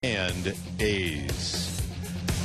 and A's.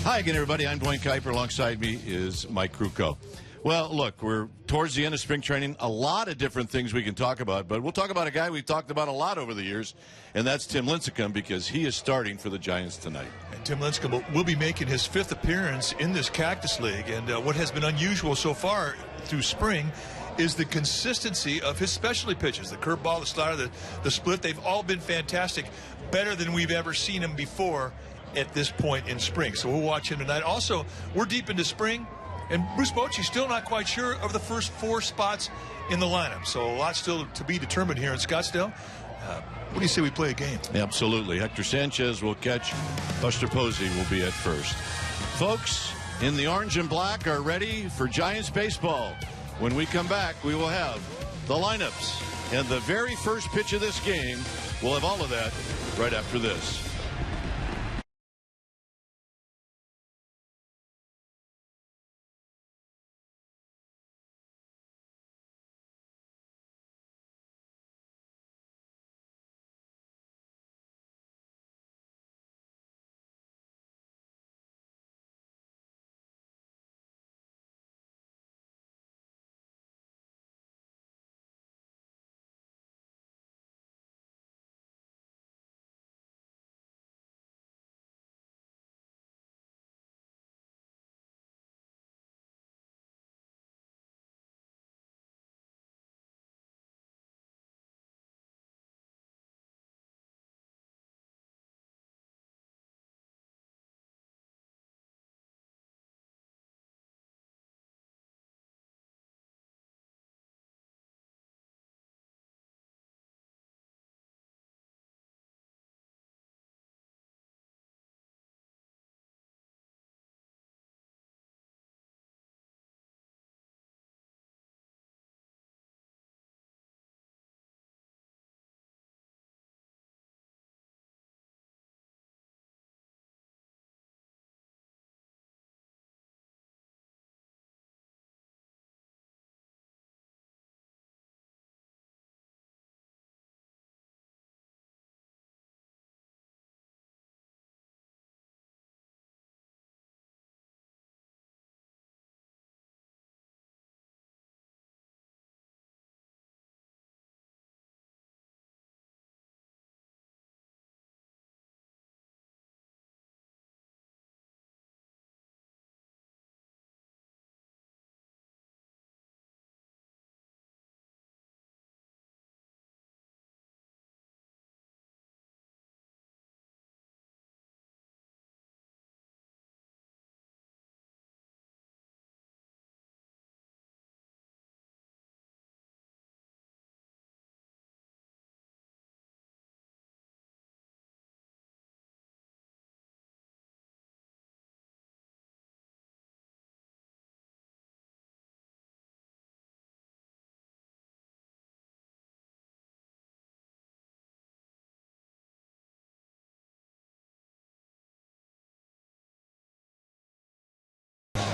Hi again, everybody. I'm Dwayne Kuiper. Alongside me is Mike Krukow. Well, look, we're towards the end of spring training. A lot of different things we can talk about, but we'll talk about a guy we've talked about a lot over the years, and that's Tim Lincecum, because he is starting for the Giants tonight. And Tim Lincecum will be making his 5th appearance in this Cactus League, and what has been unusual so far through spring is the consistency of his specialty pitches. The curveball, the slider, the split, they've all been fantastic, better than we've ever seen him before at this point in spring. So we'll watch him tonight. Also, we're deep into spring, and Bruce Bochy's still not quite sure of the first 4 spots in the lineup. So a lot still to be determined here in Scottsdale. What do you say we play a game? Absolutely. Hector Sanchez will catch. Buster Posey will be at first. Folks in the orange and black are ready for Giants baseball. When we come back, we will have the lineups. And the very first pitch of this game, we'll have all of that right after this.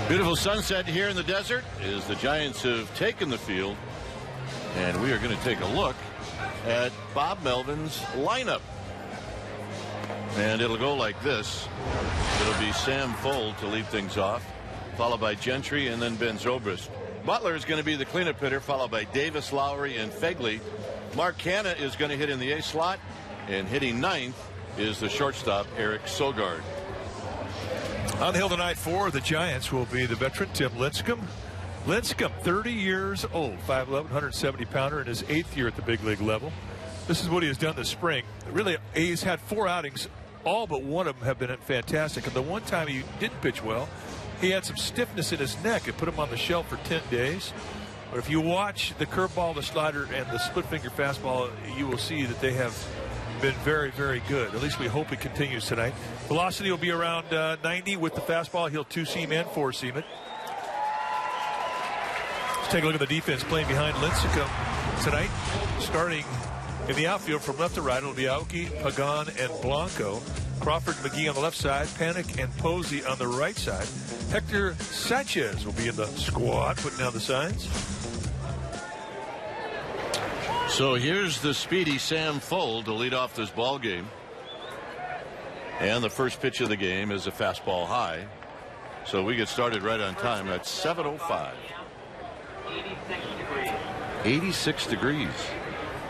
Beautiful sunset here in the desert as the Giants have taken the field. And we are going to take a look at Bob Melvin's lineup. And it'll go like this. It'll be Sam Fuld to lead things off, followed by Gentry and then Ben Zobrist. Butler is going to be the cleanup hitter, followed by Davis, Lowry, and Fegley. Mark Canha is going to hit in the A slot, and hitting ninth is the shortstop, Eric Sogard. On the hill tonight for the Giants will be the veteran Tim Lincecum. Lincecum, 30 years old, 5'11", 170-pounder, in his 8th year at the big league level. This is what he has done this spring. Really, he's had 4 outings. All but one of them have been fantastic. And the one time he didn't pitch well, he had some stiffness in his neck. It put him on the shelf for 10 days. But if you watch the curveball, the slider, and the split-finger fastball, you will see that they have been very, very good. At least we hope it continues tonight. Velocity will be around 90 with the fastball. He'll 2-seam and 4-seam it. Let's take a look at the defense playing behind Lincecum tonight. Starting in the outfield from left to right, it'll be Aoki, Pagan, and Blanco. Crawford, McGee on the left side. Panik and Posey on the right side. Hector Sanchez will be in the squad, putting down the signs. So here's the speedy Sam Fuld to lead off this ball game. And the first pitch of the game is a fastball high. So we get started right on time at 7:05. 86 degrees.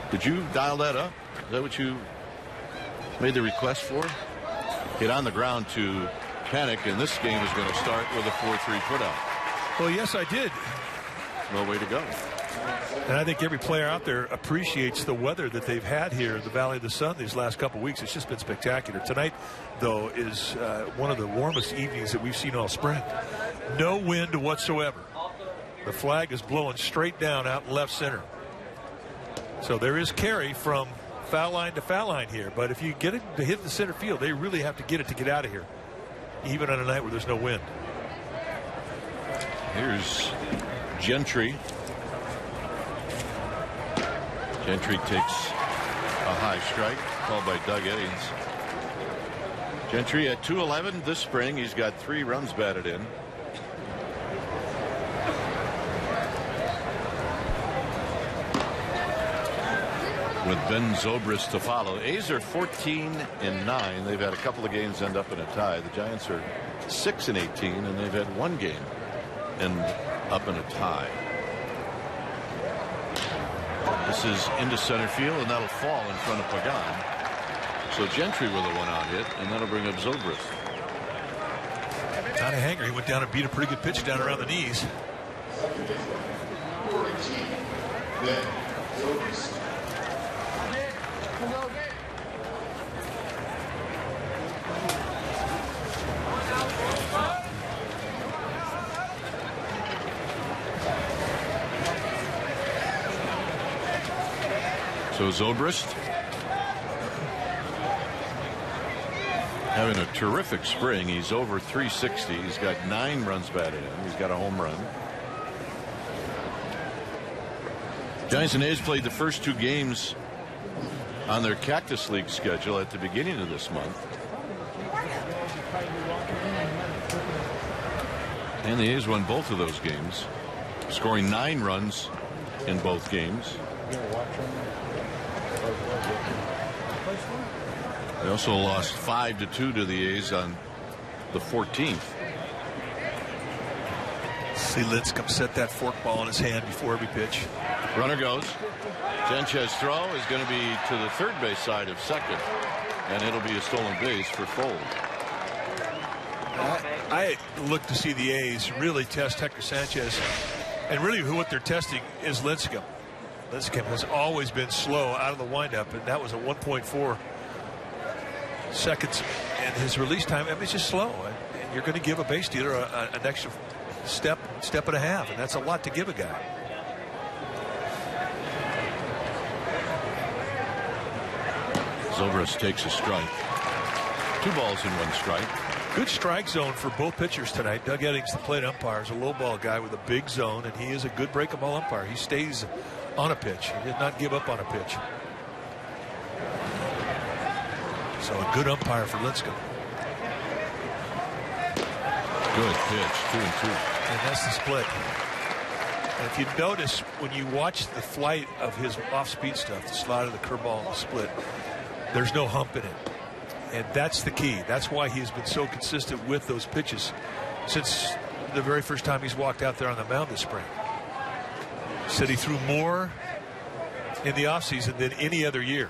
Did you dial that up? Is that what you made the request for? Get on the ground to panic, and this game is going to start with a 4-3 putout. Well, yes, I did. No way to go. And I think every player out there appreciates the weather that they've had here in the Valley of the Sun these last couple of weeks. It's just been spectacular. Tonight, though, is one of the warmest evenings that we've seen all spring. No wind whatsoever. The flag is blowing straight down out in left center. So there is carry from foul line to foul line here. But if you get it to hit the center field, they really have to get it to get out of here, even on a night where there's no wind. Here's Gentry. Gentry takes a high strike called by Doug Eddings. Gentry at 211 this spring. He's got 3 runs batted in. With Ben Zobrist to follow. A's are 14-9. They've had a couple of games end up in a tie. The Giants are 6-18, and they've had one game end up in a tie. This is into center field, and that'll fall in front of Pagan. So Gentry with a one-out hit, and that'll bring up Zobrist. Not a hanger. He went down and beat a pretty good pitch down around the knees. So Zobrist having a terrific spring. He's over 360. He's got 9 runs batted in. He's got a home run. Giants and A's played the first 2 games on their Cactus League schedule at the beginning of this month. And the A's won both of those games, scoring 9 runs in both games. They also lost 5-2 to the A's on the 14th. See Lincecum set that forkball in his hand before every pitch. Runner goes. Sanchez throw is going to be to the third base side of second, and it'll be a stolen base for Fold. I look to see the A's really test Hector Sanchez, and really what they're testing is Lincecum. Lincecum has always been slow out of the windup, and that was a 1.4 seconds, and his release time, I mean, it's just slow, and you're going to give a base stealer an extra step and a half, and that's a lot to give a guy. Zobrist takes a strike. 2 balls and 1 strike. Good strike zone for both pitchers tonight. Doug Eddings, the plate umpire, is a low ball guy with a big zone, and he is a good breaking ball umpire. He stays on a pitch. He did not give up on a pitch. So a good umpire for Lincecum. Good pitch, 2-2. And that's the split. And if you notice, when you watch the flight of his off-speed stuff, the slider, the curveball, and the split, there's no hump in it. And that's the key. That's why he's been so consistent with those pitches since the very first time he's walked out there on the mound this spring. He said he threw more in the offseason than any other year.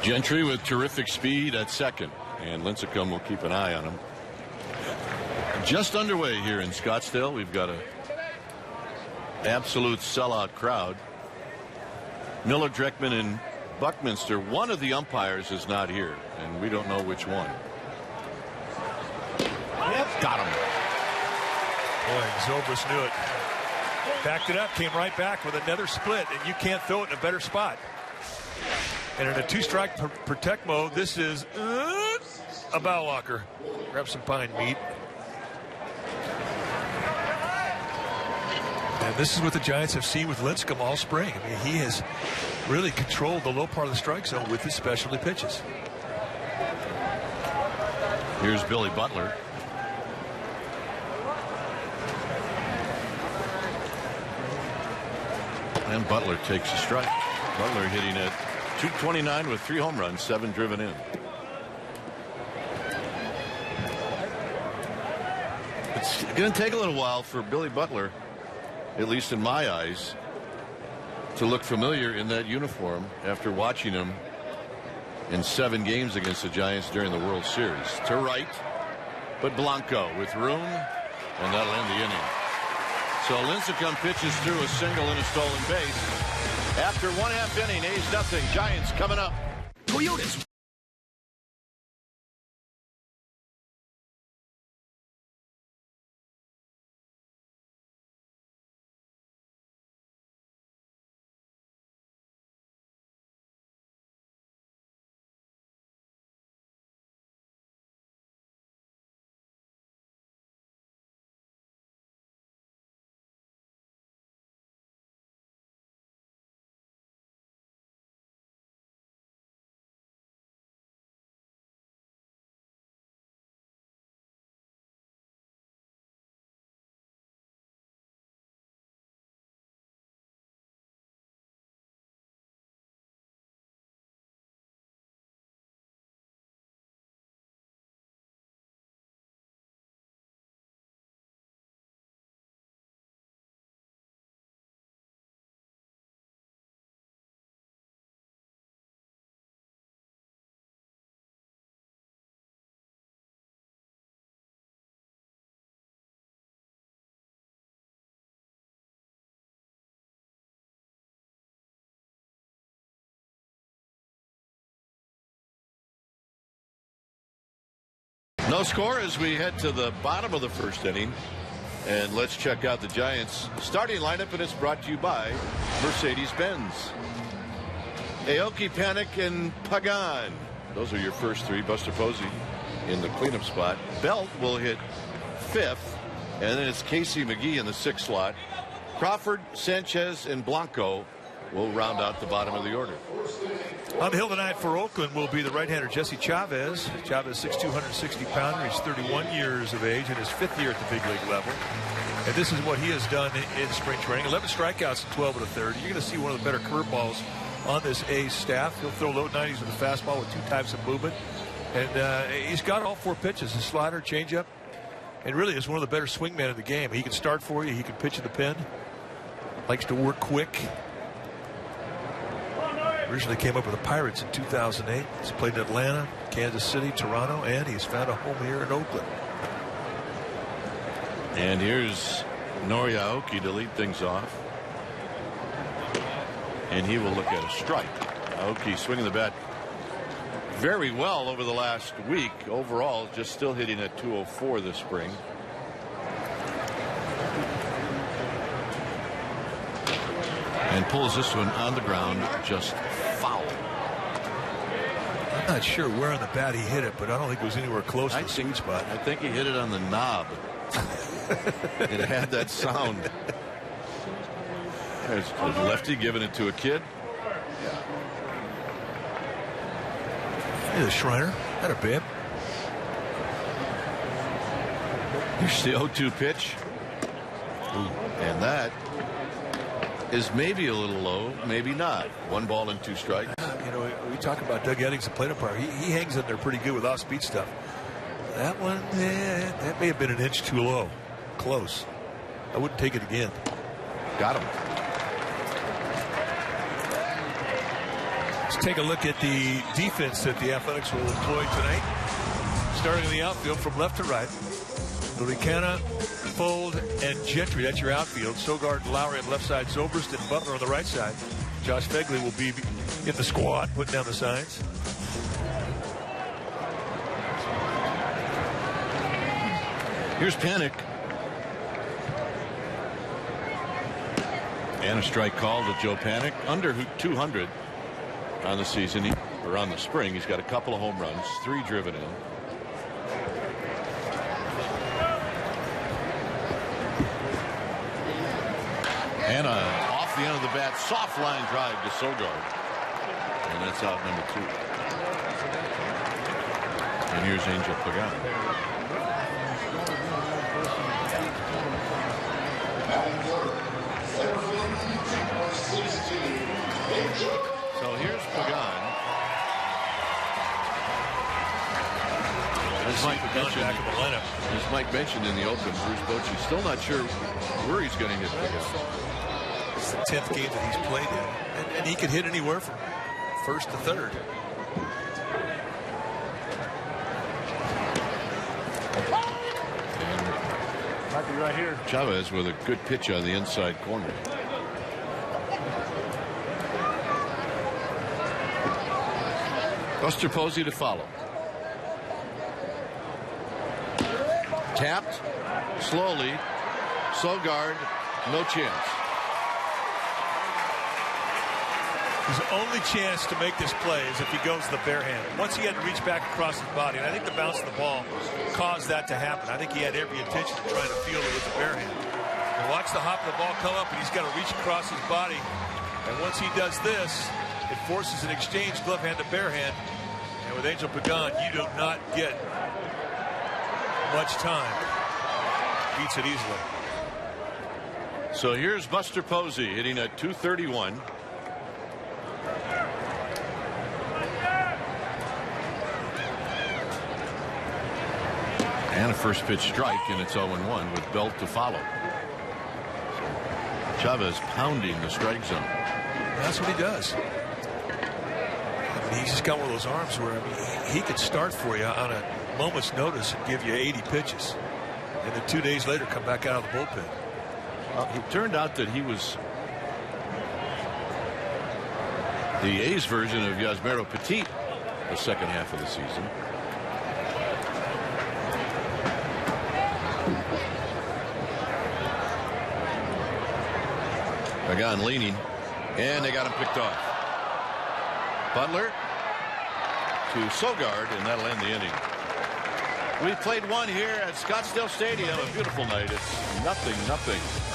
Gentry with terrific speed at second, and Lincecum will keep an eye on him. Just underway here in Scottsdale. We've got an absolute sellout crowd. Miller, Dreckman, and Buckminster. One of the umpires is not here, and we don't know which one. Got him. Boy, Zobrist knew it. Backed it up, came right back with another split, and you can't throw it in a better spot. And in a 2-strike protect mode, this is a bow walker. Grab some pine meat. And this is what the Giants have seen with Lincecum all spring. I mean, he has really controlled the low part of the strike zone with his specialty pitches. Here's Billy Butler. And Butler takes a strike. Butler hitting at .229 with 3 home runs, 7 driven in. It's going to take a little while for Billy Butler, at least in my eyes, to look familiar in that uniform after watching him in 7 games against the Giants during the World Series. To right, but Blanco with room, and that'll end the inning. So Lincecum pitches through a single and a stolen base. After 1/2 inning, A's nothing. Giants coming up. Toyotas. No score as we head to the bottom of the first inning. And let's check out the Giants starting lineup, and it's brought to you by Mercedes-Benz. Aoki, Panic, and Pagan. Those are your first 3. Buster Posey in the cleanup spot. Belt will hit 5th, and then it's Casey McGee in the 6th slot. Crawford, Sanchez, and Blanco will round out the bottom of the order. On the hill tonight for Oakland will be the right-hander Jesse Chavez. Chavez, 6'2", 160-pounder. He's 31 years of age in his 5th year at the big league level. And this is what he has done in spring training. 11 strikeouts in 12 1/3. You're going to see one of the better curveballs on this A's staff. He'll throw low 90s with a fastball with 2 types of movement. And he's got all 4 pitches, his slider, changeup. And really is one of the better swingmen in the game. He can start for you. He can pitch in the pen. Likes to work quick. Originally came up with the Pirates in 2008. He's played in Atlanta, Kansas City, Toronto, and he's found a home here in Oakland. And here's Nori Aoki to lead things off. And he will look at a strike. Aoki swinging the bat very well over the last week. Overall, just still hitting at .204 this spring. And pulls this one on the ground, just foul. I'm not sure where on the bat he hit it, but I don't think it was anywhere close to the sweet spot. I think he hit it on the knob. It had that sound. There's a lefty giving it to a kid. Here's Schreiner. That a bib. Here's the 0-2 pitch. Ooh. And that is maybe a little low, maybe not. 1 ball and 2 strikes. You know, we talk about Doug Eddings, the plate umpire. He hangs in there pretty good with off-speed stuff. That one, that may have been an inch too low. Close. I wouldn't take it again. Got him. Let's take a look at the defense that the Athletics will employ tonight. Starting in the outfield from left to right. Lucana, Fold, and Gentry. That's your outfield. Sogard and Lowry on the left side. Zobrist and Butler on the right side. Josh Fegley will be in the squad, putting down the signs. Here's Panic. And a strike call to Joe Panic. Under 200 on the season, or on the spring. He's got a couple of home runs, 3 driven in. And off the end of the bat, soft line drive to Sogard. And that's out number 2. And here's Angel Pagan. mentioned, back in the lineup. as Mike mentioned in the open, Bruce Bochy still not sure where he's going to hit the ball. It's the 10th game that he's played in, and he could hit anywhere from first to third. Might be right here. Chavez with a good pitch on the inside corner. Buster Posey to follow. Tapped slowly. Sogard, no chance. His only chance to make this play is if he goes to the bare hand. Once he had to reach back across his body, and I think the bounce of the ball caused that to happen. I think he had every intention of trying to field it with the bare hand. And watch the hop of the ball come up, and he's got to reach across his body. And once he does this, it forces an exchange, glove hand to bare hand. And with Angel Pagan, you do not get much time. Beats it easily. So here's Buster Posey hitting at 231. And a first pitch strike, and it's 0-1 with Belt to follow. Chavez pounding the strike zone. That's what he does. I mean, he's just got one of those arms where, I mean, he could start for you on a moment's notice and give you 80 pitches. And then 2 days later, come back out of the bullpen. It turned out that he was the A's version of Yasmero Petit the second half of the season. Pagan leaning, and they got him picked off. Butler to Sogard, and that'll end the inning. We played one here at Scottsdale Stadium. A beautiful night. It's 0-0.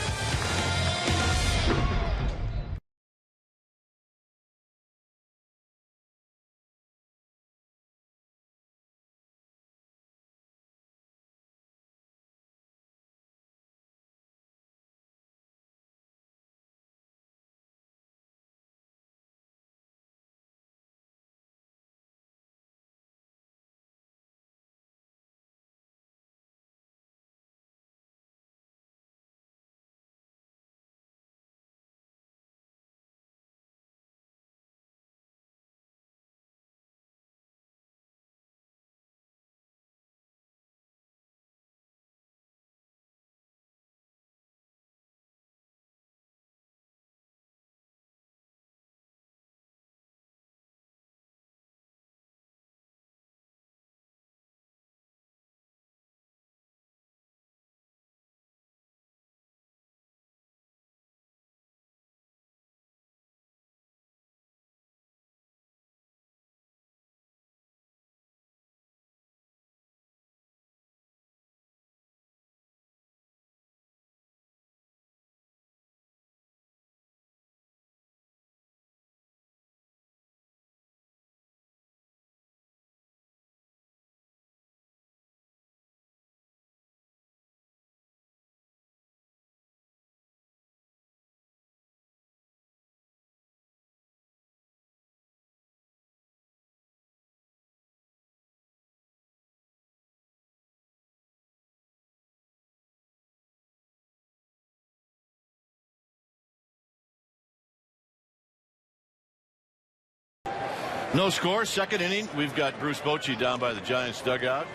No score, second inning. We've got Bruce Bochy down by the Giants dugout.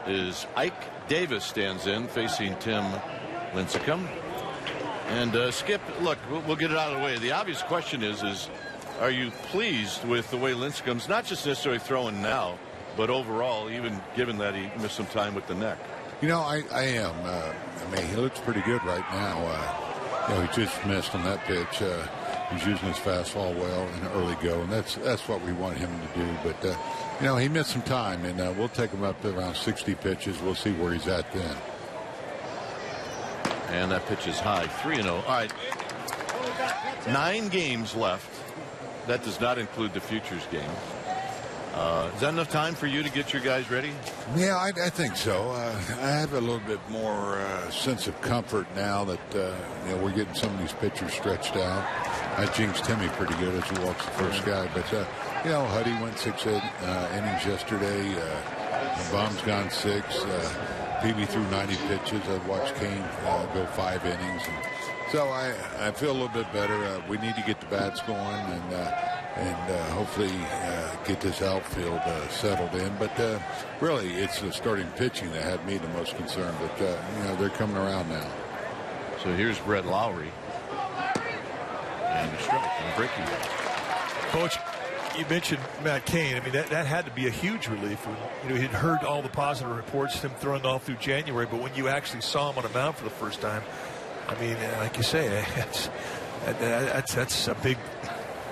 Is Ike Davis stands in facing Tim Lincecum. And Skip, look, we'll get it out of the way. The obvious question is are you pleased with the way Lincecum's not just necessarily throwing now, but overall, even given that he missed some time with the neck? You know, I am. I mean, he looks pretty good right now. You know, he just missed on that pitch. He's using his fastball well in the early go, and that's what we want him to do. But, you know, he missed some time, and we'll take him up to around 60 pitches. We'll see where he's at then. And that pitch is high, 3-0. All right, 9 games left. That does not include the futures game. Is that enough time for you to get your guys ready? Yeah, I think so. I have a little bit more sense of comfort now that you know, we're getting some of these pitchers stretched out. I jinxed Timmy pretty good as he walks the first guy, but you know, Huddy went 6 innings yesterday. Baum's gone 6. PB threw 90 pitches. I've watched Kane go 5 innings. And so I feel a little bit better. We need to get the bats going and hopefully get this outfield settled in. But really, it's the starting pitching that had me the most concerned. But they're coming around now. So here's Brett Lowry. And a strike and breaking ball. Coach, you mentioned Matt Cain. I mean, that had to be a huge relief. When, he'd heard all the positive reports, him throwing all through January, but when you actually saw him on a mound for the first time, I mean, like you say, that's a big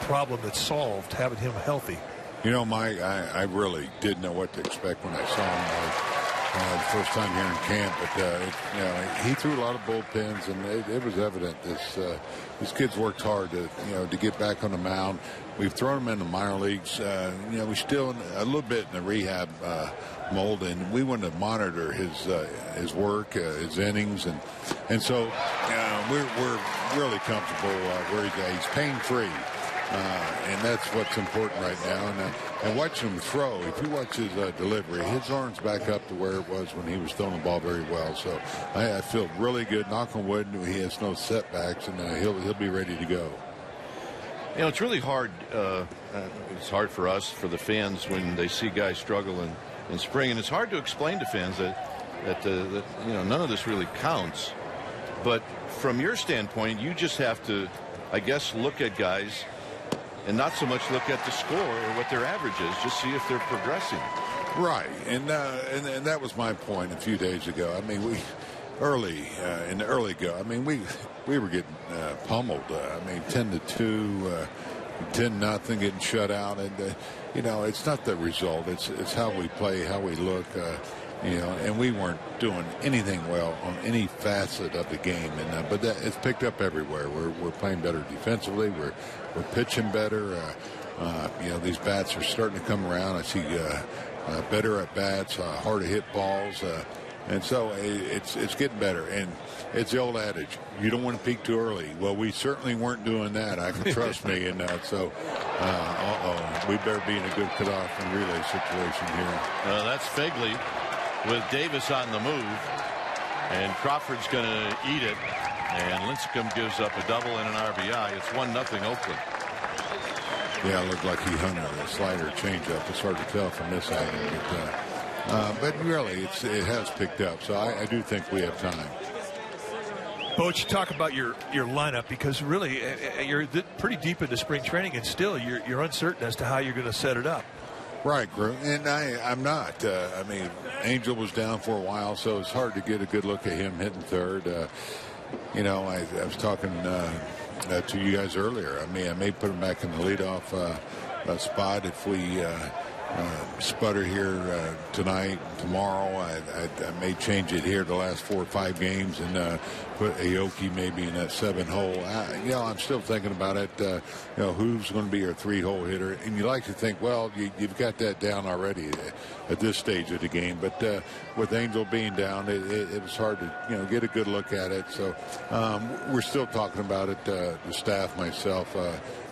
problem that's solved, having him healthy. Mike, I really didn't know what to expect when I saw him the first time here in camp, but he threw a lot of bullpens, and it was evident this kid's worked hard to get back on the mound. We've thrown him in the minor leagues. We're still a little bit in the rehab mold, and we want to monitor his work, his innings, and so we're really comfortable where he's at. He's pain-free. And that's what's important right now. And watching him throw, if you watch his delivery, his arm's back up to where it was when he was throwing the ball very well. So I feel really good. Knock on wood, he has no setbacks, and he'll be ready to go. It's really hard. It's hard for us, for the fans, when they see guys struggle in spring, and it's hard to explain to fans that none of this really counts. But from your standpoint, you just have to, I guess, look at guys and not so much look at the score or what their average is, just see if they're progressing. Right, and that was my point a few days ago. I mean, in the early go, I mean, we were getting pummeled. 10-2, 10-0, getting shut out, and it's not the result. It's how we play, how we look. And we weren't doing anything well on any facet of the game, but it's picked up everywhere. We're playing better defensively. We're pitching better. These bats are starting to come around. I see better at bats, hard to hit balls, and so it's getting better. And it's the old adage: you don't want to peak too early. Well, we certainly weren't doing that. I can trust me. And we better be in a good cutoff and relay situation here. That's Fegley with Davis on the move, and Crawford's going to eat it, and Lincecum gives up a double and an RBI. It's 1-0 Oakland. Yeah, it looked like he hung a slider changeup. It's hard to tell from this angle, but really it has picked up, so I do think we have time. Coach, talk about your lineup, because really you're pretty deep into spring training, and still you're uncertain as to how you're going to set it up. Right, Drew, and I'm not. Angel was down for a while, so it's hard to get a good look at him hitting third. I was talking to you guys earlier. I may put him back in the leadoff spot if we sputter here tonight, tomorrow. I may change it here the last 4 or 5 games and put Aoki maybe in that 7-hole. I'm still thinking about it. Who's going to be your 3-hole hitter? And you like to think, well, you've got that down already at this stage of the game. But with Angel being down, it was hard to get a good look at it. So we're still talking about it. The staff, myself,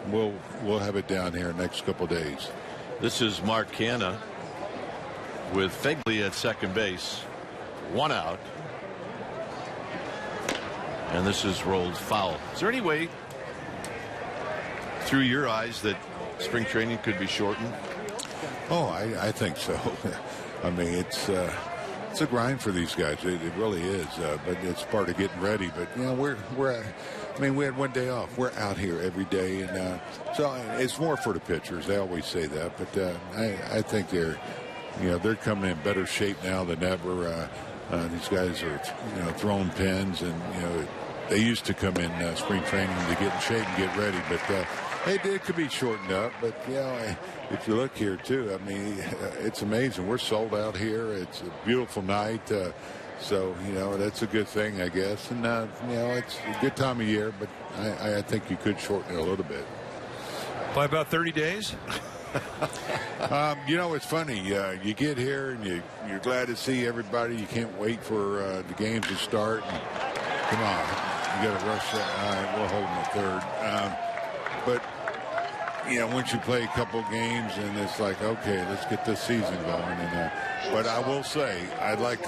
we'll have it down here next couple of days. This is Mark Canha with Fegley at second base. 1 out. And this is rolled foul. Is there any way, through your eyes, that spring training could be shortened? Oh, I think so. It's a grind for these guys. It really is. But it's part of getting ready. But we had 1 day off. We're out here every day, and so it's more for the pitchers. They always say that, but I think they're coming in better shape now than ever. These guys are throwing pins, and they used to come in spring training to get in shape and get ready, but it could be shortened up. But if you look here too, it's amazing. We're sold out here. It's a beautiful night. So, that's a good thing, I guess. And, it's a good time of year, but I think you could shorten it a little bit. By about 30 days? It's funny. You get here and you're glad to see everybody. You can't wait for the games to start. And, come on. You got to rush that. All right, we'll hold them at third. But, once you play a couple games and it's like, okay, let's get this season going. And but I will say, I'd like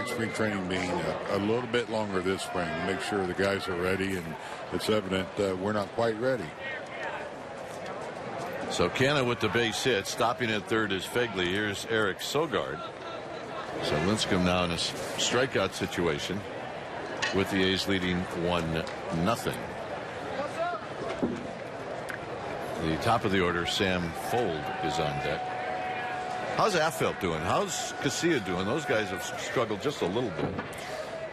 spring training being a little bit longer this spring to make sure the guys are ready, and it's evident we're not quite ready. So Canna with the base hit. Stopping at third is Fegley. Here's Eric Sogard. So Lincecum now in a strikeout situation with the A's leading 1-0. The top of the order, Sam Fold, is on deck. How's Affelt doing? How's Casilla doing? Those guys have struggled just a little bit.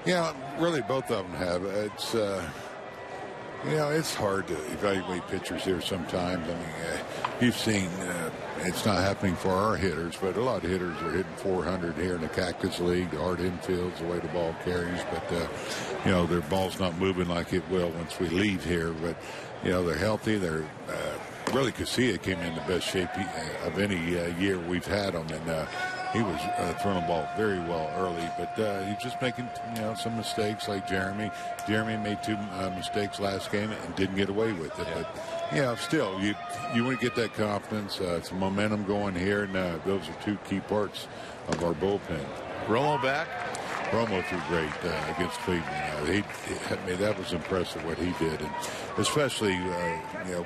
Yeah, really both of them have. It's it's hard to evaluate pitchers here sometimes. I mean, you've seen it's not happening for our hitters, but a lot of hitters are hitting 400 here in the Cactus League. The hard infield's the way the ball carries, but their ball's not moving like it will once we leave here. But they're healthy. They're really, Casilla came in the best shape of any year we've had him, and he was throwing the ball very well early, but he's just making some mistakes like Jeremy. Jeremy made 2 mistakes last game and didn't get away with it. But still, you want to get that confidence, some momentum going here, and those are 2 key parts of our bullpen. Romo back. Romo threw great against Cleveland. That was impressive what he did, and especially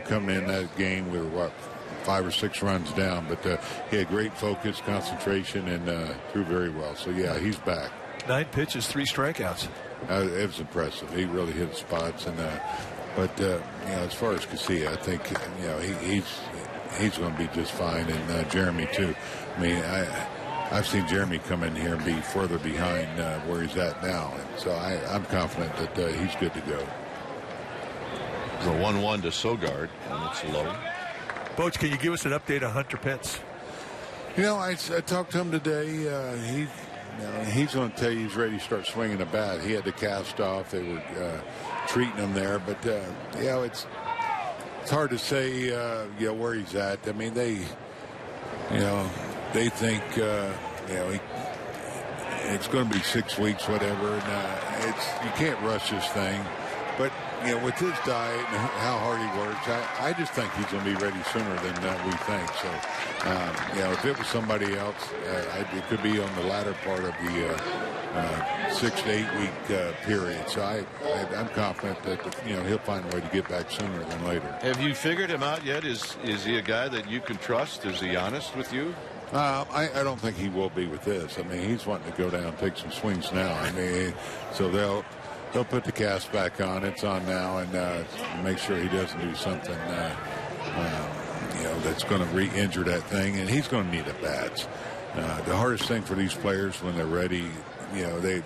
coming in that game, we were 5 or 6 runs down, but he had great focus, concentration, and threw very well. So yeah, he's back. 9 pitches, 3 strikeouts. It was impressive. He really hit spots, and but as far as Casilla, I think he's going to be just fine, and Jeremy too. I mean, I've seen Jeremy come in here and be further behind where he's at now, and so I'm confident that he's good to go. The 1-1 to Sogard, and it's low. Boch, can you give us an update on Hunter Pence? I talked to him today. He's going to tell you he's ready to start swinging the bat. He had the cast off. They were treating him there, but it's hard to say where he's at. I mean, they think it's going to be 6 weeks, whatever. And you can't rush this thing, but. With his diet and how hard he works, I just think he's going to be ready sooner than we think. So, if it was somebody else, it could be on the latter part of the 6 to 8 week period. So I'm confident that he'll find a way to get back sooner than later. Have you figured him out yet? Is he a guy that you can trust? Is he honest with you? I don't think he will be with this. I mean, he's wanting to go down and take some swings now. I mean, so they'll put the cast back on. It's on now, and make sure he doesn't do something that's going to re-injure that thing, and he's going to need at bats. The hardest thing for these players when they're ready,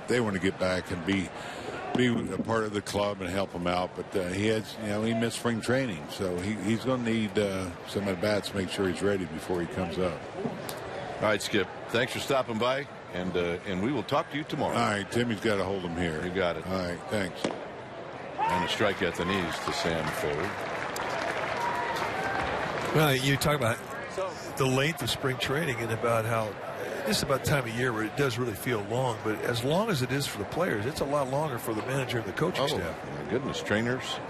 they want to get back and be a part of the club and help him out. But he missed spring training, so he's going to need some at bats to make sure he's ready before he comes up. All right, Skip. Thanks for stopping by. And we will talk to you tomorrow. All right, Timmy's got to hold him here. You got it. All right, thanks. And a strike at the knees to Sam Fold. Well, you talk about the length of spring training and about how this is about the time of year where it does really feel long, but as long as it is for the players, it's a lot longer for the manager and the coaching staff. My goodness, trainers.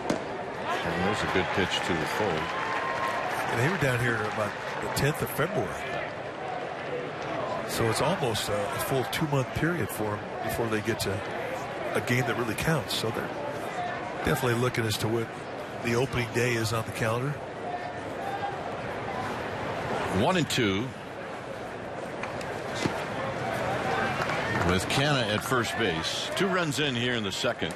And there's a good pitch to the Fold. And they were down here about the 10th of February. So it's almost a full 2-month period for them before they get to a game that really counts. So they're definitely looking as to what the opening day is on the calendar. 1-2 with Canna at first base. 2 runs in here in the second.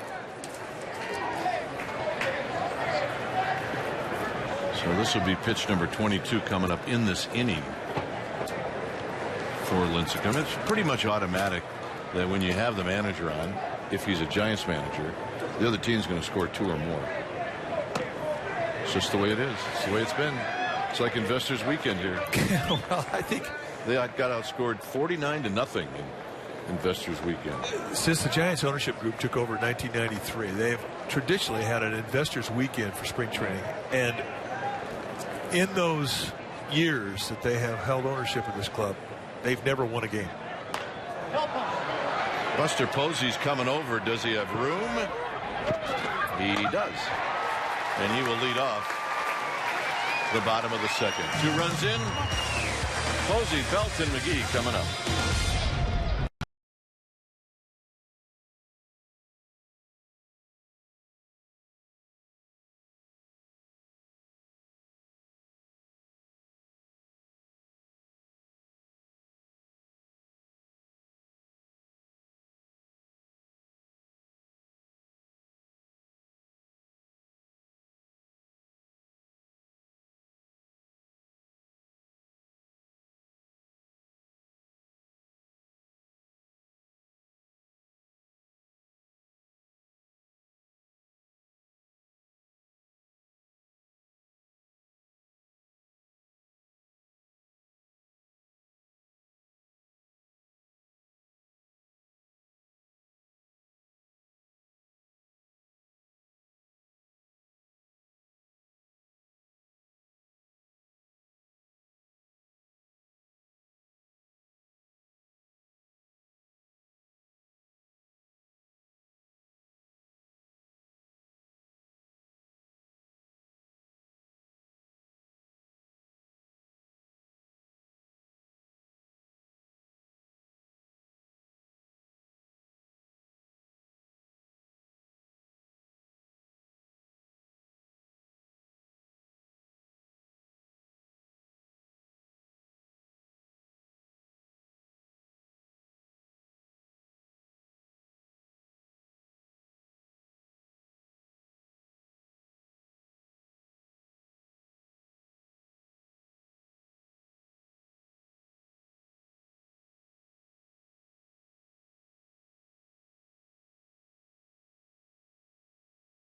So this will be pitch number 22 coming up in this inning for Lincecum. It's pretty much automatic that when you have the manager on, if he's a Giants manager, the other team's going to score 2 or more. It's just the way it is. It's the way it's been. It's like Investors Weekend here. Well, I think they got outscored 49-0 in Investors Weekend. Since the Giants ownership group took over in 1993, they've traditionally had an Investors Weekend for spring training. And in those years that they have held ownership of this club, they've never won a game. Buster Posey's coming over. Does he have room? He does. And he will lead off the bottom of the second. 2 runs in. Bochy, Belt, and McGee coming up.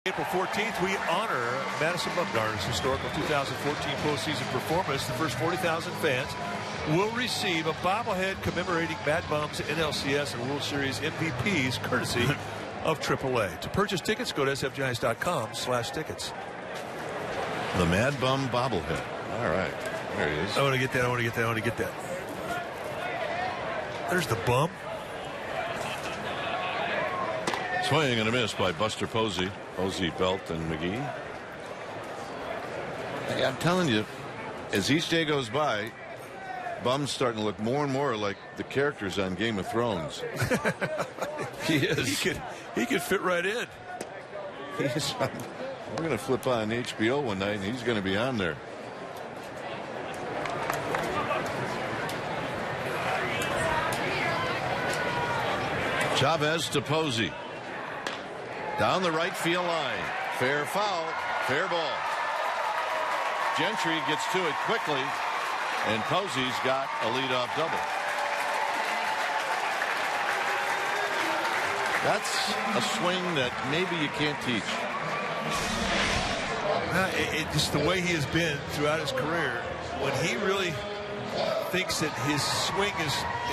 April 14th, we honor Madison Bumgarner's historical 2014 postseason performance. The first 40,000 fans will receive a bobblehead commemorating Mad Bum's NLCS and World Series MVPs, courtesy of AAA. To purchase tickets, go to sfgiants.com/tickets. The Mad Bum bobblehead. All right. There he is. I want to get that. I want to get that. I want to get that. There's the bum. Swing and a miss by Buster Posey. Posey, Belt, and McGee. Hey, I'm telling you, as each day goes by, Bum's starting to look more and more like the characters on Game of Thrones. He is. He could fit right in. We're going to flip on HBO one night, and he's going to be on there. Chavez to Posey. Down the right field line. Fair foul. Fair ball. Gentry gets to it quickly, and Posey's got a leadoff double. That's a swing that maybe you can't teach. Just the way he has been throughout his career, when he really thinks that his swing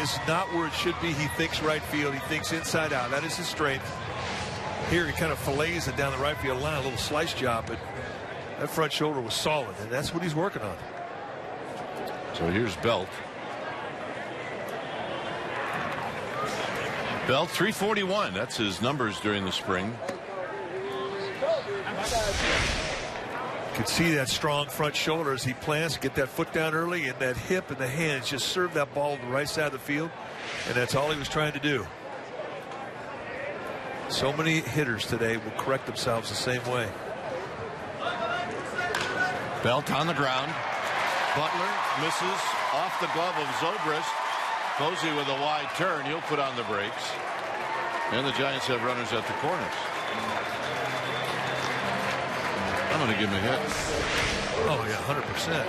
is not where it should be, he thinks right field, he thinks inside out. That is his strength. Here he kind of fillets it down the right field line, a little slice job, but that front shoulder was solid, and that's what he's working on. So here's Belt. Belt 341. That's his numbers during the spring. Could see that strong front shoulder as he plans to get that foot down early, and that hip and the hands just serve that ball to the right side of the field, and that's all he was trying to do. So many hitters today will correct themselves the same way. Belt on the ground. Butler misses off the glove of Zobrist. Posey with a wide turn. He'll put on the brakes. And the Giants have runners at the corners. I'm going to give him a hit. Oh, yeah, 100%.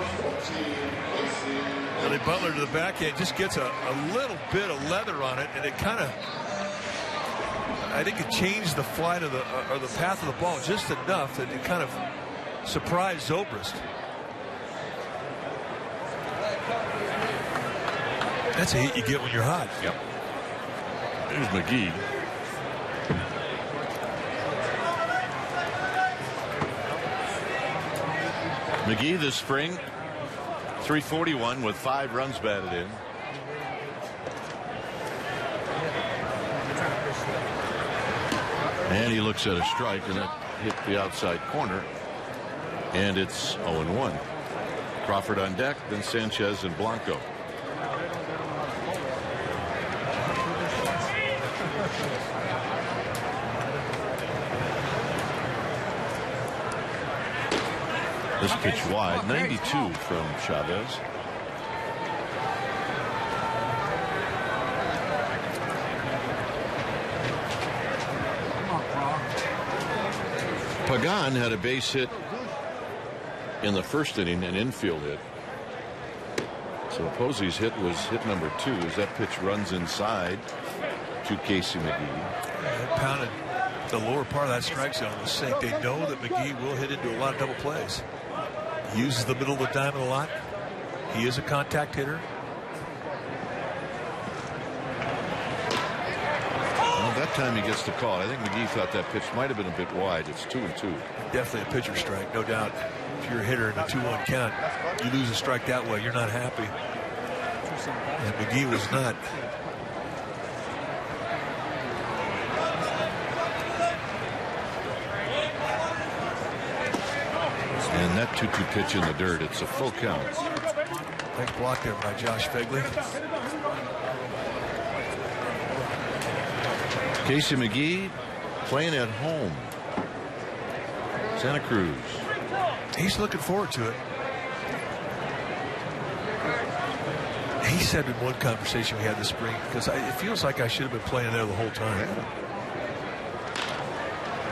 Really, Butler to the backhand just gets a little bit of leather on it, and it kind of, I think it changed the flight of the path of the ball just enough that it kind of surprised Zobrist. That's a hit you get when you're hot. Yep. There's McGee. McGee this spring, 341 with 5 runs batted in. And he looks at a strike, and that hit the outside corner, and it's 0-1. Crawford on deck, then Sanchez and Blanco. This pitch wide, 92 from Chavez. Pagan had a base hit in the first inning, an infield hit. So Posey's hit was hit number 2 as that pitch runs inside to Casey McGee. Pounded the lower part of that strike zone was saying they know that McGee will hit into a lot of double plays. He uses the middle of the diamond a lot. He is a contact hitter. Well, that time he gets the call. I think McGee thought that pitch might have been a bit wide. It's 2-2. Definitely a pitcher strike, no doubt. If you're a hitter in a 2-1 count, you lose a strike that way, you're not happy. And McGee was not. And that 2-2 pitch in the dirt, it's a full count. Nice block there by Josh Fegley. Casey McGee playing at home. Santa Cruz. He's looking forward to it. He said in one conversation we had this spring, because it feels like I should have been playing there the whole time.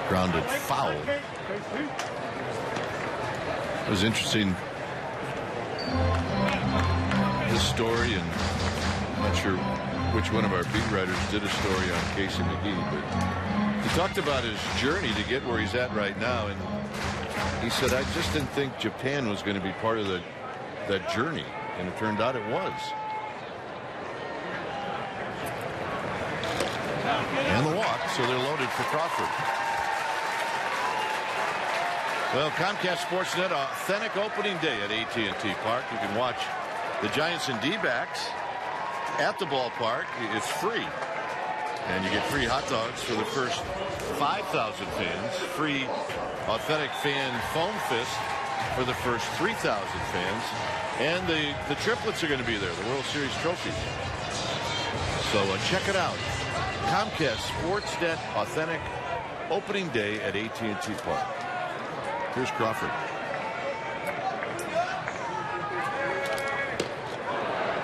Grounded foul. It was interesting, his story, and I'm not sure which one of our beat writers did a story on Casey McGee, but he talked about his journey to get where he's at right now, and he said, I just didn't think Japan was going to be part of that journey, and it turned out it was. And the walk, so they're loaded for Crawford. Well, Comcast Sportsnet, authentic opening day at AT Park. You can watch the Giants and D-backs at the ballpark. It's free. And you get free hot dogs for the first 5,000 fans. Free authentic fan foam fist for the first 3,000 fans. And the triplets are going to be there, the World Series trophies. So check it out. Comcast Sportsnet, authentic opening day at AT Park. Here's Crawford.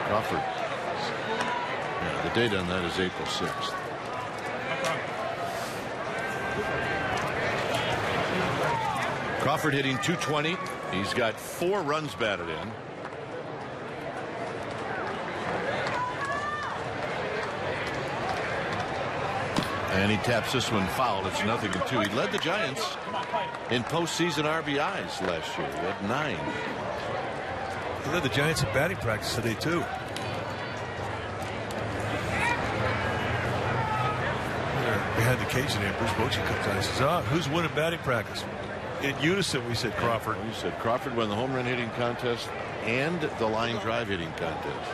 Crawford. Yeah, the date on that is April 6th. Crawford hitting .220. He's got 4 runs batted in. And he taps this one foul. It's 0-2. He led the Giants in postseason RBIs last year. He had 9. He led the Giants in batting practice today, too. Behind the cage today, Bruce Bochy comes out and says, who's winning batting practice? In unison, we said Crawford. We said Crawford won the home run hitting contest and the line drive hitting contest.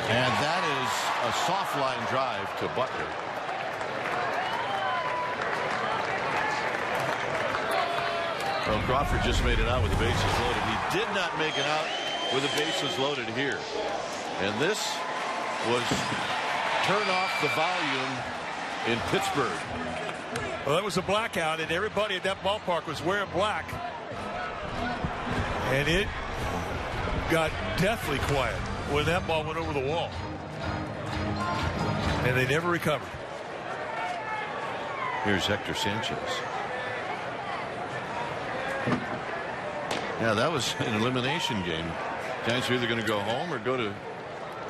And that is a soft line drive to Butler. Well, Crawford just made it out with the bases loaded. He did not make it out with the bases loaded here. And this was turn off the volume in Pittsburgh. Well, that was a blackout, and everybody at that ballpark was wearing black. And it got deathly quiet when that ball went over the wall. And they never recovered. Here's Hector Sanchez. Yeah, that was an elimination game. Giants are either going to go home or go to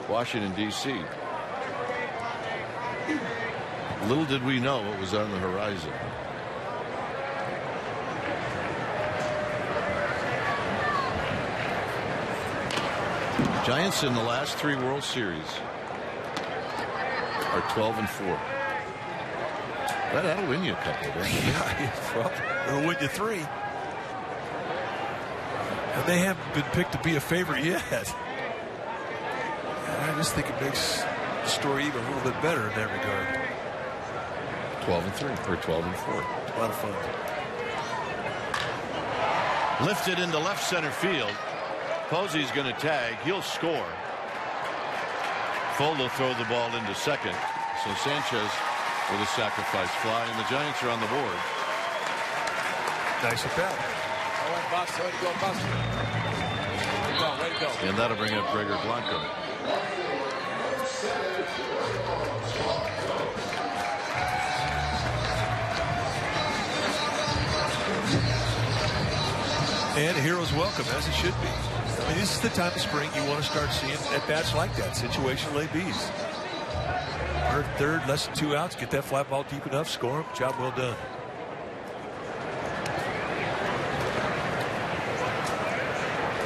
Washington, D.C. Little did we know what was on the horizon. Giants in the last 3 World Series are 12-4. That'll win you a couple, doesn't it? Yeah, it'll win you 3. And they haven't been picked to be a favorite yet. I just think it makes the story even a little bit better in that regard. 12-3 or 12-4. A lot of fun. Lifted into left center field. Posey's going to tag. He'll score. Full will throw the ball into second. So Sanchez with a sacrifice fly, and the Giants are on the board. Nice at bat. Way to go. And that'll bring up Gregor Blanco. And a hero's welcome, as it should be. I mean, this is the time of spring you want to start seeing at-bats like that, situational ABs. Third, less than 2 outs, get that fly ball deep enough, score them, job well done.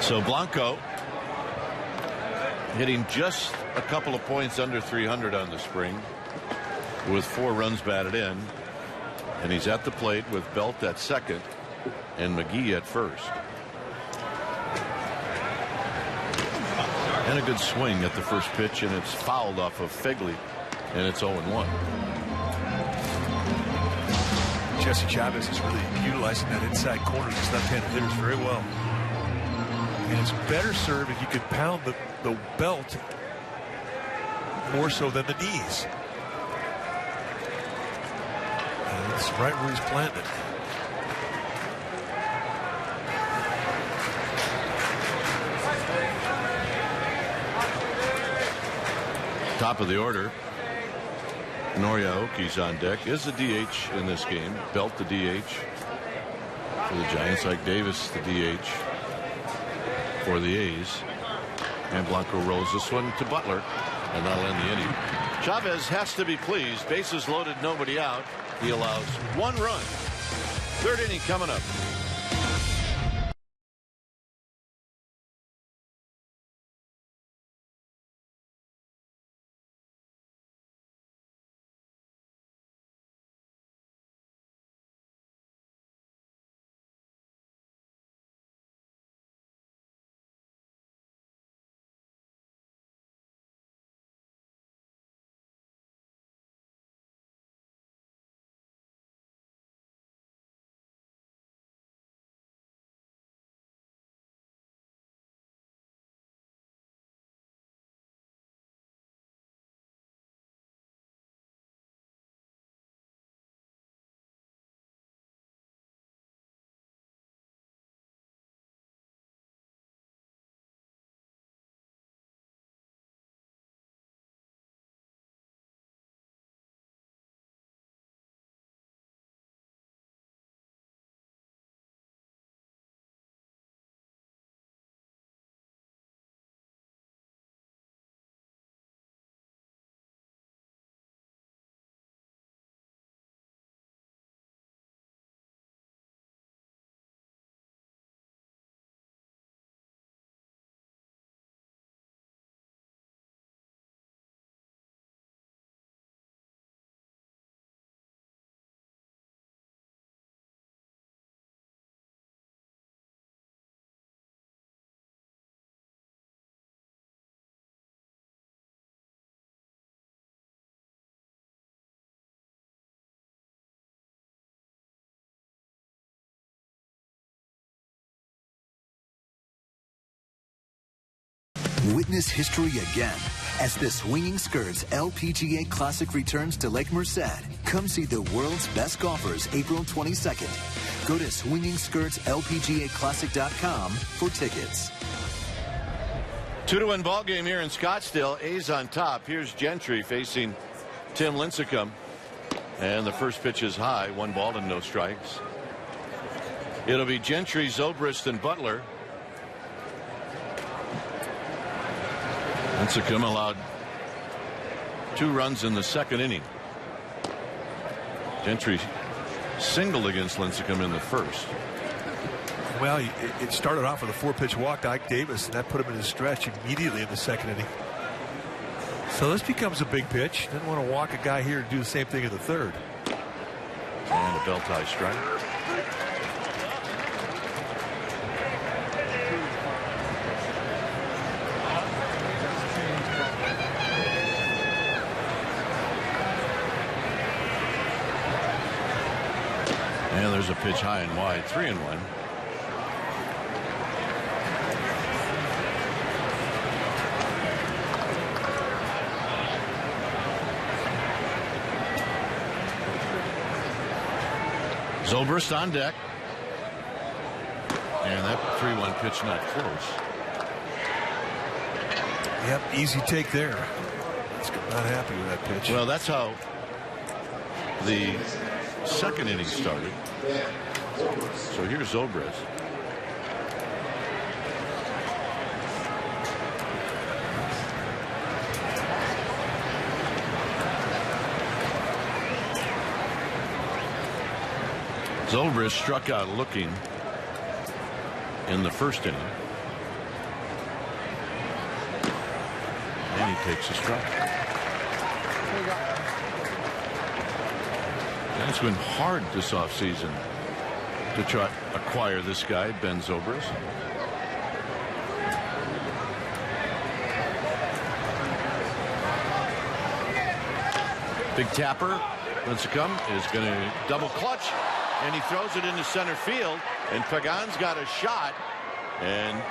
So Blanco hitting just a couple of points under 300 on the spring with 4 runs batted in, and he's at the plate with Belt at second and McGee at first. And a good swing at the first pitch, and it's fouled off of Fegley, and it's 0-1. Jesse Chavez is really utilizing that inside corner of these left-handed hitters very well. And it's better served if you could pound the belt more so than the knees. And it's right where he's planted. Top of the order. Norioki's on deck. Is the DH in this game. Belt the DH for the Giants, like Davis the DH for the A's. And Blanco rolls this one to Butler, and that'll end the inning. Chavez has to be pleased. Bases loaded, nobody out. He allows 1 run. 3rd inning coming up. Witness history again as the Swinging Skirts LPGA Classic returns to Lake Merced. Come see the world's best golfers April 22nd. Go to swingingskirtslpgaclassic.com for tickets. 2-1 ball game here in Scottsdale. A's on top. Here's Gentry facing Tim Lincecum. And the first pitch is high. 1 ball and no strikes. It'll be Gentry, Zobrist, and Butler. Lincecum allowed 2 runs in the 2nd inning. Gentry singled against Lincecum in the 1st. Well, it started off with a 4-pitch walk to Ike Davis, and that put him in his stretch immediately in the 2nd inning. So this becomes a big pitch. Didn't want to walk a guy here to do the same thing in the 3rd. And a belt high strike. And there's a pitch high and wide, 3-1. Zobrist on deck. And that 3-1 pitch not close. Yep, easy take there. Not happy with that pitch. Well, that's how the second inning started. So here's Zobrist. Zobrist struck out looking in the first inning. And he takes a strike. And it's been hard this offseason to try to acquire this guy, Ben Zobrist. Big tapper. Lincecum is going to double clutch, and he throws it into center field, and Pagan's got a shot, and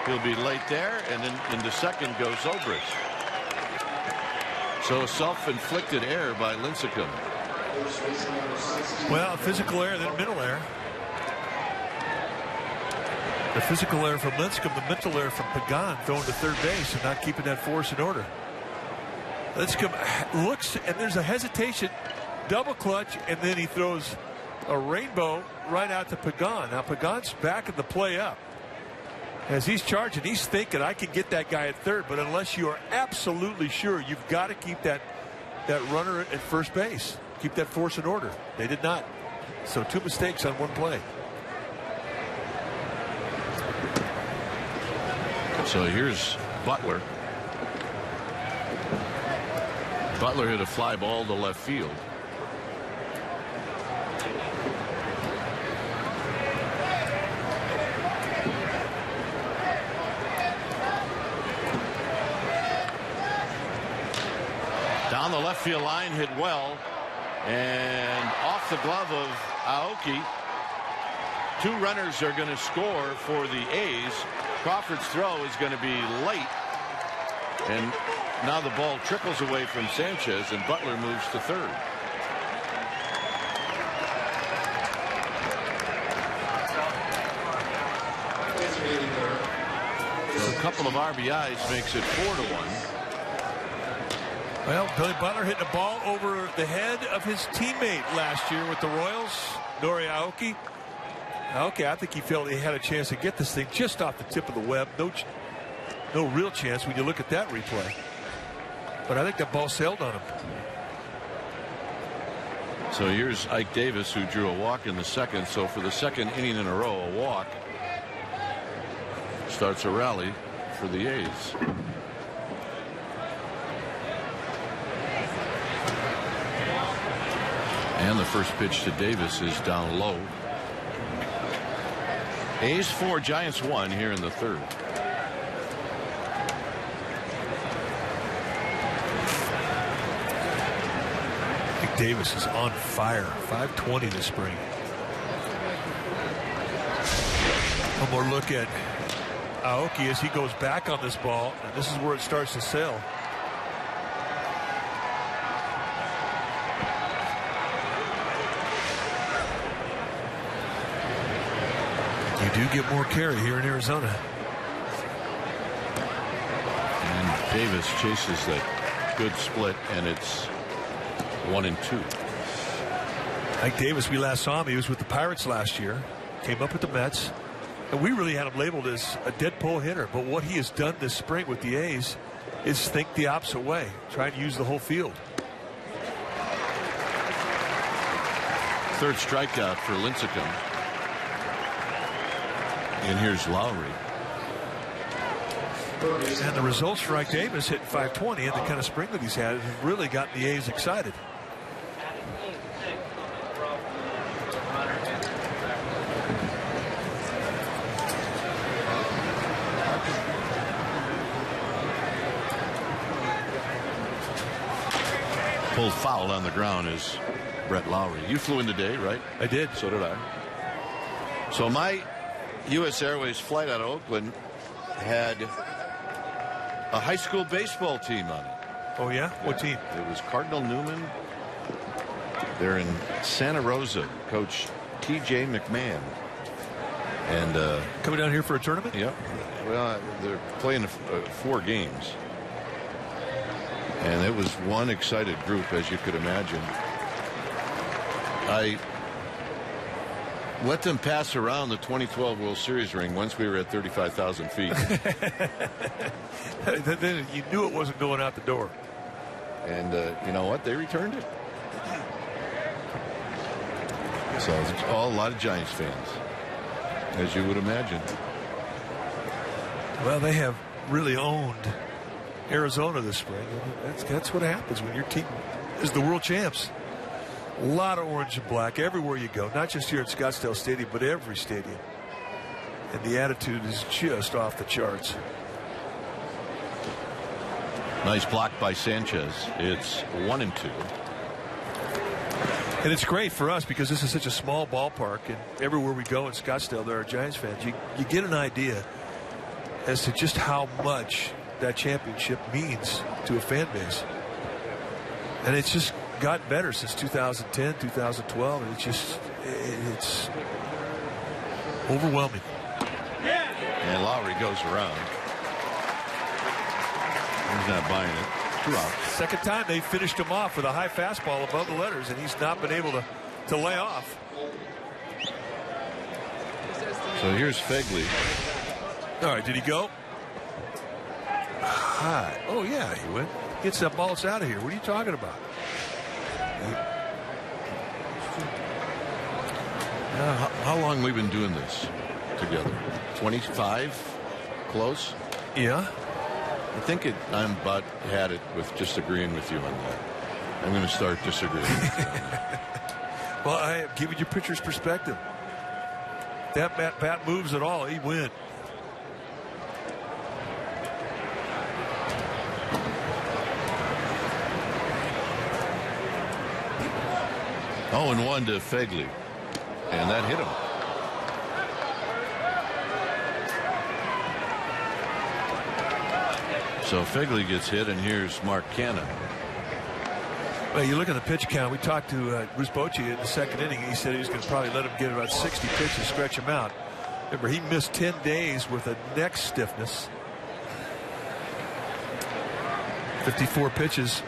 he'll be late there, and then into second goes Zobrist. So self-inflicted error by Lincecum. Well, physical error, then mental error. The physical error from Lincecum, the mental error from Pagan throwing to third base and not keeping that force in order. Lincecum looks, and there's a hesitation, double clutch, and then he throws a rainbow right out to Pagan. Now Pagan's backing the play up. As he's charging, he's thinking, I can get that guy at third, but unless you are absolutely sure, you've got to keep that runner at first base. Keep that force in order. They did not. So 2 mistakes on one play. So here's Butler. Butler hit a fly ball to left field. Down the left field line, hit well, and off the glove of Aoki. 2 runners are going to score for the A's. Crawford's throw is going to be late, and now the ball trickles away from Sanchez, and Butler moves to third. So a couple of RBIs makes it 4-1. Well, Billy Butler hitting a ball over the head of his teammate last year with the Royals, Nori Aoki. Aoki, I think he felt he had a chance to get this thing just off the tip of the web. No real chance when you look at that replay. But I think that ball sailed on him. So here's Ike Davis, who drew a walk in the second. So for the second inning in a row, a walk starts a rally for the A's. And the first pitch to Davis is down low. A's 4, Giants 1 here in the third. Ike Davis is on fire. 520 this spring. One more look at Aoki as he goes back on this ball, and this is where it starts to sail. You do get more carry here in Arizona. And Davis chases that good split, and it's 1-2. Ike Davis, we last saw him. He was with the Pirates last year. Came up with the Mets. And we really had him labeled as a dead pull hitter. But what he has done this spring with the A's is think the opposite way. Trying to use the whole field. Third strikeout for Lincecum. And here's Lowry. And the results for Ike Davis hitting 520 and the kind of spring that he's had have really gotten the A's excited. Pulled foul on the ground is Brett Lowry. You flew in today, right? I did. So did I. So my U.S. Airways flight out of Oakland had a high school baseball team on it. Oh, yeah? What team? It was Cardinal Newman. They're in Santa Rosa. Coach T.J. McMahon. And coming down here for a tournament? Yep. Well, they're playing 4 games. And it was one excited group, as you could imagine. I let them pass around the 2012 World Series ring once we were at 35,000 feet. Then you knew it wasn't going out the door. And you know what? They returned it. So it's a lot of Giants fans, as you would imagine. Well, they have really owned Arizona this spring. That's what happens when your team is the world champs. A lot of orange and black everywhere you go, not just here at Scottsdale Stadium, but every stadium. And the attitude is just off the charts. Nice block by Sanchez. It's 1-2. And it's great for us because this is such a small ballpark, and everywhere we go in Scottsdale, there are Giants fans. You get an idea as to just how much that championship means to a fan base. And it's just got better since 2010, 2012. And it's overwhelming. And Lowry goes around. He's not buying it. 2 out. Second time they finished him off with a high fastball above the letters, and he's not been able to lay off. So here's Fegley. All right, did he go? High. Oh, yeah, he went. Gets that ball out of here. What are you talking about? How long we've been doing this together? 25? Close? Yeah. I think I'm about had it with just agreeing with you on that. I'm going to start disagreeing. Well, I am giving you pitcher's perspective. That bat moves at all, he win. Oh, and 1 to Fegley. And that hit him. So Fegley gets hit, and here's Mark Canha. Well, you look at the pitch count. We talked to Bruce Bochy in the second inning. He said he was going to probably let him get about 60 pitches, stretch him out. Remember, he missed 10 days with a neck stiffness. 54 pitches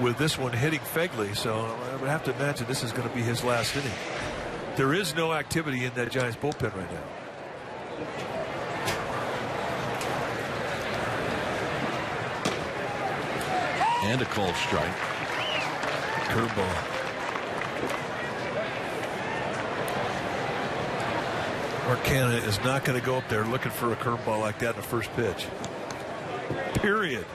with this one hitting Fegley, so I would have to imagine this is going to be his last inning. There is no activity in that Giants bullpen right now. And a called strike. Curveball. Mark Canha is not going to go up there looking for a curveball like that in the first pitch. Period.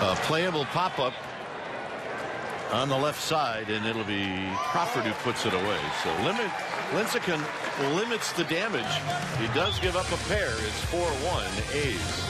A playable pop-up on the left side, and it'll be Crawford who puts it away. So Lincecum limits the damage. He does give up a pair. It's 4-1 A's.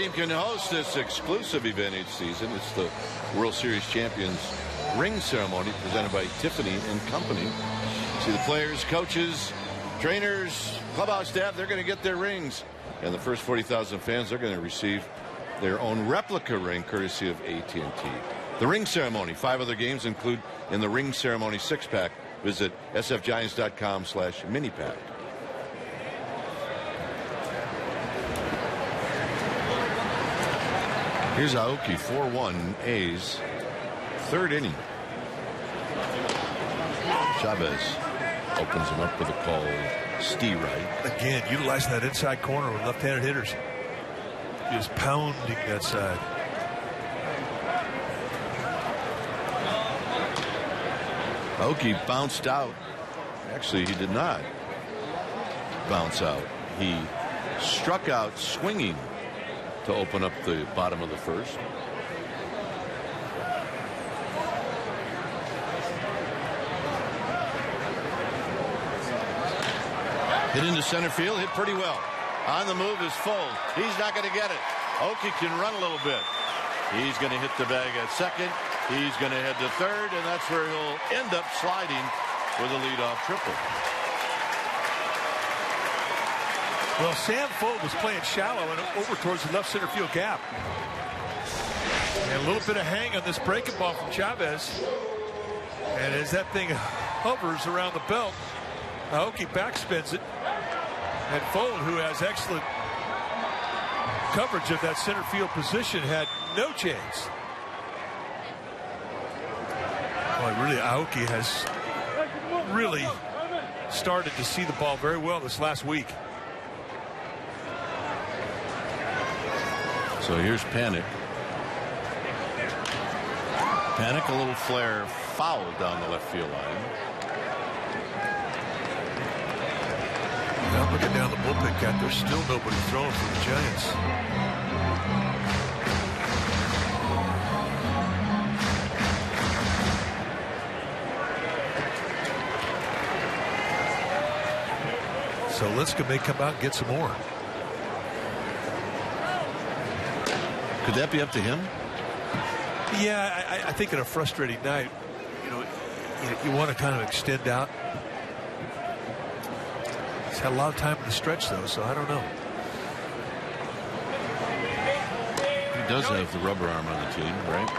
team can host this exclusive event each season. It's the World Series Champions ring ceremony presented by Tiffany and Company. See the players, coaches, trainers, clubhouse staff, they're going to get their rings. And the first 40,000 fans, they're going to receive their own replica ring courtesy of AT&T. The ring ceremony. 5 other games include in the ring ceremony 6-pack. Visit sfgiants.com/mini-pack. Here's Aoki, 4-1 A's. 3rd inning. Chavez opens him up with a call. Stee right. Again, utilizing that inside corner with left-handed hitters. Just pounding that side. Aoki bounced out. Actually, he did not bounce out. He struck out swinging to open up the bottom of the first. Hit into center field, hit pretty well. On the move is Full. He's not going to get it. Aoki can run a little bit. He's going to hit the bag at second. He's going to head to third, and that's where he'll end up sliding with a leadoff triple. Well, Sam Fold was playing shallow and over towards the left center field gap. And a little bit of hang on this breaking ball from Chavez. And as that thing hovers around the belt, Aoki backspins it. And Fold, who has excellent coverage of that center field position, had no chance. Boy, really, Aoki has really started to see the ball very well this last week. So here's Panic. Panic, a little flare foul down the left field line. Now looking down the bullpen count, there's still nobody throwing for the Giants. So Lincecum may come out and get some more. Could that be up to him? Yeah, I think in a frustrating night, you want to kind of extend out. He's had a lot of time in the stretch, though, so I don't know. He does have the rubber arm on the team, right?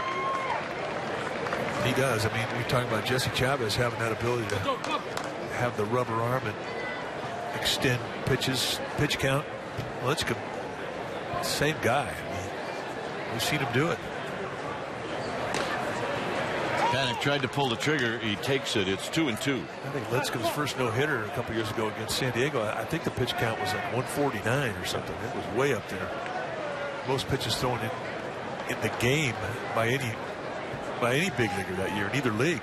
He does. I mean, we're talking about Jesse Chavez having that ability to have the rubber arm and extend pitch count. Lincecum, same guy. I mean, we've seen him do it. Panic tried to pull the trigger. He takes it. It's 2-2. I think Lincecum's first no-hitter a couple years ago against San Diego, I think the pitch count was like 149 or something. It was way up there. Most pitches thrown in the game by any big leaguer that year in either league.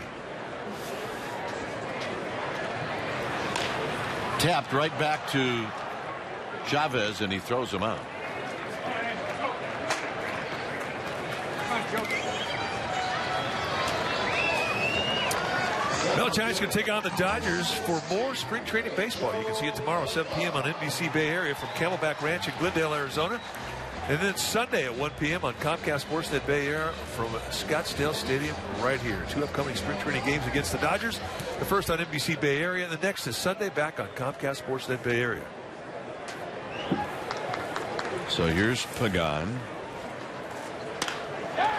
Tapped right back to Chavez, and he throws him out. Well, Giants going to take on the Dodgers for more spring training baseball. You can see it tomorrow, 7 p.m. on NBC Bay Area from Camelback Ranch in Glendale, Arizona. And then Sunday at 1 p.m. on Comcast Sportsnet Bay Area from Scottsdale Stadium right here. 2 upcoming spring training games against the Dodgers. The first on NBC Bay Area, and the next is Sunday back on Comcast Sportsnet Bay Area. So here's Pagan.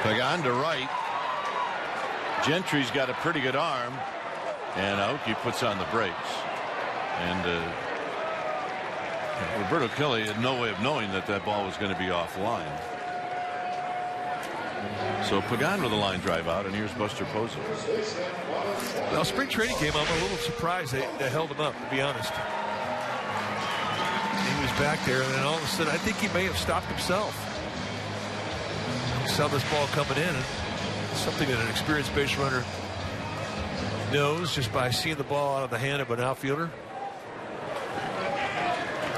Pagan to right. Gentry's got a pretty good arm, and Aoki puts on the brakes. And Roberto Kelly had no way of knowing that ball was going to be offline. So Pagan with a line drive out, and here's Buster Posey. Well, spring training game, I'm a little surprised they held him up, to be honest. He was back there, and then all of a sudden, I think he may have stopped himself. He saw this ball coming in, and something that an experienced base runner knows just by seeing the ball out of the hand of an outfielder.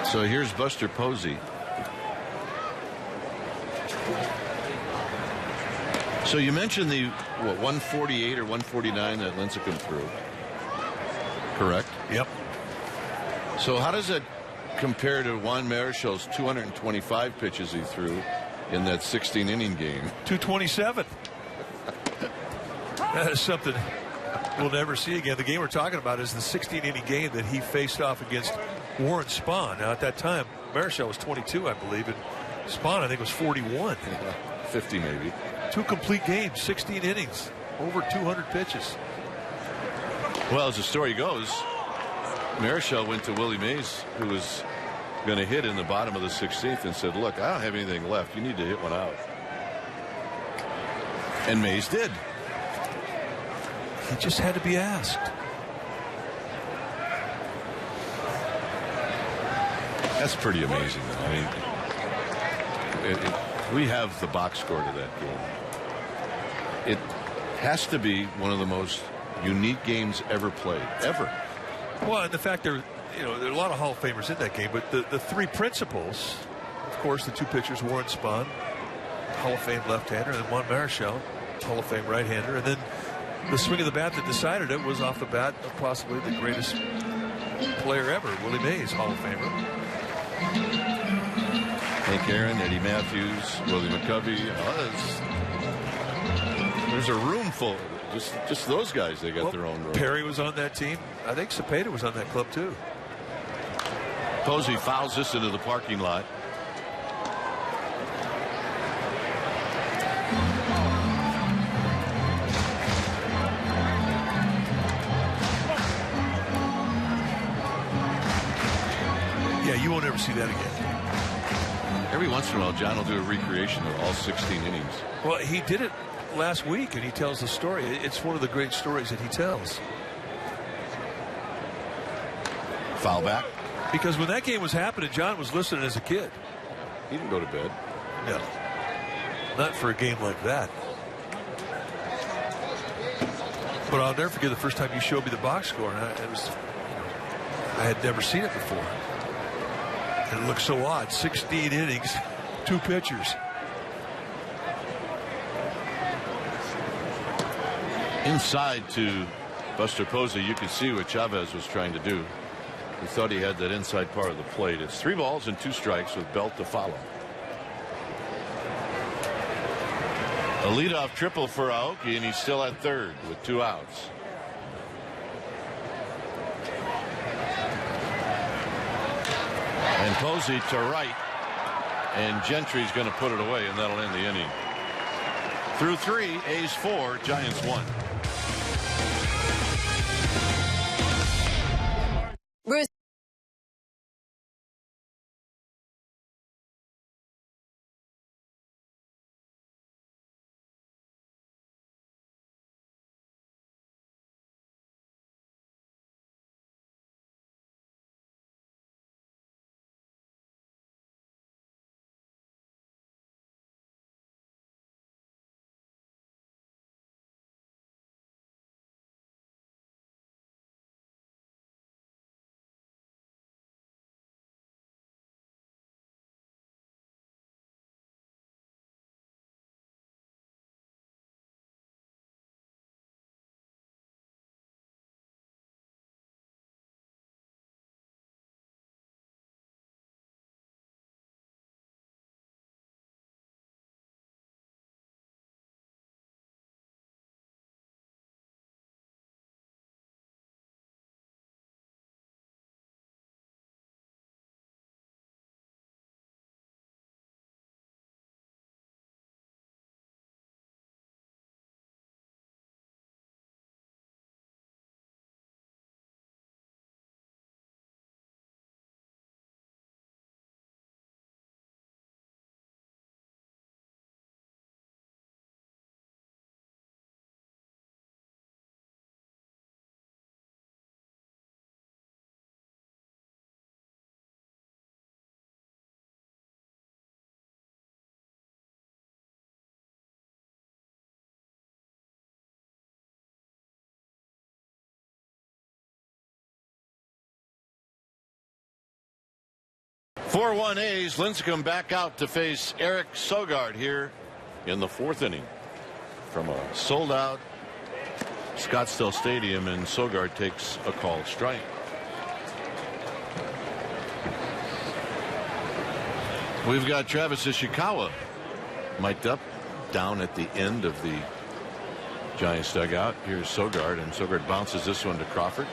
So here's Buster Posey. So you mentioned the 148 or 149 that Lincecum threw. Correct? Yep. So how does it compare to Juan Marichal's 225 pitches he threw in that 16-inning game. 227. That is something we'll never see again. The game we're talking about is the 16-inning game that he faced off against Warren Spahn. Now, at that time, Marichal was 22, I believe, and Spahn, I think, was 41. 50 maybe. 2 complete games, 16 innings, over 200 pitches. Well, as the story goes, Marichal went to Willie Mays, who was going to hit in the bottom of the 16th, and said, look, I don't have anything left. You need to hit one out. And Mays did. He just had to be asked. That's pretty amazing, though. I mean, we have the box score to that game. It has to be one of the most unique games ever played, ever. Well, and the fact there are a lot of Hall of Famers in that game, but the 3 principals, of course, the 2 pitchers, Warren Spahn, Hall of Fame left-hander, and then Juan Marichal, Hall of Fame right-hander, and then the swing of the bat that decided it was off the bat of possibly the greatest player ever, Willie Mays, Hall of Famer. Hank Aaron, Eddie Matthews, Willie McCovey. There's a room full. Just those guys, they got their own room. Perry was on that team. I think Cepeda was on that club too. Posey fouls this into the parking lot. Yeah, you won't ever see that again. Every once in a while, John will do a recreation of all 16 innings. Well, he did it last week, and he tells the story. It's one of the great stories that he tells. Foul back. Because when that game was happening, John was listening as a kid. He didn't go to bed. No. Not for a game like that. But I'll never forget the first time you showed me the box score, and I had never seen it before. And it looked so odd. 16 innings, 2 pitchers. Inside to Buster Posey, you can see what Chavez was trying to do. He thought he had that inside part of the plate. It's 3 balls and 2 strikes with Belt to follow. A leadoff triple for Aoki, and he's still at third with 2 outs. And Posey to right, and Gentry's going to put it away, and that'll end the inning. Through 3, A's 4, Giants 1. Bruce. Four 4-1 A's. Lincecum back out to face Eric Sogard here in the 4th inning from a sold-out Scottsdale Stadium, and Sogard takes a called strike. We've got Travis Ishikawa mic'd up down at the end of the Giants dugout. Here's Sogard, and Sogard bounces this one to Crawford.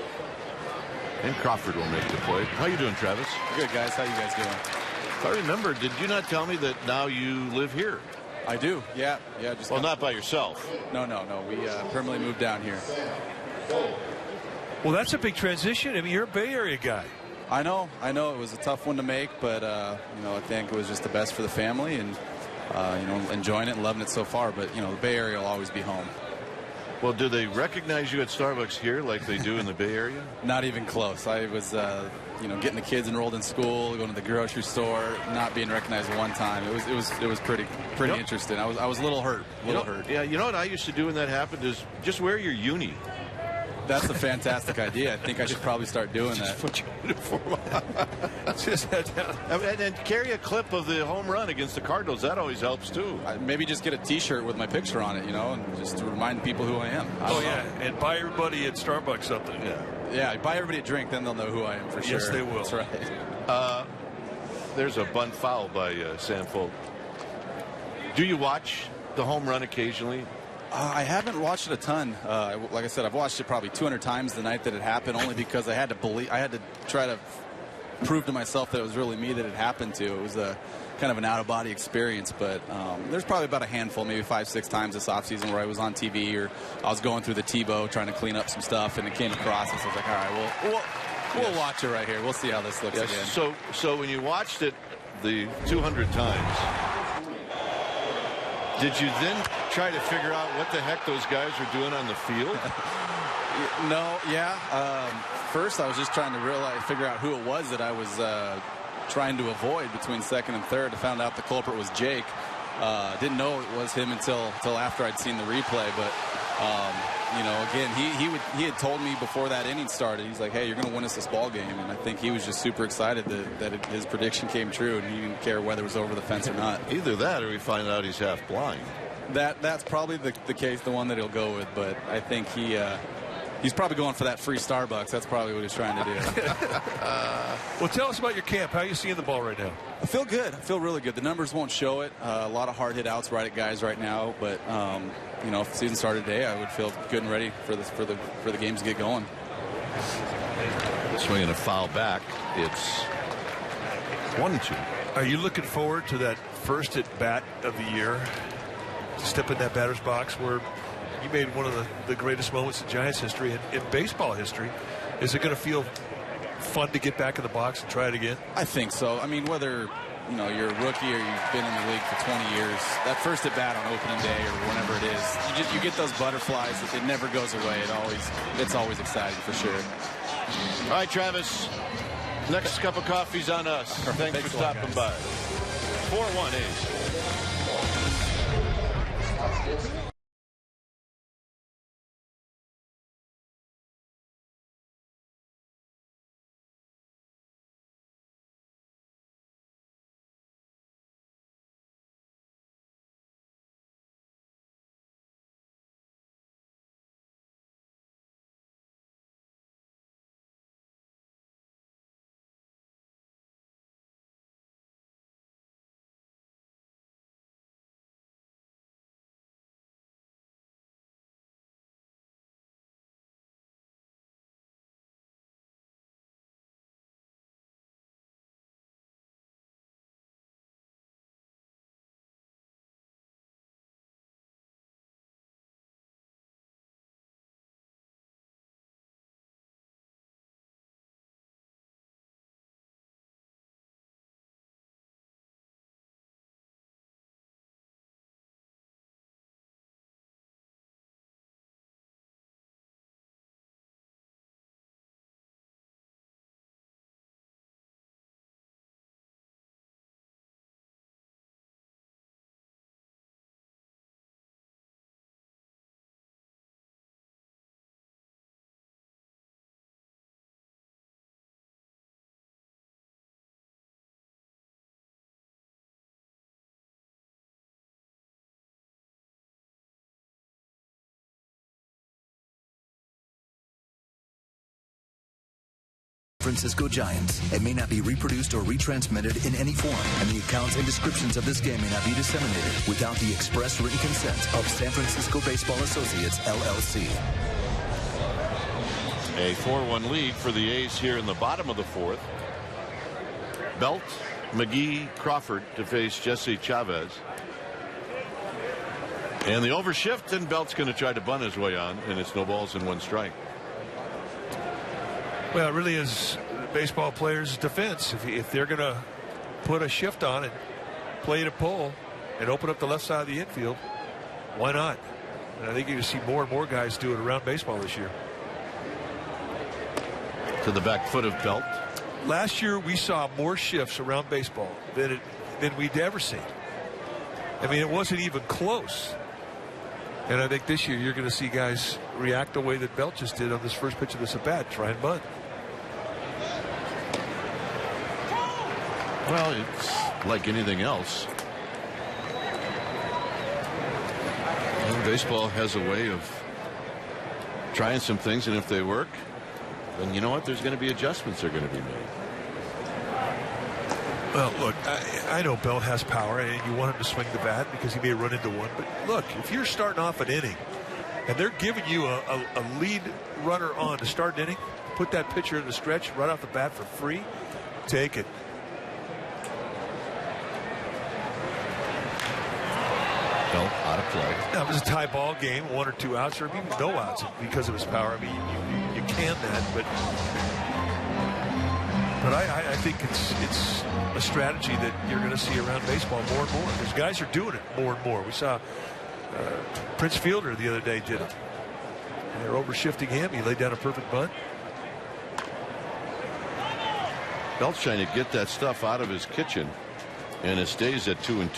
And Crawford will make the play. How you doing, Travis? Good, guys. How you guys doing? If I remember, did you not tell me that now you live here? I do. Yeah. Just well, not by yourself. No. We permanently moved down here. Well, that's a big transition. I mean, you're a Bay Area guy. I know. It was a tough one to make, but I think it was just the best for the family, and enjoying it and loving it so far. But the Bay Area will always be home. Well, do they recognize you at Starbucks here like they do in the Bay Area? Not even close. I was, getting the kids enrolled in school, going to the grocery store, not being recognized one time. It was pretty interesting. I was a little hurt. Yeah, you know what I used to do when that happened is just wear your uni. That's a fantastic idea. I think I should probably start doing that. Put your uniform on. Just head down. And carry a clip of the home run against the Cardinals. That always helps, too. Maybe just get a T-shirt with my picture on it, and just to remind people who I am. And buy everybody at Starbucks something. Yeah, buy everybody a drink, then they'll know who I am for sure. Yes, they will. That's right. There's a bunt foul by Sam Folk. Do you watch the home run occasionally? I haven't watched it a ton. Like I said, I've watched it probably 200 times the night that it happened, only because I had to try to prove to myself that it was really me that it happened to. It was a kind of an out-of-body experience, but there's probably about a handful, maybe 5-6 times this offseason where I was on TV or I was going through the T-bow trying to clean up some stuff, and it came across us. I was like, all right, we'll watch it right here. We'll see how this looks again. So when you watched it the 200 times, did you then try to figure out what the heck those guys were doing on the field? No, yeah. First, I was just trying to figure out who it was that I was trying to avoid between second and third. I found out the culprit was Jake. Didn't know it was him until after I'd seen the replay. But again, he had told me before that inning started. He's like, "Hey, you're going to win us this ball game," and I think he was just super excited that his prediction came true, and he didn't care whether it was over the fence or not. Either that, or we find out he's half blind. That's probably the case, the one that he'll go with. But I think he's probably going for that free Starbucks. That's probably what he's trying to do. Well, tell us about your camp. How are you seeing the ball right now? I feel good. I feel really good. The numbers won't show it. A lot of hard hit outs right at guys right now. But if the season started today, I would feel good and ready for the games to get going. Swinging a foul back. It's 1-2. Are you looking forward to that first at bat of the year? To step in that batter's box where you made one of the greatest moments in Giants history and in baseball history. Is it going to feel fun to get back in the box and try it again? I think so. I mean, whether you're a rookie or you've been in the league for 20 years, that first at bat on opening day or whenever it is, you get those butterflies. It never goes away. It's always exciting for sure. All right, Travis. Next cup of coffee's on us. Thanks for stopping by. 4-1 A's. Francisco Giants. It may not be reproduced or retransmitted in any form, and the accounts and descriptions of this game may not be disseminated without the express written consent of San Francisco Baseball Associates, LLC. A 4-1 lead for the A's here in the bottom of the fourth. Belt, McGee, Crawford to face Jesse Chavez. And the overshift, and Belt's going to try to bunt his way on, and it's no balls and 1 strike. Well, it really is baseball players' defense. If they're going to put a shift on and play it a pull and open up the left side of the infield, why not? And I think you're going to see more and more guys do it around baseball this year. To the back foot of Belt. Last year we saw more shifts around baseball than we'd ever seen. I mean, it wasn't even close. And I think this year you're going to see guys react the way that Belt just did on this first pitch of this at bat, try and bunt. Well, it's like anything else. And baseball has a way of trying some things, and if they work, then you know what? There's going to be adjustments that are going to be made. Well, look, I know Belt has power, and you want him to swing the bat because he may run into one. But look, if you're starting off an inning, and they're giving you a lead runner on to start an inning, put that pitcher in the stretch right off the bat for free, take it. Belt out of play. Now, it was a tie ball game, 1 or 2 outs, or even no outs because of his power. I mean, you can that, but I think it's a strategy that you're going to see around baseball more and more. Because guys are doing it more and more. We saw Prince Fielder the other day did it. And they're overshifting him. He laid down a perfect bunt. Belt's trying to get that stuff out of his kitchen, and it stays at 2-2.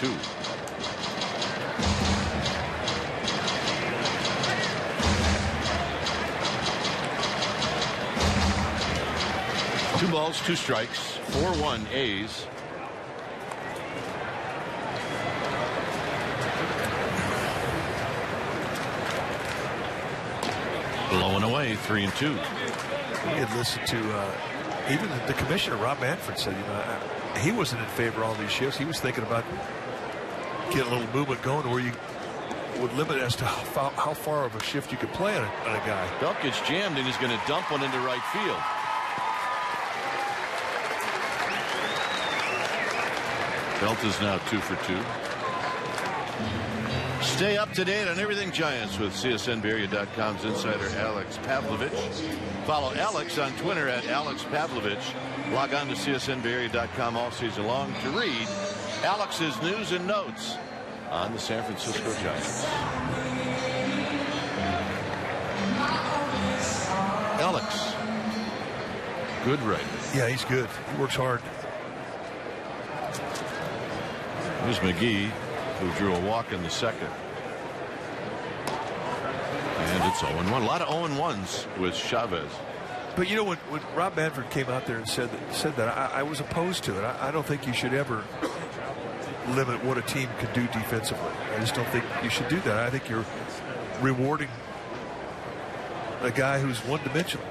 2 balls, 2 strikes, 4-1 A's. Blowing away, 3-2. We had listened to even the commissioner, Rob Manfred, said, he wasn't in favor of all these shifts. He was thinking about getting a little movement going where you would limit as to how far of a shift you could play on a guy. Belt gets jammed and he's going to dump one into right field. Belt is now 2 for 2. Stay up to date on everything Giants with CSNBarea.com's insider Alex Pavlovich. Follow Alex on Twitter at Alex Pavlovich. Log on to CSNBarea.com all season long to read Alex's news and notes on the San Francisco Giants. Alex, good writer. Yeah, he's good. He works hard. Here's McGee, who drew a walk in the second. And it's 0-1. A lot of 0-1s with Chavez. But you know, when Rob Manfred came out there and said that, I was opposed to it. I don't think you should ever limit what a team can do defensively. I just don't think you should do that. I think you're rewarding a guy who's one-dimensional.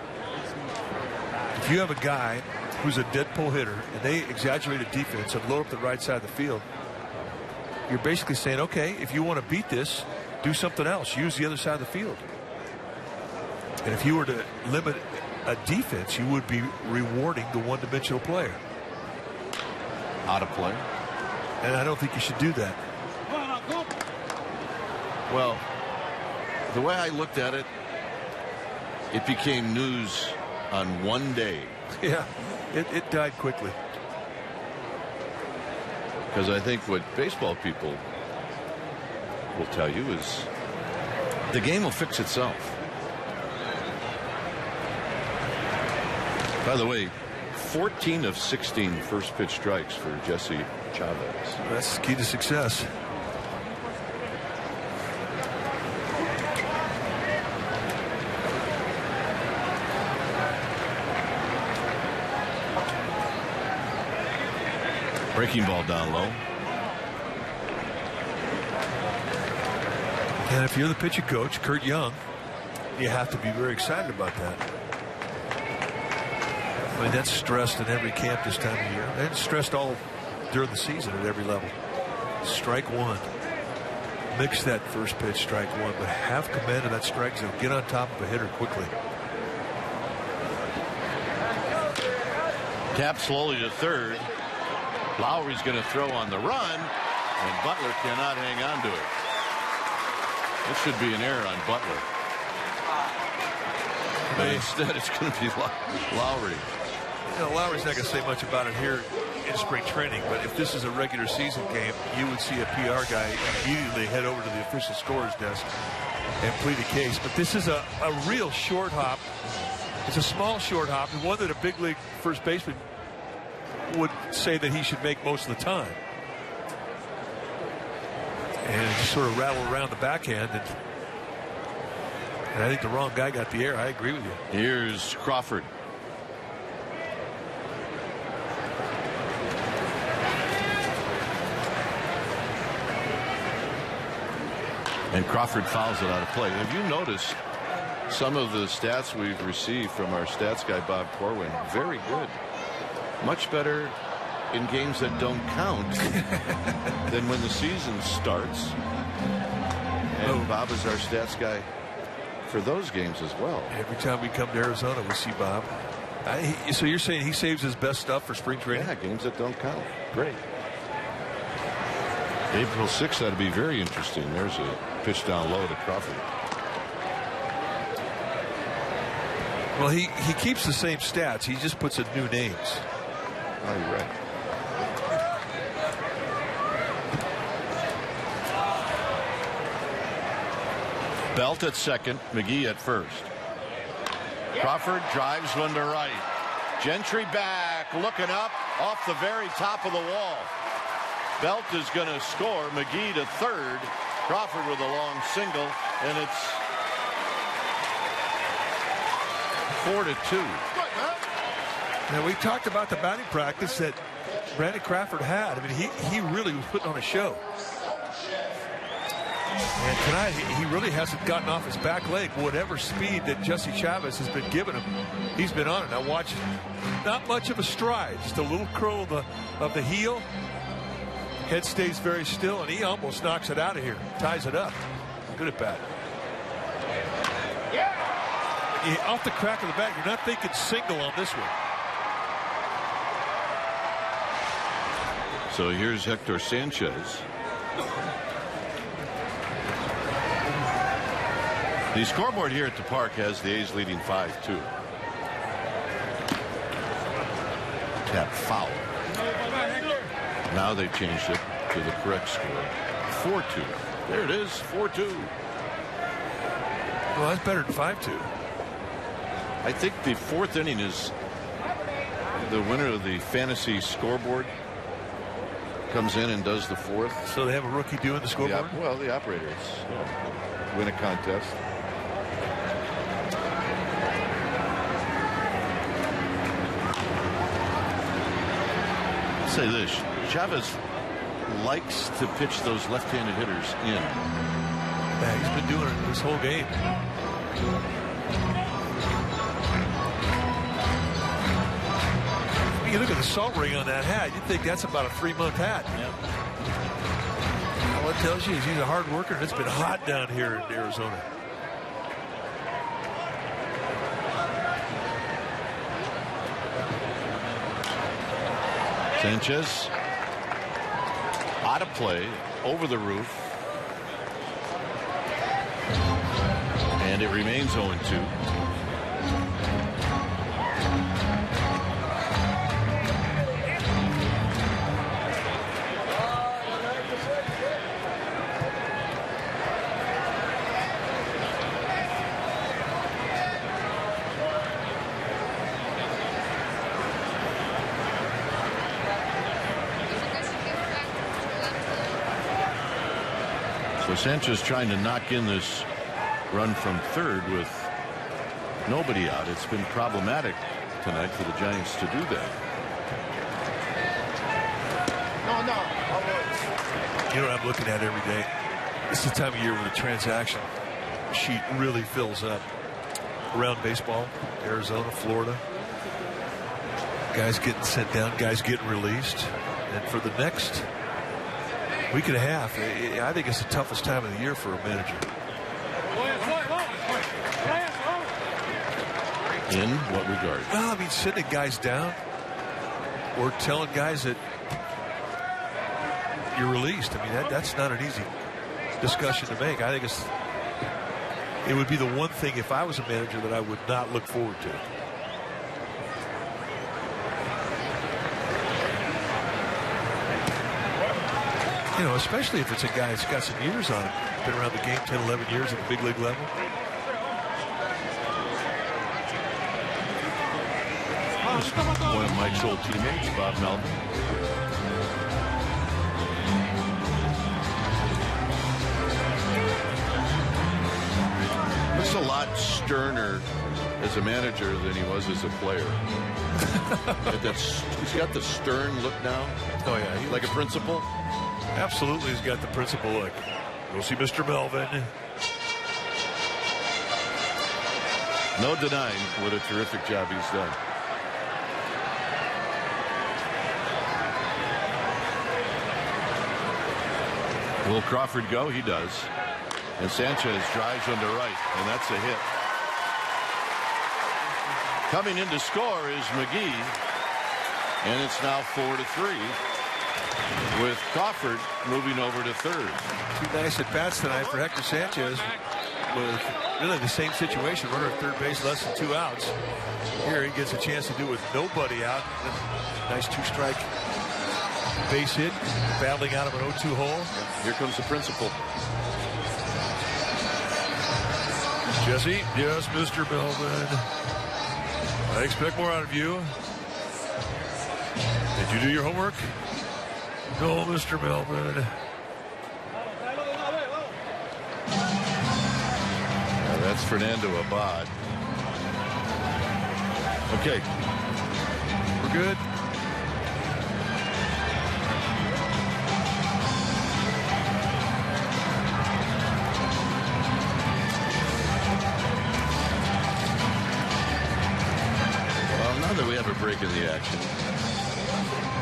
If you have a guy who's a dead pull hitter and they exaggerate a defense and load up the right side of the field, you're basically saying, okay, if you want to beat this, do something else. Use the other side of the field. And if you were to limit a defense, you would be rewarding the one-dimensional player. Out of play. And I don't think you should do that. Well, the way I looked at it, it became news on one day. Yeah, it died quickly. Because I think what baseball people will tell you is the game will fix itself. By the way, 14 of 16 first pitch strikes for Jesse Chavez. That's the key to success. Breaking ball down low. And if you're the pitching coach, Kurt Young, you have to be very excited about that. I mean, that's stressed in every camp this time of year. And it's stressed all during the season at every level. Strike one. Mix that first pitch, strike one, but have command of that strike zone. Get on top of a hitter quickly. Tap slowly to third. Lowry's going to throw on the run, and Butler cannot hang on to it. This should be an error on Butler. But instead, it's going to be Lowry. You know, Lowry's not going to say much about it here in spring training, but if this is a regular season game, you would see a PR guy immediately head over to the official scorer's desk and plead a case. But this is a real short hop. It's a small short hop, and one that a big league first baseman would say that he should make most of the time. And it just sort of rattled around the backhand, and I think the wrong guy got the air. I agree with you. Here's Crawford. And Crawford fouls it out of play. Have you noticed some of the stats we've received from our stats guy, Bob Corwin? Very good. Much better in games that don't count than when the season starts. And Bob is our stats guy for those games as well. Every time we come to Arizona, we see Bob. So you're saying he saves his best stuff for spring training? Yeah, games that don't count. Great. April 6th, that'd be very interesting. There's a pitch down low to Crawford. Well, he keeps the same stats. He just puts in new names. Oh, you're right. Belt at second, McGee at first. Crawford drives one to right. Gentry back, looking up off the very top of the wall. Belt is going to score. McGee to third. Crawford with a long single, and it's 4-2. Now, we talked about the batting practice that Brandon Crawford had. I mean, he really was putting on a show. And tonight, he really hasn't gotten off his back leg. Whatever speed that Jesse Chavez has been giving him, he's been on it. Now watch, not much of a stride, just a little curl of the heel. Head stays very still, and he almost knocks it out of here, ties it up. Good at bat. Off the crack of the bat, you're not thinking single on this one. So here's Hector Sanchez. The scoreboard here at the park has the A's leading 5-2. Tap foul. Now they've changed it to the correct score. 4-2. There it is, 4-2. Well, that's better than 5-2. I think the fourth inning is the winner of the fantasy scoreboard. Comes in and does the fourth. So they have a rookie doing the scoreboard? Well, the operators win a contest. I'll say this. Chavez likes to pitch those left-handed hitters in. Yeah, he's been doing it this whole game. When you look at the salt ring on that hat, you'd think that's about a 3-month hat. All it tells you is he's a hard worker, and it's been hot down here in Arizona. Sanchez out of play, over the roof, and it remains 0-2. So Sanchez trying to knock in this run from third with nobody out. It's been problematic tonight for the Giants to do that. You know what I'm looking at every day? This is the time of year when the transaction sheet really fills up around baseball, Arizona, Florida. Guys getting sent down, guys getting released. And for the next week and a half, I think it's the toughest time of the year for a manager. In what regard? Well, I mean, sitting guys down or telling guys that you're released. I mean, that's not an easy discussion to make. I think it would be the one thing if I was a manager that I would not look forward to. You know, especially if it's a guy that's got some years on him, been around the game 10, 11 years at the big league level. One of Mike's old teammates, Bob Melvin. Looks a lot sterner as a manager than he was as a player. He's got the stern look now. Oh, yeah. He like a principal. Absolutely, he's got the principal look. Go see Mr. Melvin. No denying what a terrific job he's done. Will Crawford go? He does. And Sanchez drives into right, and that's a hit. Coming in to score is McGee, and it's now 4-3 with Crawford moving over to third. Two nice at bats tonight for Hector Sanchez with really the same situation. Runner at third base, less than 2 outs. Here he gets a chance to do it with nobody out. Nice 2-strike base hit, battling out of an 0-2 hole. Here comes the principal. Jesse, yes, Mr. Melvin. I expect more out of you. Did you do your homework? No, Mr. Melvin. Now that's Fernando Abad. Okay. We're good. That we have a break in the action.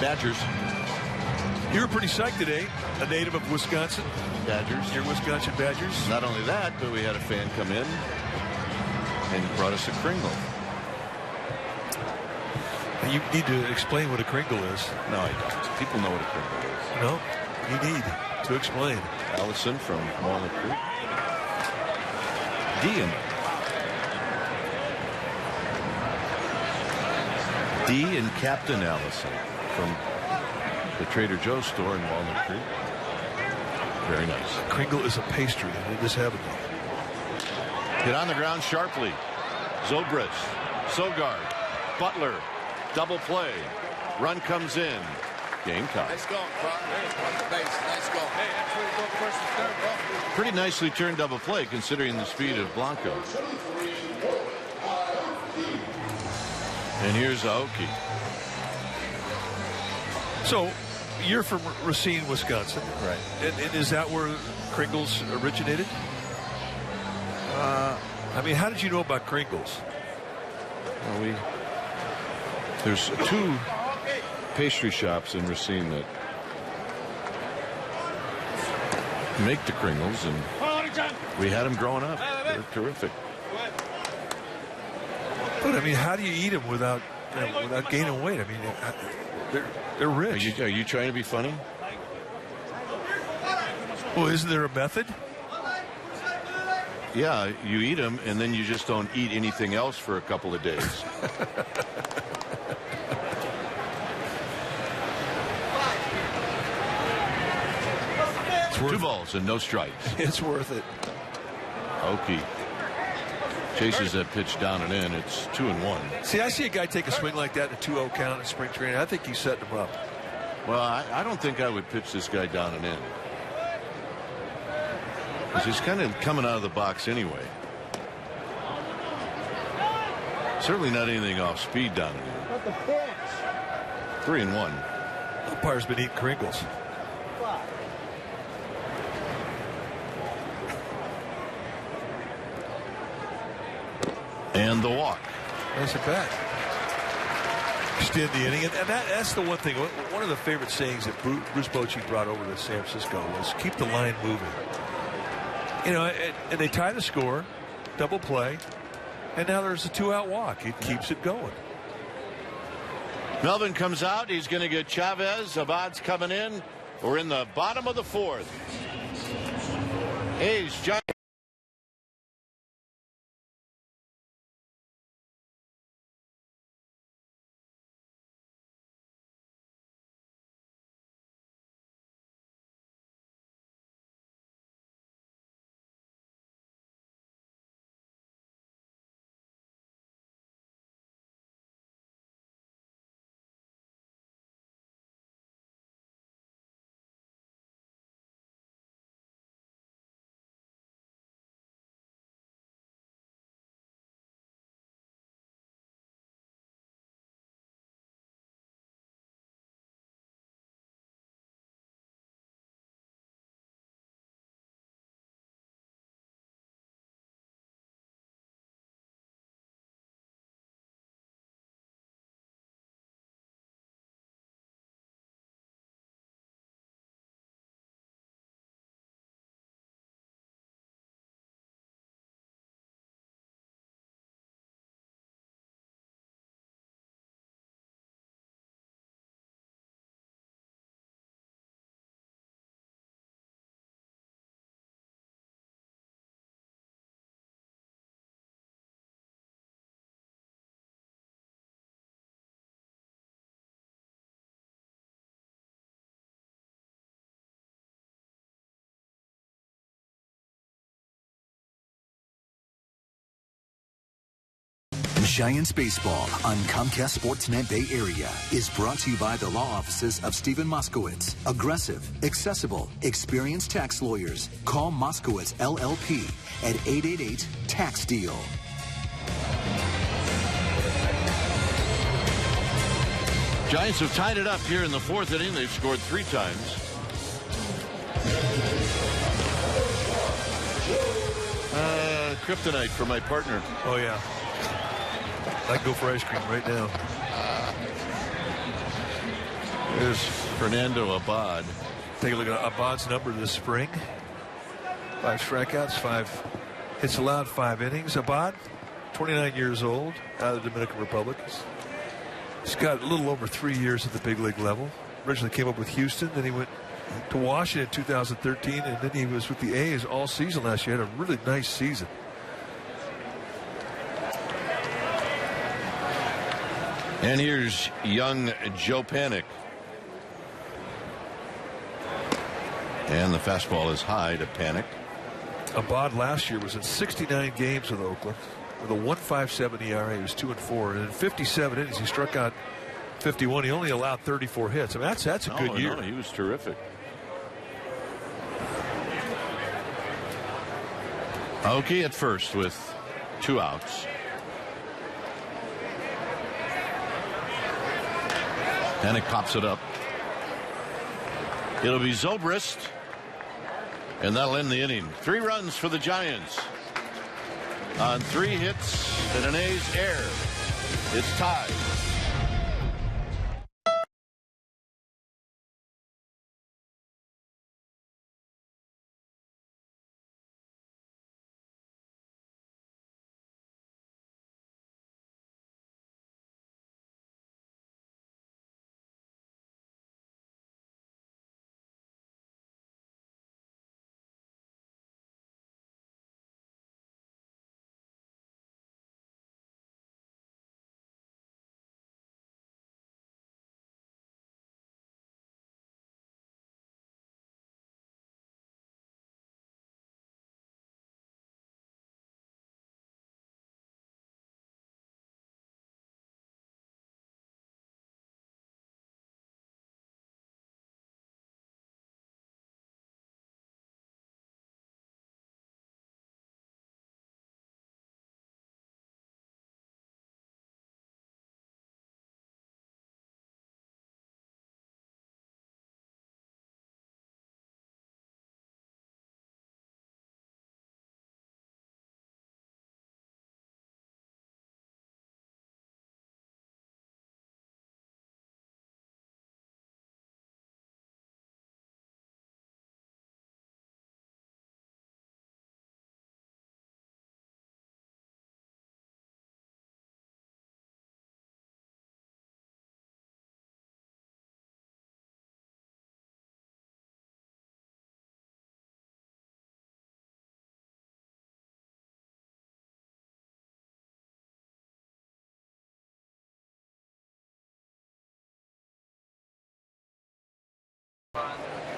Badgers. You were pretty psyched today. A native of Wisconsin. Badgers. Your Wisconsin Badgers. Not only that, but we had a fan come in and brought us a Kringle. You need to explain what a Kringle is. No, I don't. People know what a Kringle is. No, you need to explain. Allison from Walnut Creek. D and Captain Allison from the Trader Joe's store in Walnut Creek. Very nice. Kringle is a pastry, and it is heavenly. Hit on the ground sharply. Zobrist, Sogard, Butler, double play. Run comes in. Game time. Nice going, nice going. Hey, that's where you go first and third, bro. Pretty nicely turned double play considering the speed of Blanco. And here's Aoki. So, you're from Racine, Wisconsin. Right. And is that where Kringles originated? I mean, how did you know about Kringles? Well, there's 2 pastry shops in Racine that make the Kringles, and we had them growing up. They're terrific. But I mean, how do you eat them without gaining weight? I mean, they're rich. Are you trying to be funny? Well, isn't there a method? Yeah, you eat them, and then you just don't eat anything else for a couple of days. It's worth 2 balls and no strikes. It's worth it. Aoki chases that pitch down and in. It's 2-1. See, I see a guy take a swing like that in a 2-0 count in spring training. I think he's setting him up. Well, I don't think I would pitch this guy down and in. Because he's kind of coming out of the box anyway. Certainly not anything off speed down and in. 3-1. Umpire's been eating Kringles. And the walk. Nice at bat. extend the inning. And that's the one thing. One of the favorite sayings that Bruce Bochy brought over to San Francisco was keep the line moving. You know, and they tie the score, double play, and now there's a 2-out walk. It keeps it going. Melvin comes out. He's going to get Chavez. Abad's coming in. We're in the bottom of the 4th. A's Giants. Giants Baseball on Comcast Sportsnet Bay Area is brought to you by the law offices of Stephen Moskowitz. Aggressive, accessible, experienced tax lawyers. Call Moskowitz LLP at 888-TAX-DEAL. Giants have tied it up here in the 4th inning. They've scored 3 times. Kryptonite for my partner. Oh, yeah. I'd go for ice cream right now. There's Fernando Abad. Take a look at Abad's number this spring. 5 strikeouts, 5 hits allowed, 5 innings. Abad, 29 years old, out of the Dominican Republic. He's got a little over 3 years at the big league level. Originally came up with Houston, then he went to Washington in 2013, and then he was with the A's all season last year. Had a really nice season. And here's young Joe Panik. And the fastball is high to Panik. Abad last year was in 69 games with Oakland with a 1.57 ERA. He was 2-4, and in 57 innings he struck out 51. He only allowed 34 hits. I mean, that's a good year. No, he was terrific. Oakey at first with 2 outs. Panik pops it up. It'll be Zobrist, and that'll end the inning. 3 runs for the Giants on 3 hits and an A's error. It's tied.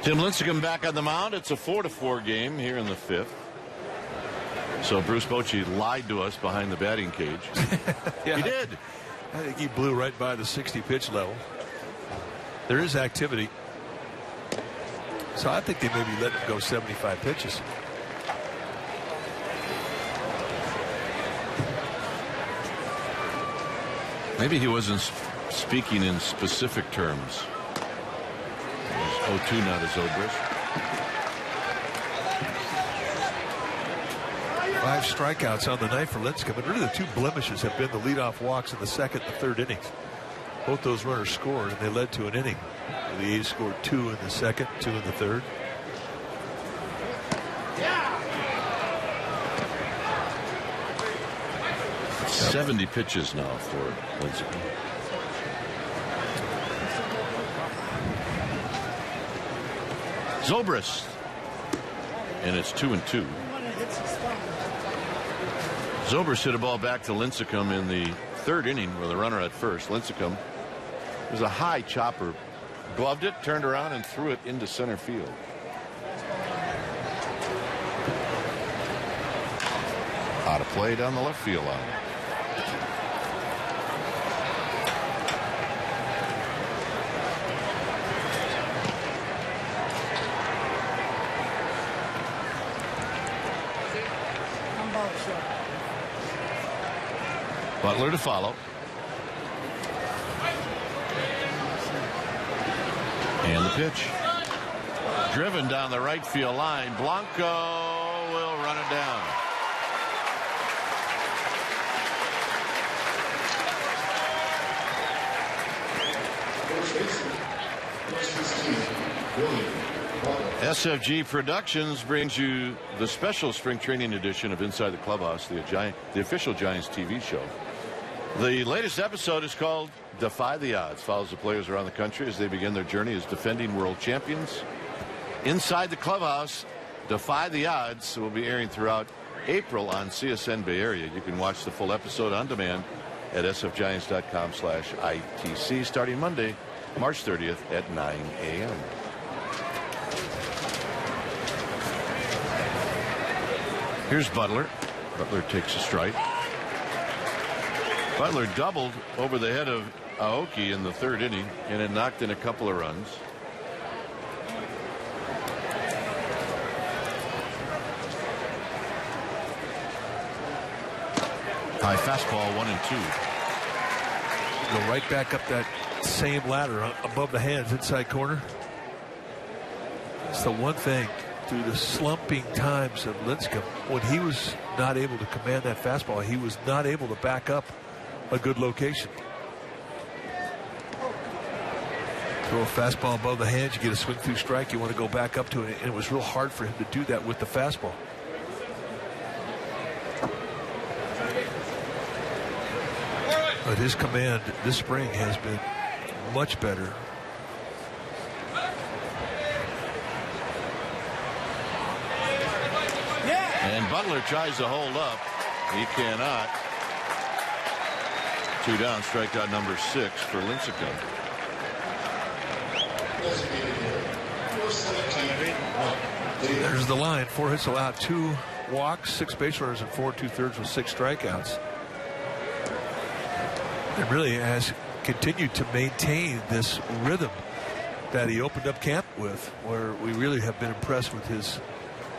Tim Lincecum back on the mound. It's a 4-4 game here in the 5th. So Bruce Bochy lied to us behind the batting cage. Yeah, he did. I think he blew right by the 60 pitch level. There is activity. So I think they maybe let him go 75 pitches. Maybe he wasn't speaking in specific terms. 0-2 now to Zobrist. 5 strikeouts on the night for Lincecum. And really the 2 blemishes have been the leadoff walks in the 2nd and 3rd innings. Both those runners scored, and they led to an inning. The A's scored 2 in the 2nd, 2 in the 3rd. Yep. 70 pitches now for Lincecum. Zobrist. And it's 2-2. Zobrist hit a ball back to Lincecum in the 3rd inning with a runner at first. Lincecum was a high chopper, gloved it, turned around, and threw it into center field. Out of play down the left field line. Butler to follow. And the pitch. Driven down the right field line. Blanco will run it down. SFG Productions brings you the special spring training edition of Inside the Clubhouse, the official Giants TV show. The latest episode is called Defy the Odds. Follows the players around the country as they begin their journey as defending world champions. Inside the Clubhouse, Defy the Odds will be airing throughout April on CSN Bay Area. You can watch the full episode on demand at sfgiants.com/ITC starting Monday, March 30th at 9 a.m. Here's Butler. Butler takes a strike. Butler doubled over the head of Aoki in the 3rd inning, and it knocked in a couple of runs. High fastball, 1-2. Go right back up that same ladder above the hands, inside corner. It's the one thing through the slumping times of Lincecum, when he was not able to command that fastball, he was not able to back up a good location. Throw a fastball above the hands, you get a swing through strike, you want to go back up to it, and it was real hard for him to do that with the fastball. But his command this spring has been much better. And Butler tries to hold up. He cannot. 2 down, strikeout number 6 for Lincecum. There's the line. 4 hits allowed, 2 walks, 6 base runners, and 4 2/3 with 6 strikeouts. And really has continued to maintain this rhythm that he opened up camp with, where we really have been impressed with his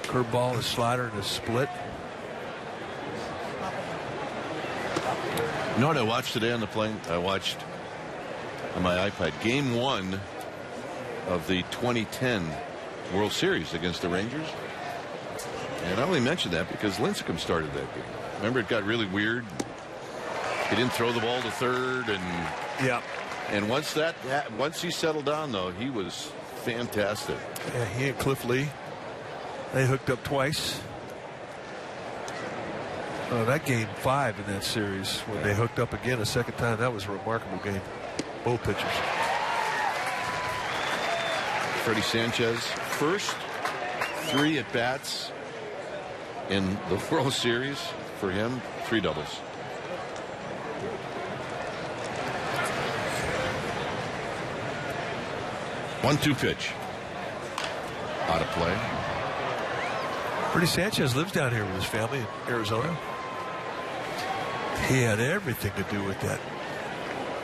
curveball, his slider, and his split. You know what I watched today on the plane? I watched on my iPad Game 1 of the 2010 World Series against the Rangers. And I only mentioned that because Lincecum started that game. Remember, it got really weird. He didn't throw the ball to third, and yeah. And once he settled down, though, he was fantastic. Yeah, he and Cliff Lee, they hooked up twice. That game 5 in that series, when they hooked up again a second time, that was a remarkable game. Both pitchers. Freddie Sanchez, first 3 at bats in the World Series for him, 3 doubles. One-two pitch. out of play. Bernie Sanchez lives down here with his family in Arizona. He had everything to do with that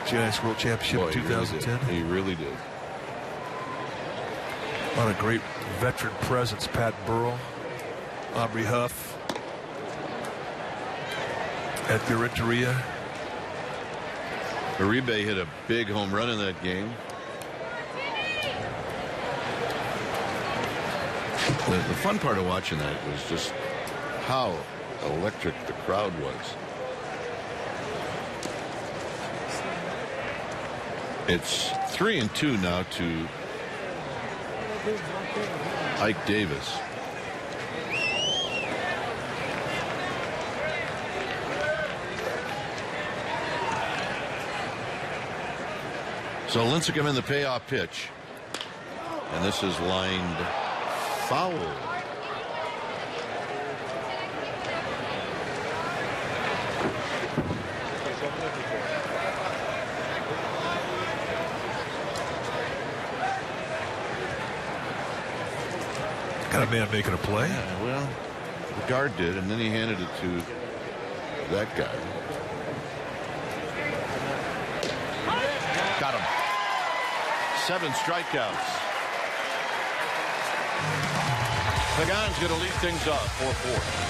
Giants World Championship in 2010. He really did. A lot of great veteran presence. Pat Burrell, Aubrey Huff, Edgar Renteria. Uribe hit a big home run in that game. The fun part of watching that was just how electric the crowd was. It's 3-2 now to Ike Davis. So Lincecum in the payoff pitch, and this is lined foul. Got a man making a play. Yeah, well, the guard did, and then he handed it to that guy. Got him. 7 strikeouts. Pagan's going to lead things off 4-4.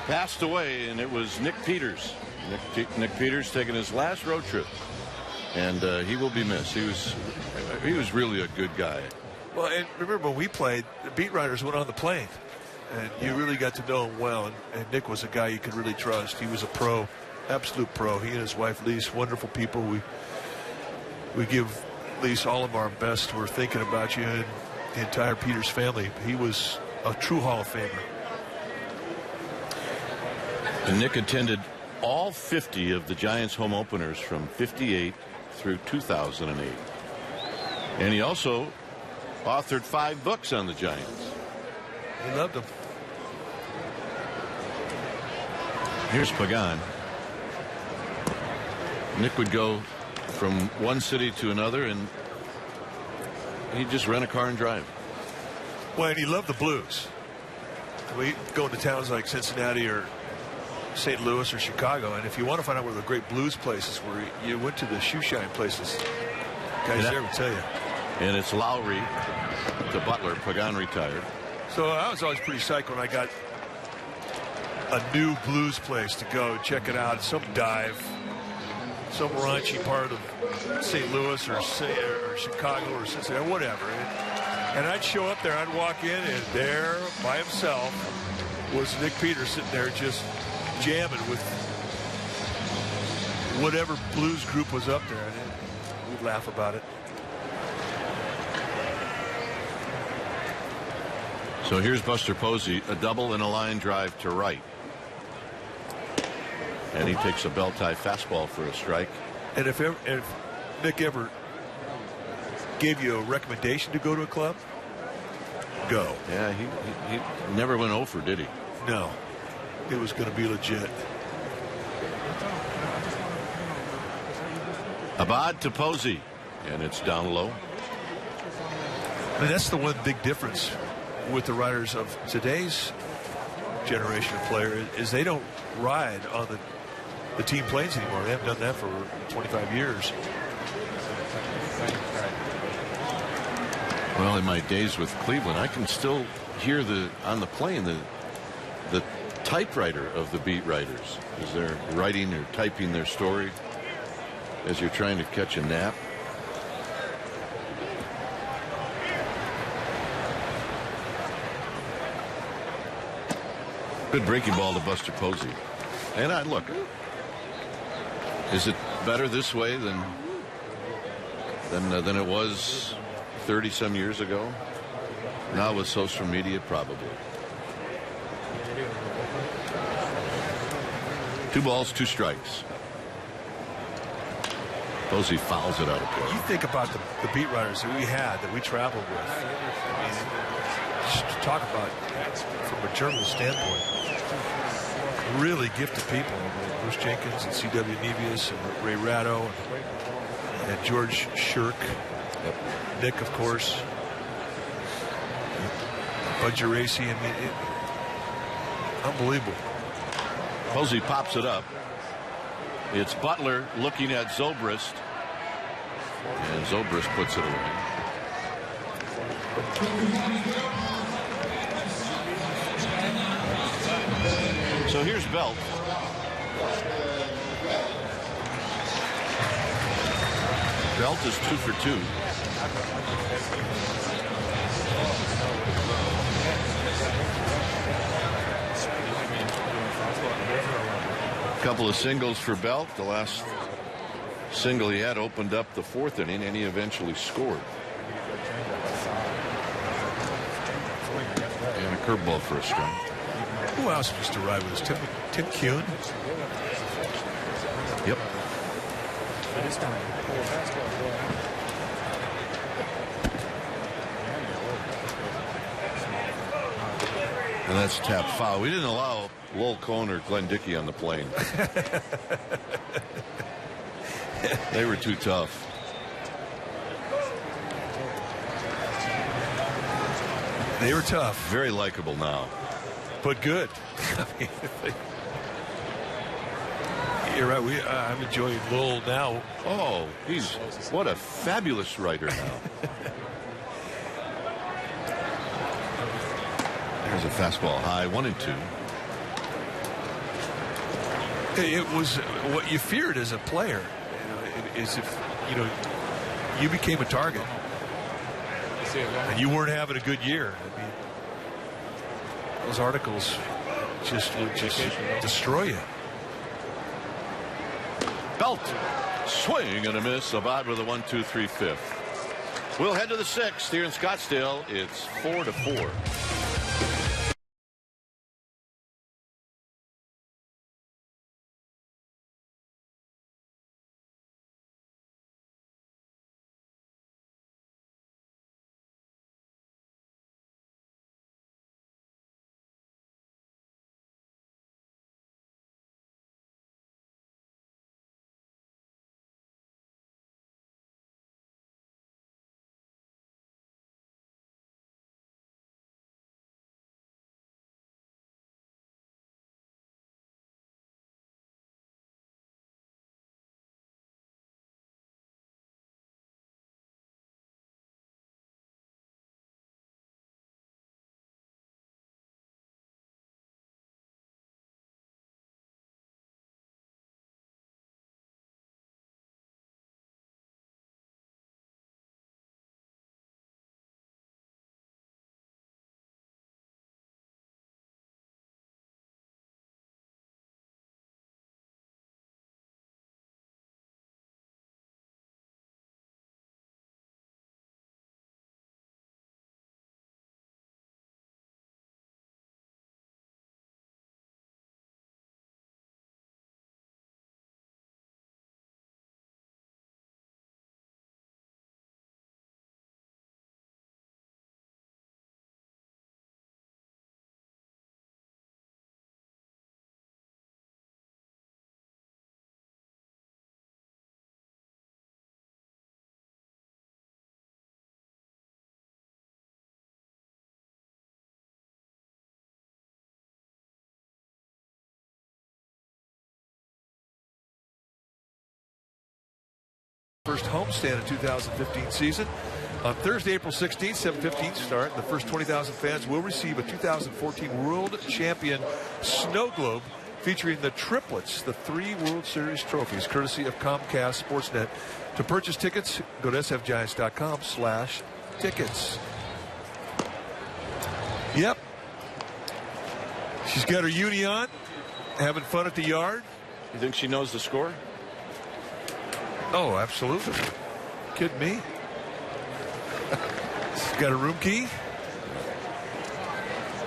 Passed away, and it was Nick Peters. Nick Peters taking his last road trip, and he will be missed. He was really a good guy. Well, and remember when we played, the beat writers went on the plane, and you really got to know him well. And Nick was a guy you could really trust. He was a pro, absolute pro. He and his wife Lise, wonderful people. We give Lise all of our best. We're thinking about you and the entire Peters family. He was a true Hall of Famer. And Nick attended all 50 of the Giants home openers from '58 through 2008. And he also authored 5 books on the Giants. He loved them. Here's Pagan. Nick would go from one city to another, and he'd just rent a car and drive. Well, and he loved the blues. We go into towns like Cincinnati or St. Louis or Chicago, and if you want to find out where the great blues places were, you went to the shoe shine places. Guys there would tell you. And it's Lowry to Butler. Pagan retired. So I was always pretty psyched when I got a new blues place to go check it out. Some dive, some raunchy part of St. Louis or Chicago or Cincinnati, or whatever. And I'd show up there, I'd walk in, and there by himself was Nick Peters sitting there just jamming with whatever blues group was up there, and we'd laugh about it. So here's Buster Posey, a double and a line drive to right. And he takes a belt-high fastball for a strike. And if Nick ever gave you a recommendation to go to a club, go. Yeah, he never went over, did he? No. It was going to be legit. Abad to Posey, and it's down low. And that's the one big difference with the riders of today's generation of player is they don't ride on the team planes anymore. They haven't done that for 25 years. Well, in my days with Cleveland, I can still hear on the plane the typewriter of the beat writers as they're writing or typing their story as you're trying to catch a nap. Good breaking ball to Buster Posey. And look, is it better this way than it was 30-some years ago? Now with social media, probably. 2 balls, 2 strikes. Posey fouls it out of play. You think about the beat writers that we had, that we traveled with. I mean, just to talk about from a journalist standpoint, really gifted people. Bruce Jenkins and C.W. Nevius and Ray Ratto and George Shirk. Yep. Nick, of course. Bud Geraci. I mean, unbelievable. Posey pops it up. It's Butler looking at Zobrist. And Zobrist puts it away. So here's Belt. Belt is 2 for 2. Couple of singles for Belt. The last single he had opened up the 4th inning, and he eventually scored. And a curveball for a strike. Who else used to ride with us? Tim Kuhn? Yep. And that's tap foul. We didn't allow Lowell Cohn or Glenn Dickey on the plane. They were too tough. They were tough. Very likable now. But good. I mean, you're right. I'm enjoying Lowell now. Oh, what a fabulous writer now. There's a fastball high, 1-2. It was what you feared as a player, is if you became a target and you weren't having a good year. I mean, those articles would just destroy you. Belt, swing and a miss. Abad with a 1-2-3 5th. We'll head to the 6th here in Scottsdale. It's 4-4. first homestand in 2015 season. On Thursday, April 16th, 7:15 start, the first 20,000 fans will receive a 2014 World Champion Snow Globe featuring the triplets, the 3 World Series trophies, courtesy of Comcast Sportsnet. To purchase tickets, go to sfgiants.com/tickets. Yep. She's got her uni on, having fun at the yard. You think she knows the score? Oh, absolutely. Kidding me? She's got a room key.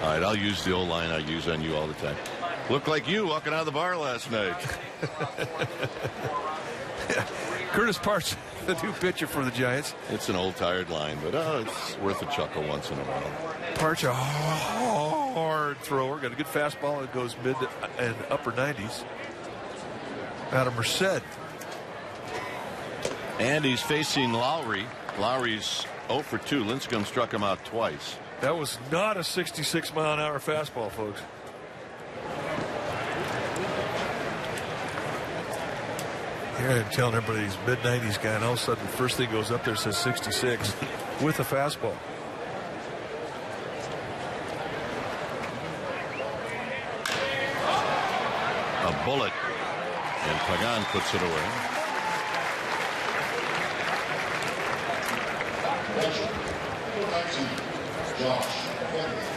All right, I'll use the old line I use on you all the time. Looked like you walking out of the bar last night. Curtis Parks, the new pitcher for the Giants. It's an old tired line, but it's worth a chuckle once in a while. Parks, a hard thrower. Got a good fastball that goes mid and upper 90s. Out of Merced. And he's facing Lowry. Lowry's 0 for 2. Lincecum struck him out twice. That was not a 66-mile-an-hour fastball, folks. Here I'm telling everybody he's mid-90s guy, and all of a sudden the first thing goes up there says 66 with a fastball. A bullet, and Pagan puts it away.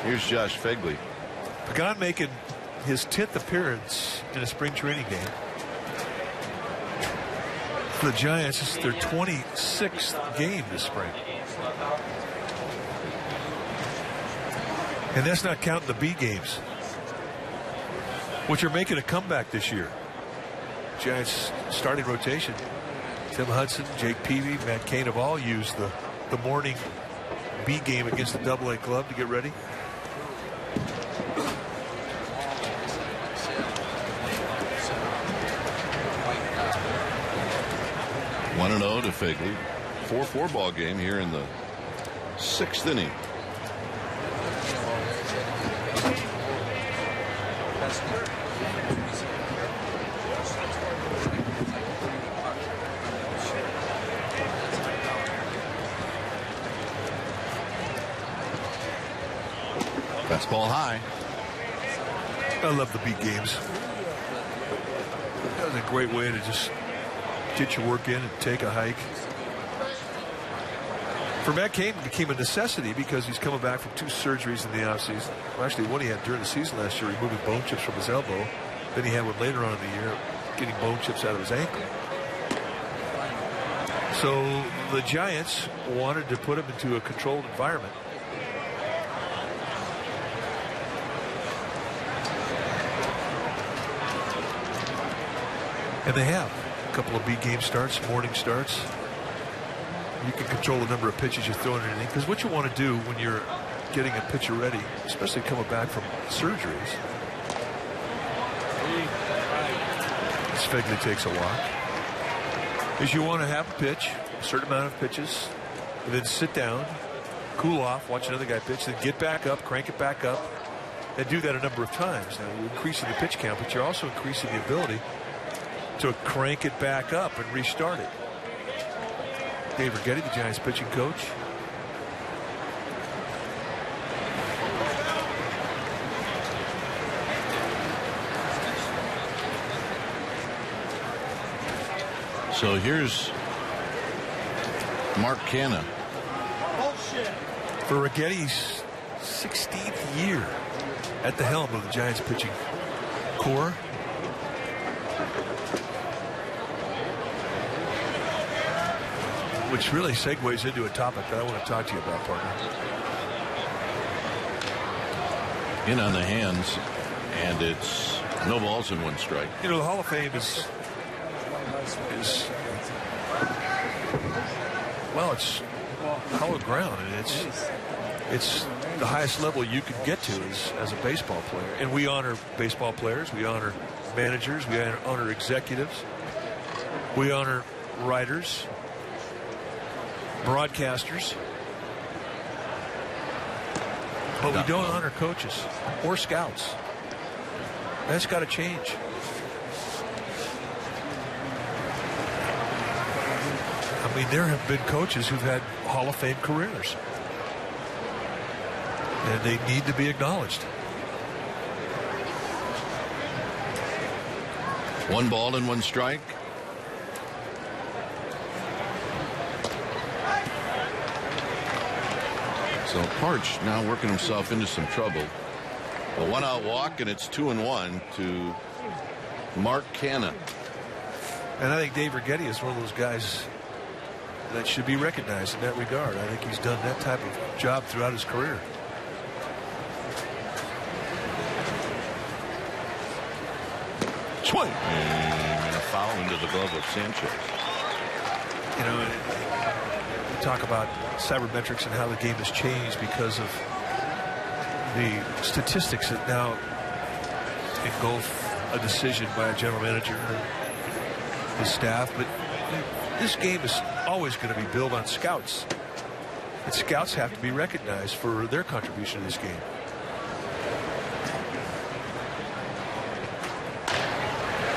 Here's Josh Fegley. Pagan making his 10th appearance in a spring training game. For the Giants, it's their 26th game this spring. And that's not counting the B games, which are making a comeback this year. Giants starting rotation. Tim Hudson, Jake Peavy, Matt Cain have all used the morning B game against the AA club to get ready. One 1-0 to Fegley. 4-4 ball game here in the 6th inning. Fastball high. I love the B games. That was a great way to just get your work in and take a hike. For Matt Cain, it became a necessity because he's coming back from 2 surgeries in the offseason. Well, actually, one he had during the season last year, removing bone chips from his elbow. Then he had one later on in the year, getting bone chips out of his ankle. So the Giants wanted to put him into a controlled environment. And they have a couple of B game starts, morning starts. You can control the number of pitches you're throwing in an inning. Because what you want to do when you're getting a pitcher ready, especially coming back from surgeries, as Fegley takes a walk, is you want to have a pitch, a certain amount of pitches, and then sit down, cool off, watch another guy pitch, then get back up, crank it back up, and do that a number of times. Now, you're increasing the pitch count, but you're also increasing the ability to crank it back up and restart it. Dave Righetti, the Giants pitching coach. So here's Mark Canha. For Righetti's 16th year at the helm of the Giants pitching core. Which really segues into a topic that I want to talk to you about, partner. In on the hands, and it's no balls and 1 strike. You know, the Hall of Fame is well, it's hallowed ground, and it's the highest level you can get to as a baseball player. And we honor baseball players, we honor managers, we honor executives, we honor writers, broadcasters, but we don't honor coaches or scouts. That's got to change. I'm I mean, there have been coaches who've had Hall of Fame careers, and they need to be acknowledged. 1 ball and 1 strike. So Parch now working himself into some trouble. A 1-out walk, and it's 2-1 to Mark Canha. And I think Dave Righetti is one of those guys that should be recognized in that regard. I think he's done that type of job throughout his career. Swing. And a foul into the glove of Sanchez. You know, we talk about sabermetrics and how the game has changed because of the statistics that now engulf a decision by a general manager and his staff. But this game is always going to be built on scouts. And scouts have to be recognized for their contribution to this game.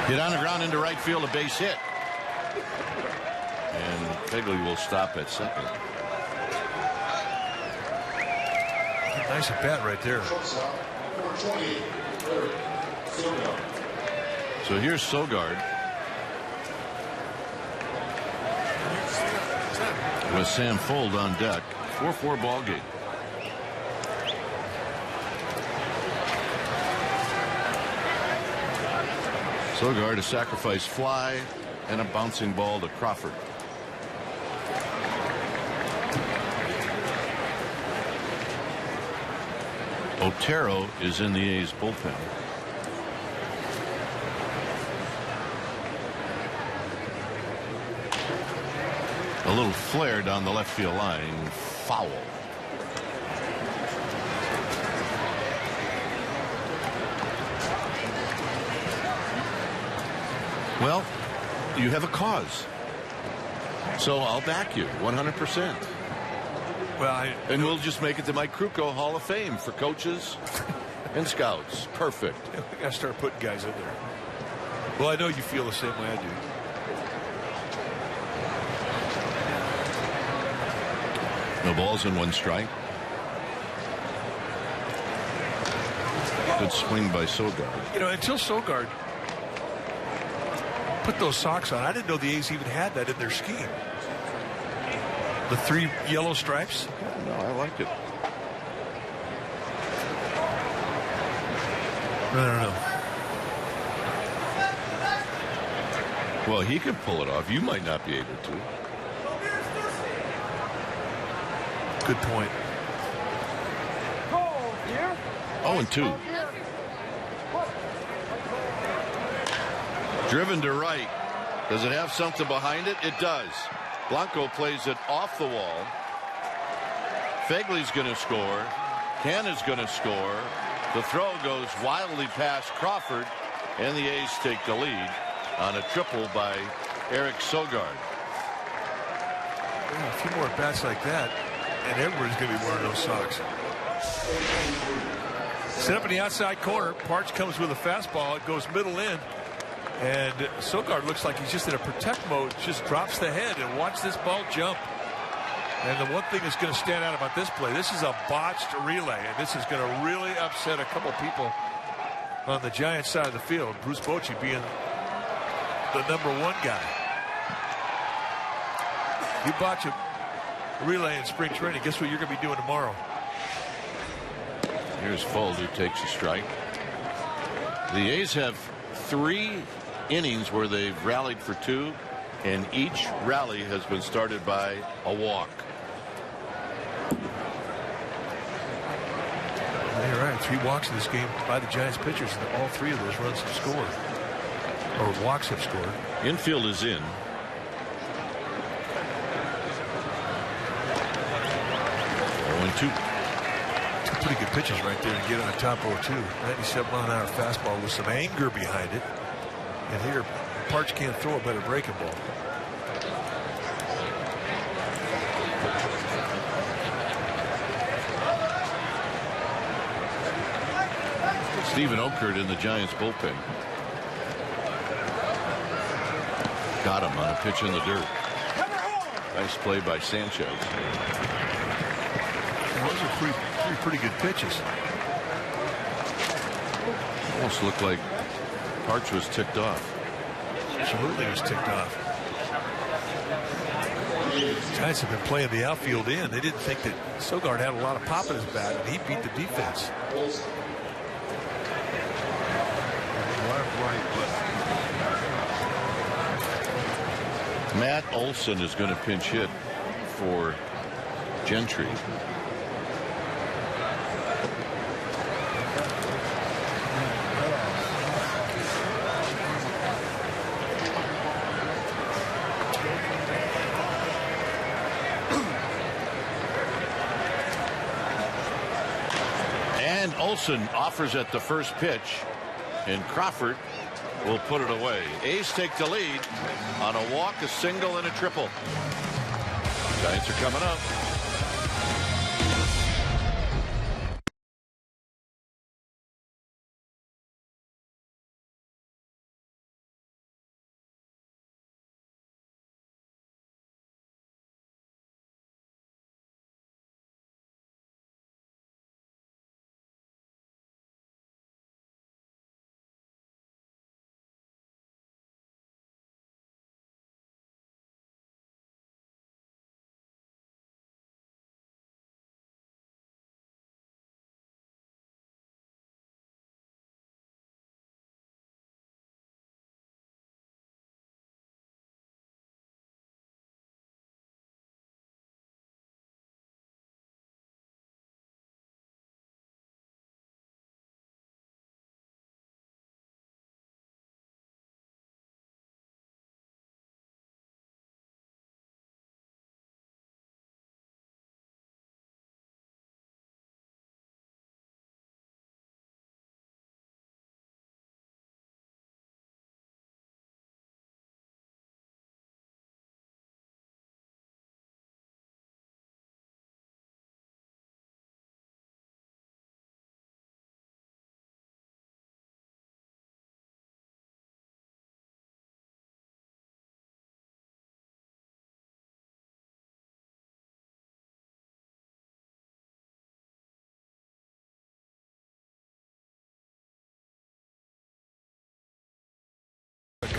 Hit on the ground into right field, a base hit. And Phegley will stop at second. Nice at bat right there. So here's Sogard with Sam Fuld on deck. 4-4 ball game. Sogard a sacrifice fly and a bouncing ball to Crawford. Otero is in the A's bullpen. A little flare down the left field line. Foul. Well, you have a cause. So I'll back you 100%. Well, and we'll just make it to Mike Krukow Hall of Fame for coaches and scouts. Perfect. Yeah, we got to start putting guys in there. Well, I know you feel the same way I do. No balls and 1 strike. Good swing by Sogard. You know, until Sogard put those socks on, I didn't know the A's even had that in their scheme. The 3 yellow stripes. No, I liked it. I don't know. Well, he could pull it off. You might not be able to. Good point. 0-2. Driven to right. Does it have something behind it? It does. Blanco plays it off the wall. Phegley's going to score. Canha's going to score. The throw goes wildly past Crawford, and the A's take the lead on a triple by Eric Sogard. Yeah, a few more bats like that, and everybody's going to be wearing those socks. Set up in the outside corner. Parch comes with a fastball. It goes middle in. And Sogard looks like he's just in a protect mode, just drops the head, and watch this ball jump. And the one thing that's going to stand out about this play, this is a botched relay, and this is going to really upset a couple people on the Giants side of the field. Bruce Bochy being the #1 guy. You botch a relay in spring training, guess what you're going to be doing tomorrow? Here's Fuld, who takes a strike. The A's have 3 innings where they've rallied for 2, and each rally has been started by a walk. You're right. 3 walks in this game by the Giants pitchers, and all 3 of those runs have scored, or walks have scored. Infield is in. Two pretty good pitches right there to get on top 0-2. 97-mile-an-hour fastball with some anger behind it. And here, Parch can't throw a better breaking ball. Stephen Okert in the Giants bullpen. Got him on a pitch in the dirt. Nice play by Sanchez. Those are three pretty good pitches. Almost looked like Arch was ticked off. Absolutely was ticked off. Giants have been playing the outfield in. They didn't think that Sogard had a lot of pop in his bat, and he beat the defense. Matt Olson is going to pinch hit for Gentry. And Olson offers at the first pitch, and Crawford will put it away. A's take the lead on a walk, a single, and a triple. Giants are coming up.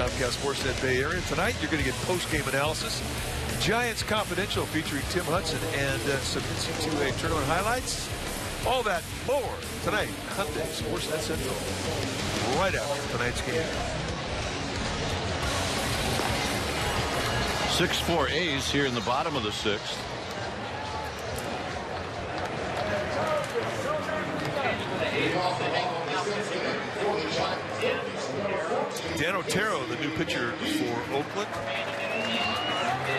Comcast Sportsnet Bay Area. Tonight, you're going to get post-game analysis. Giants Confidential featuring Tim Hudson and some NC2A tournament highlights. All that more tonight. Hyundai Sportsnet Central. Right after tonight's game. 6-4 A's here in the bottom of the sixth. Dan Otero, the new pitcher for Oakland.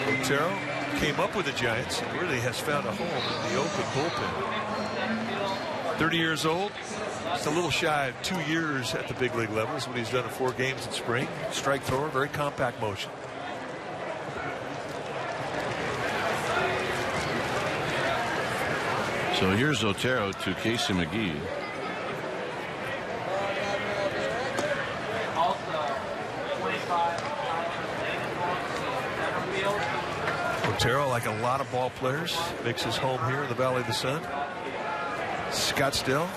Otero came up with the Giants and really has found a home in the Oakland bullpen. 30 years old. Just a little shy of 2 years at the big league level. Is what he's done in 4 games in spring. Strike thrower, very compact motion. So here's Otero to Casey McGee. Otero, like a lot of ball players, makes his home here in the Valley of the Sun. Scottsdale.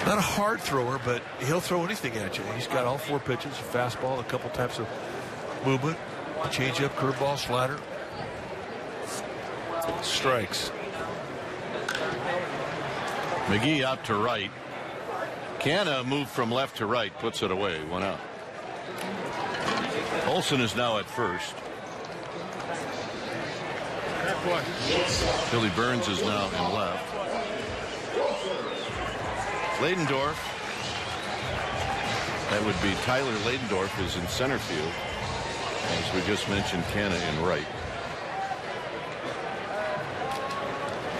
Not a hard thrower, but he'll throw anything at you. He's got all 4 pitches, a fastball, a couple types of movement, changeup, curveball, slider. Strikes. McGee out to right. Canna moved from left to right, puts it away, 1 out. Olson is now at first. Billy Burns is now in left. Ladendorf, that would be Tyler Ladendorf, is in center field. As we just mentioned, Canna in right.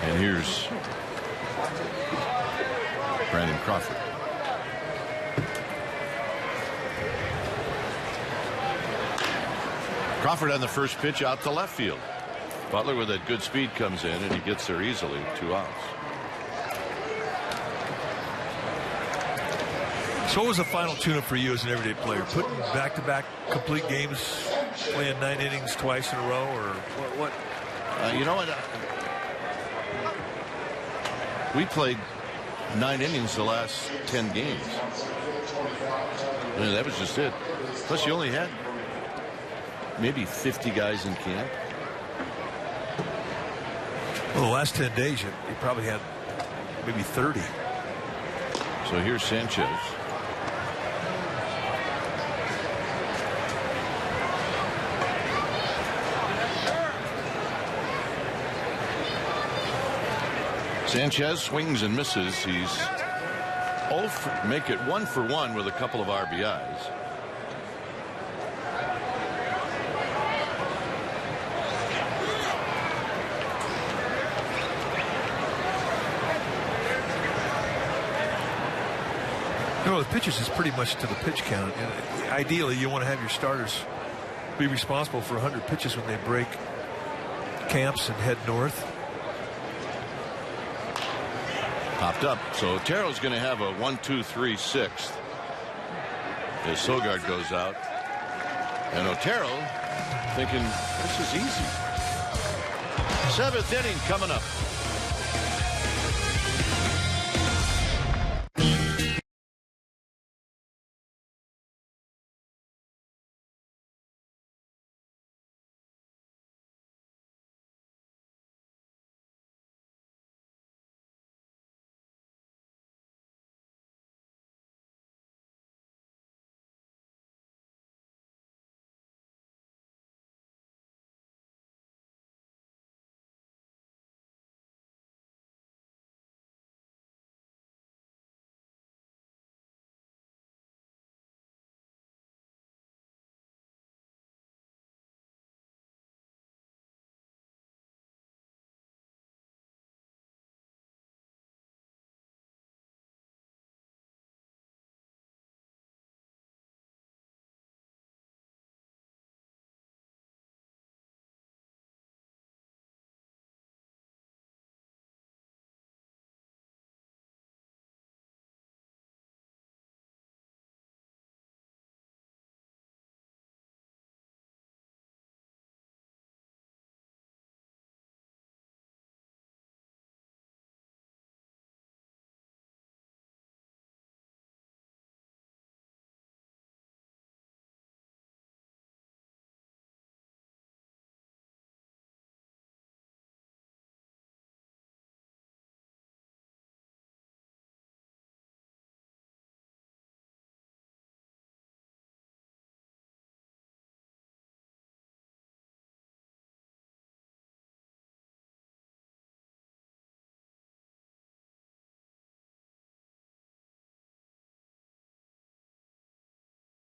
And here's Brandon Crawford. Crawford on the first pitch out to left field. Butler with that good speed comes in and he gets there easily. 2 outs. So what was the final tune-up for you as an everyday player? Putting back-to-back complete games, playing 9 innings twice in a row, or what? You know what? We played 9 innings the last 10 games. I mean, that was just it. Plus, you only had maybe 50 guys in camp. Well, the last 10 days, you probably had maybe 30. So here's Sanchez. Sanchez swings and misses. He's make it 1 for 1 with a couple of RBIs. You know, the pitches is pretty much to the pitch count. And ideally, you want to have your starters be responsible for 100 pitches when they break camps and head north. Popped up. So Otero's going to have a 1-2-3-6 as Sogard goes out. And Otero thinking this is easy. 7th inning coming up.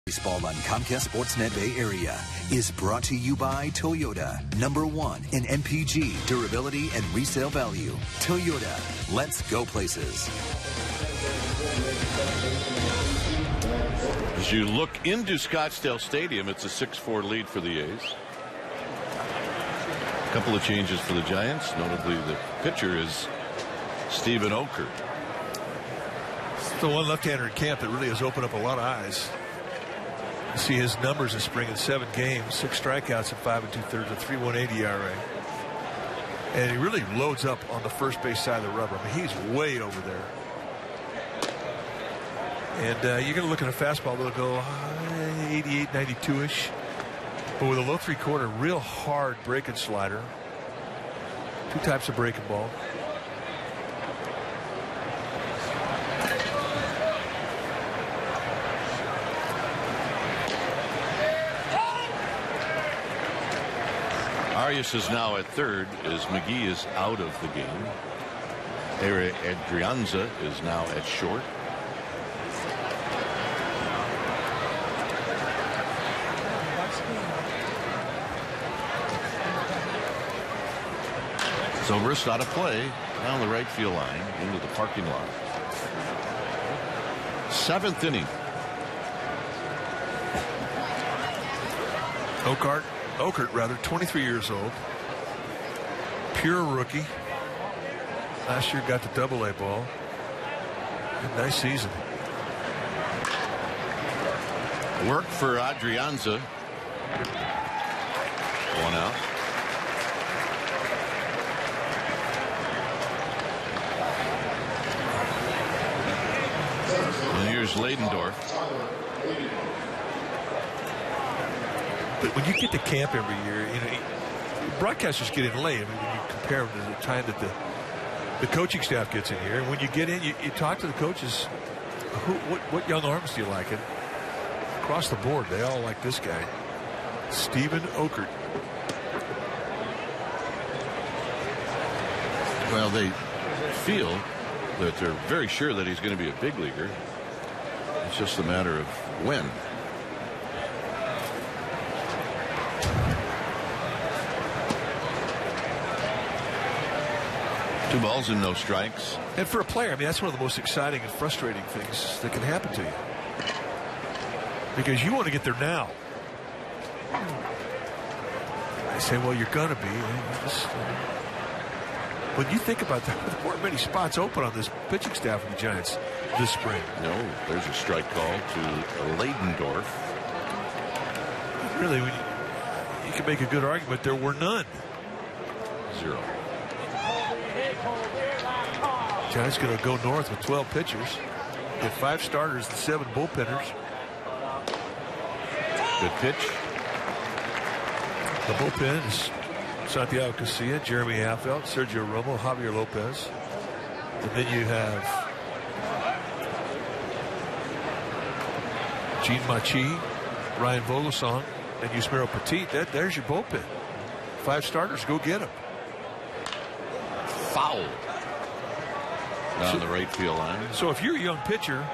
Baseball on Comcast Sportsnet Bay Area is brought to you by Toyota, #1 in MPG, durability, and resale value. Toyota, let's go places. As you look into Scottsdale Stadium, it's a 6-4 lead for the A's. A couple of changes for the Giants. Notably, the pitcher is Stephen Okert. It's the one left-hander in camp that really has opened up a lot of eyes. You see his numbers this spring in 7 games, 6 strikeouts at 5 2/3, a 3.18 ERA. And he really loads up on the first base side of the rubber. I mean, he's way over there. And you're going to look at a fastball that'll go 88, 92-ish. But with a low 3/4, real hard breaking slider. 2 types of breaking ball. Arias is now at third as McGee is out of the game. Adrianza is now at short. Zobrist out of play down the right field line into the parking lot. 7th inning. Okert, 23 years old. Pure rookie. Last year got the Double-A ball. Nice season. Work for Adrianza. 1 out. And here's Ladendorf. But when you get to camp every year, broadcasters get in late. I mean, when you compare them to the time that the coaching staff gets in here, and when you get in, you talk to the coaches. What young arms do you like? And across the board, they all like this guy, Stephen Okert. Well, they feel that they're very sure that he's going to be a big leaguer. It's just a matter of when. Two balls and no strikes. And for a player, I mean, that's one of the most exciting and frustrating things that can happen to you. Because you want to get there now. I say, well, you're going to be. When you think about that, there weren't many spots open on this pitching staff of the Giants this spring. No, there's a strike call to Ladendorf. Really, you can make a good argument there were none. 0. Giants going to go north with 12 pitchers. Get 5 starters and 7 bullpenners. Good pitch. The bullpen is Santiago Casilla, Jeremy Affeldt, Sergio Romo, Javier Lopez. And then you have Gene Machi, Ryan Vogelsong, and Yusmeiro Petit. There's your bullpen. 5 starters, go get them. Foul. Down the right field line. So if you're a young pitcher,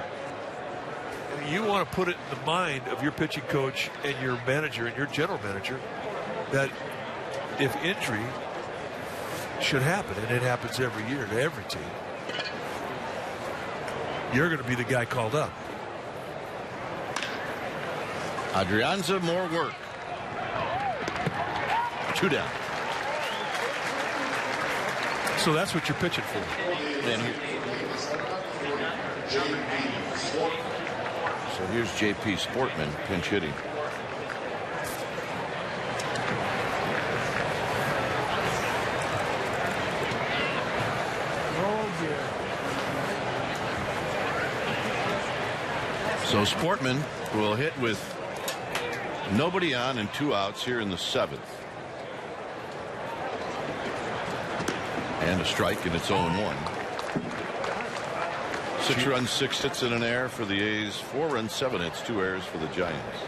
you want to put it in the mind of your pitching coach and your manager and your general manager that if injury should happen, and it happens every year to every team, you're going to be the guy called up. Adrianza, more work. 2 down. So that's what you're pitching for. So here's J.P. Sportman pinch hitting. So Sportman will hit with nobody on and 2 outs here in the 7th. And a strike, and it's 0-1. 6 runs, 6 hits, and an error for the A's. 4 runs, 7 hits, 2 errors for the Giants.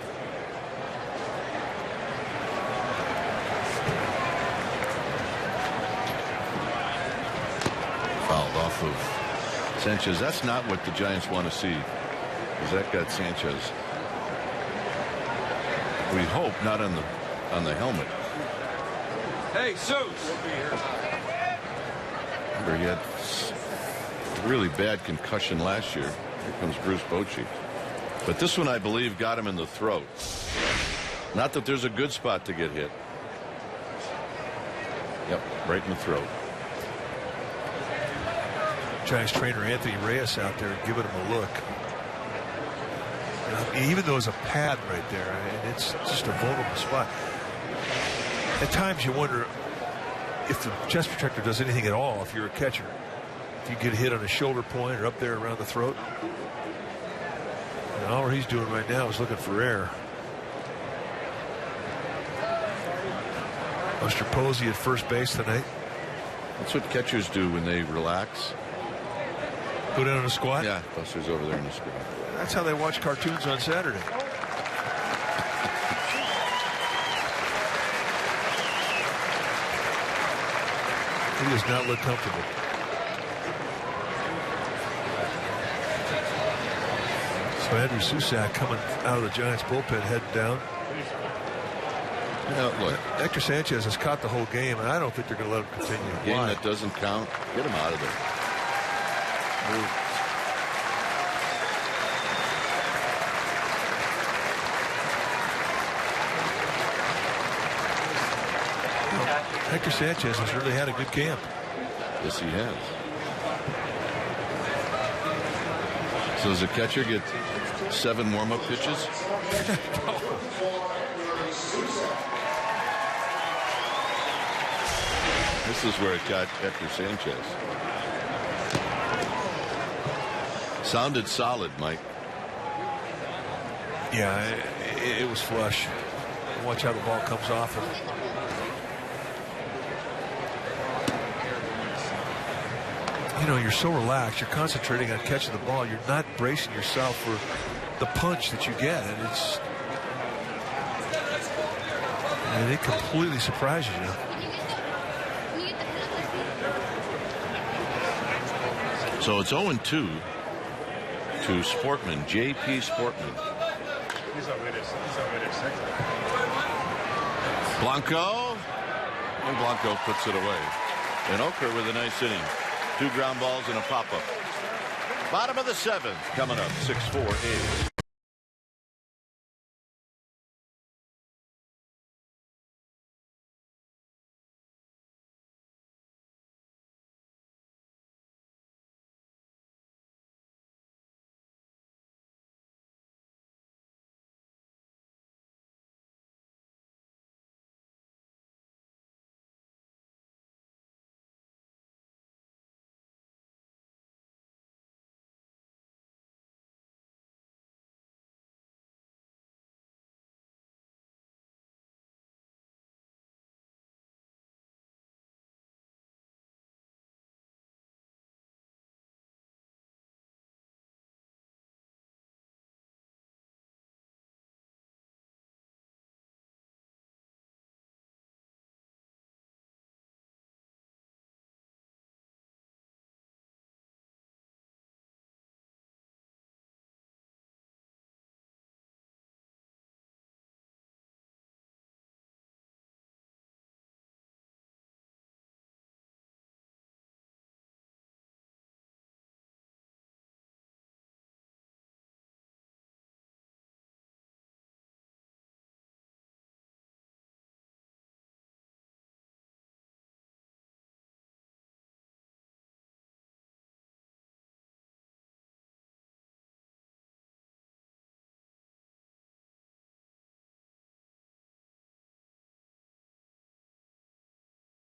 Fouled off of Sanchez. That's not what the Giants want to see. Because that got Sanchez. We hope not on the helmet. Hey, Zeus. Remember, he had a really bad concussion last year. Here comes Bruce Bochy. But this one, I believe, got him in the throat. Not that there's a good spot to get hit. Yep, right in the throat. Giants trainer Anthony Reyes out there giving him a look. Even though it's a pad right there, and it's just a vulnerable spot. At times you wonder if the chest protector does anything at all if you're a catcher. If you get hit on a shoulder point or up there around the throat. And all he's doing right now is looking for air. Buster Posey at first base tonight. That's what catchers do when they relax. Go down in a squat? Yeah, Buster's over there in the squat. That's how they watch cartoons on Saturday. He does not look comfortable. So Andrew Susac coming out of the Giants bullpen, heading down. Now, look, Hector Sanchez has caught the whole game, and I don't think they're going to let him continue. Game Why? that doesn't count, get him out of there. Hector Sanchez has really had a good camp. Yes, he has. So does the catcher get 7 warm-up pitches. This is where it got Hector Sanchez. Sounded solid, Mike. Yeah, it was flush. Watch how the ball comes off him. You know, you're so relaxed. You're concentrating on catching the ball. You're not bracing yourself for the punch that you get. And it completely surprises you. So it's 0-2 to Sportman, J.P. Sportman. Blanco. And Blanco puts it away. And Oker with a nice inning. 2 ground balls and a pop-up. Bottom of the 7th coming up. 6-4 A's.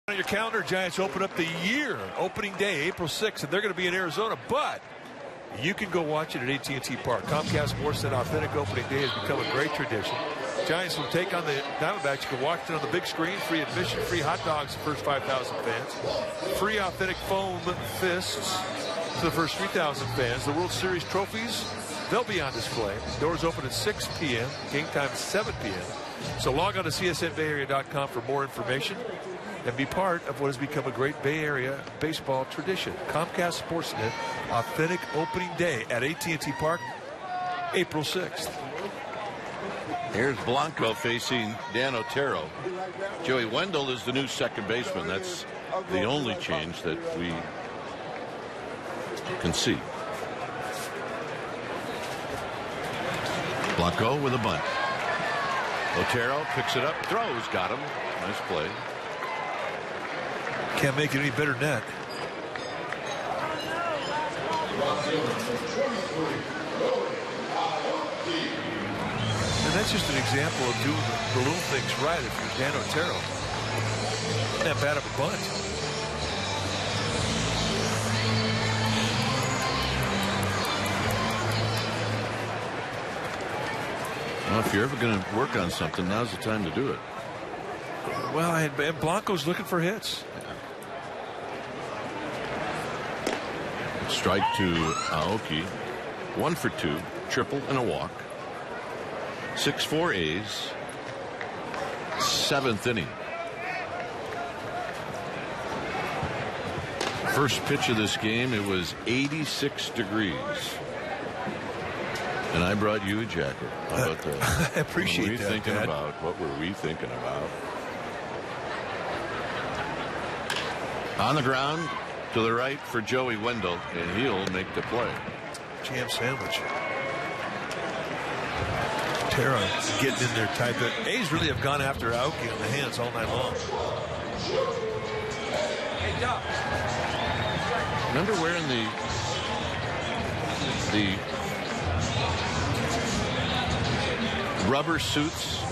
On your calendar, Giants open up the year, opening day, April 6th, and they're going to be in Arizona, but you can go watch it at AT Park. Comcast Sports Net authentic opening day has become a great tradition. Giants will take on the Diamondbacks. You can watch it on the big screen, free admission, free hot dogs to the first 5,000 fans, free authentic foam fists to the first 3,000 fans. The World Series trophies, they'll be on display. Doors open at 6 p.m., game time 7 p.m. So log on to csnbayarea.com for more information and be part of what has become a great Bay Area baseball tradition. Comcast Sportsnet, authentic opening day at AT Park, April 6th. Here's Blanco facing Dan Otero. Joey Wendell is the new second baseman. That's the only change that we can see. Blanco with a bunt. Otero picks it up, throws, got him. Nice play. Can't make it any better than that. And that's just an example of doing the little things right if you're Dan Otero. Not that bad of a bunt. Well, if you're ever going to work on something, now's the time to do it. Well, and Blanco's looking for hits. Strike to Aoki. 1 for 2, triple and a walk. 6-4 A's. 7th inning. First pitch of this game, it was 86 degrees. And I brought you a jacket. How about that? I appreciate that, What were we thinking Dad? about? What were we thinking about? On the ground to the right for Joey Wendell, and he'll make the play. Jam sandwich. Tara getting in there tight. The A's really have gone after Aoki on the hands all night long. Remember wearing the rubber suits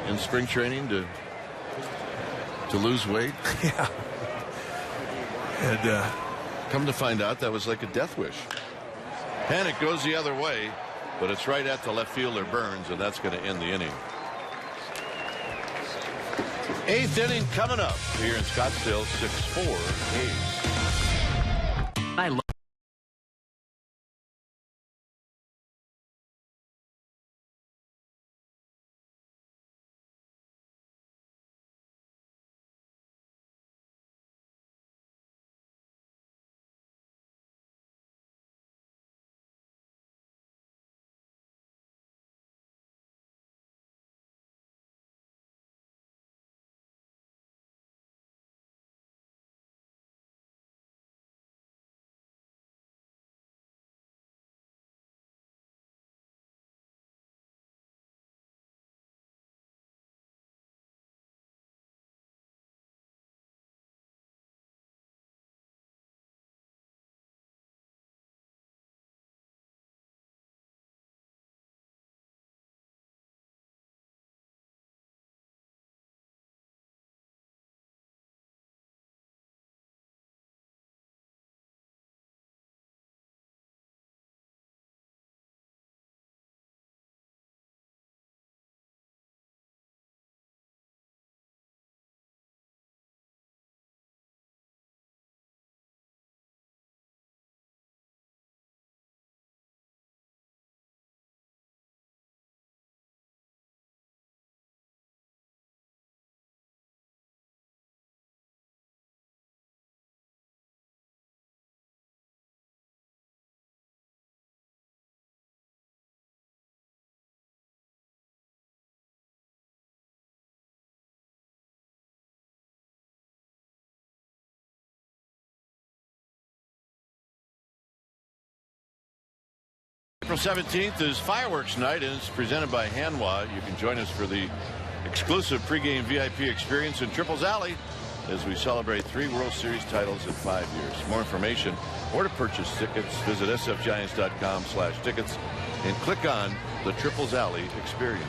in spring training to lose weight. Yeah. And come to find out, that was like a death wish. Panic goes the other way, but it's right at the left fielder Burns, and that's going to end the inning. 8th inning coming up here in Scottsdale. 6-4 A's. I love April 17th is fireworks night, and it's presented by Hanwha. You can join us for the exclusive pregame VIP experience in Triples Alley as we celebrate 3 World Series titles in 5 years. For more information or to purchase tickets, visit sfgiants.com/tickets and click on the Triples Alley experience.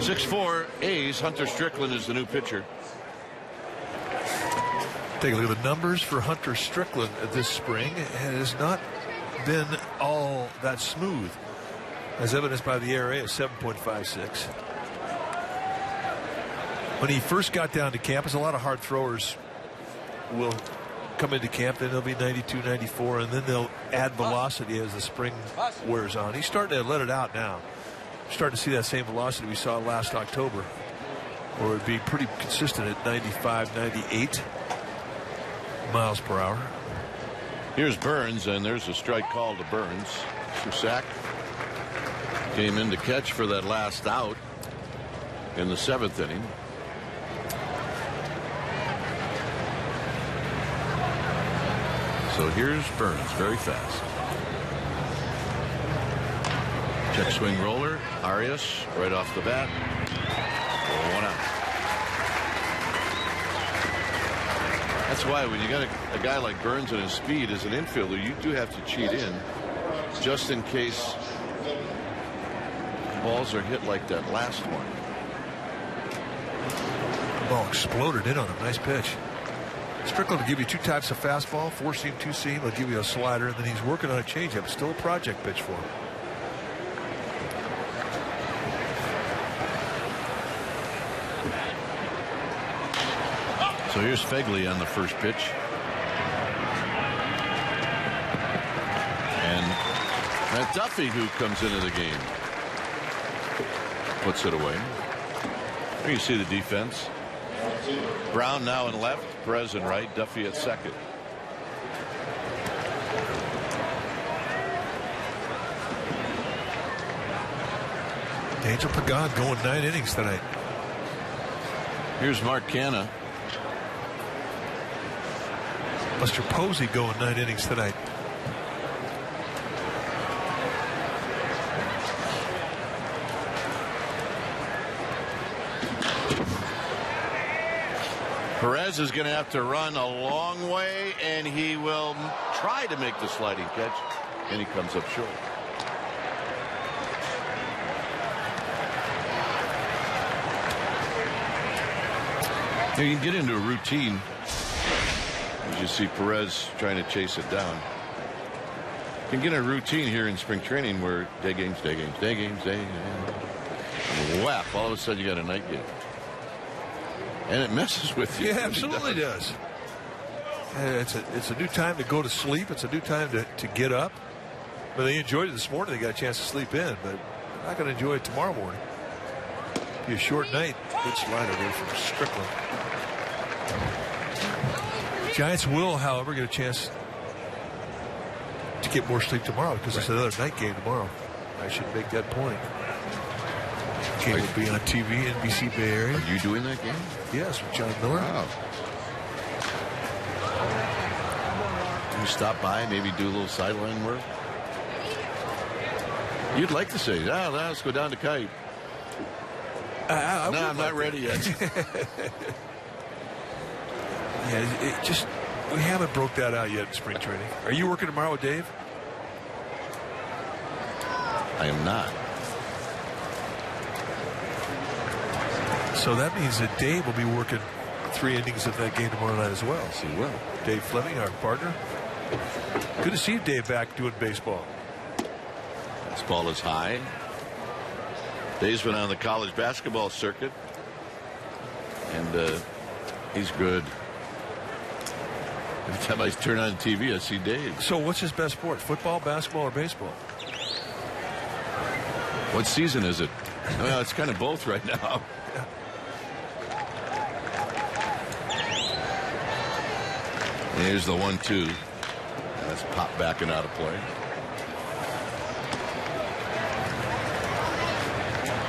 (6-4) A's. Hunter Strickland is the new pitcher. take a look at the numbers for Hunter Strickland this spring, and it has not been all that smooth, as evidenced by the ERA of 7.56. When he first got down to campus, a lot of hard throwers will come into camp, then they'll be 92, 94, and then they'll add velocity as the spring wears on. He's starting to let it out now. Starting to see that same velocity we saw last October, or it'd be pretty consistent at 95, 98 miles per hour. Here's Burns, and there's a strike call to Burns. Susak came in to catch for that last out in the 7th inning. So here's Burns, very fast. Check swing roller. Arias right off the bat. 1 out. That's why when you got a guy like Burns and his speed as an infielder, you do have to cheat in just in case balls are hit like that last one. The ball exploded in on him. Nice pitch. Strickland will give you 2 types of fastball, 4-seam, 2-seam. He'll give you a slider, and then he's working on a changeup. Still a project pitch for him. So here's Fegley on the first pitch. And Matt Duffy, who comes into the game, puts it away. There you see the defense. Brown now in left, Perez in right, Duffy at second. Angel Pagan going 9 innings tonight. Here's Mark Canha. Buster Posey going 9 innings tonight. Perez is going to have to run a long way, and he will try to make the sliding catch. and he comes up short. You can get into a routine. As you see Perez trying to chase it down. You can get a routine here in spring training where day games. And whap, all of a sudden you got a night game. And it messes with you. Yeah, absolutely does. It's a new time to go to sleep. It's a new time to get up. But they enjoyed it this morning. They got a chance to sleep in, but they're not going to enjoy it tomorrow morning. Be a short night. Good slider there from Strickland. Giants will, however, get a chance to get more sleep tomorrow because it's another night game tomorrow. I should make that point. Game will be on TV, NBC Bay Area. Are you doing that game? Yes, with John Miller. Wow. Can you stop by, maybe do a little sideline work? You'd like to say, let's go down to Kite. No, I'm not ready yet. Yeah, we haven't broke that out yet in spring training. Are you working tomorrow with Dave? I am not. So that means that Dave will be working 3 innings of that game tomorrow night as well. Yes, he will. Dave Fleming, our partner. Good to see Dave back doing baseball. This ball is high. Dave's been on the college basketball circuit. And he's good. Every time I turn on TV, I see Dave. So what's his best sport? Football, basketball, or baseball? What season is it? Well, it's kind of both right now. Here's the 1-2. That's popped back and out of play.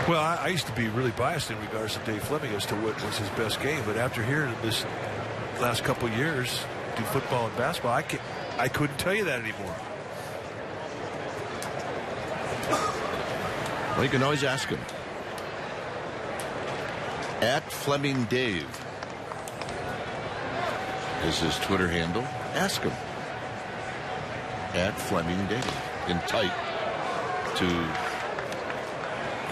Well, I used to be really biased in regards to Dave Fleming as to what was his best game, but after hearing this last couple of years do football and basketball, I couldn't tell you that anymore. Well, you can always ask him. At Fleming Dave is his Twitter handle. Ask him. At Fleming Dave. In tight to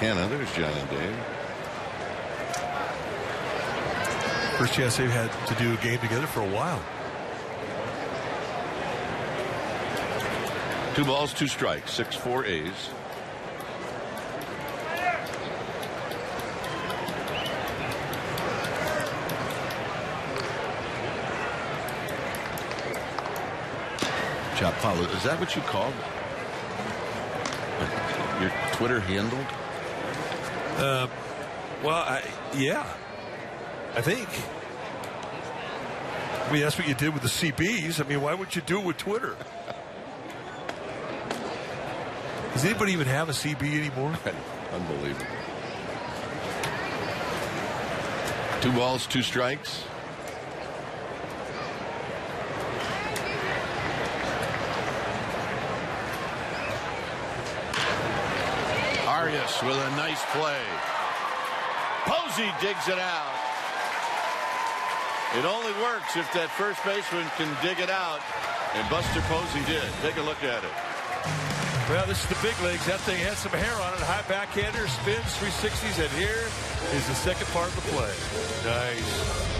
Hannah. There's John and Dave. First chance they've had to do a game together for a while. 2 balls, 2 strikes, 6-4 A's. Chop Paulo, is that what you called your Twitter handle? Well, yeah, I think. I mean, that's what you did with the CBs. I mean, why would you do it with Twitter? Does anybody even have a CB anymore? Unbelievable. 2 balls, 2 strikes. Arias with a nice play. Posey digs it out. It only works if that first baseman can dig it out, and Buster Posey did. Take a look at it. Well, this is the big leagues. That thing has some hair on it. High backhander, spins, 360s, and here is the second part of the play. Nice.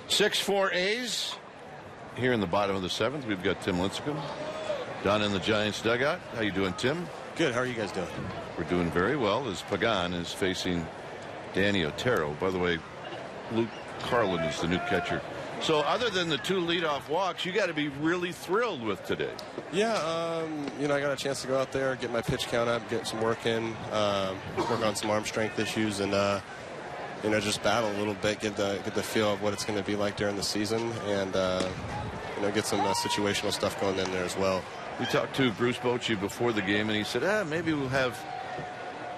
6-4 A's. Here in the bottom of the 7th, we've got Tim Lincecum down in the Giants dugout. How you doing, Tim? Good. How are you guys doing? We're doing very well as Pagan is facing Danny Otero. By the way, Luke Carlin is the new catcher. So other than the 2 leadoff walks, you got to be really thrilled with today. Yeah, you know, I got a chance to go out there, get my pitch count up, get some work in, work on some arm strength issues, and you know, just battle a little bit, get the feel of what it's going to be like during the season, and you know, get some situational stuff going in there as well. We talked to Bruce Bochy before the game, and he said, maybe we'll have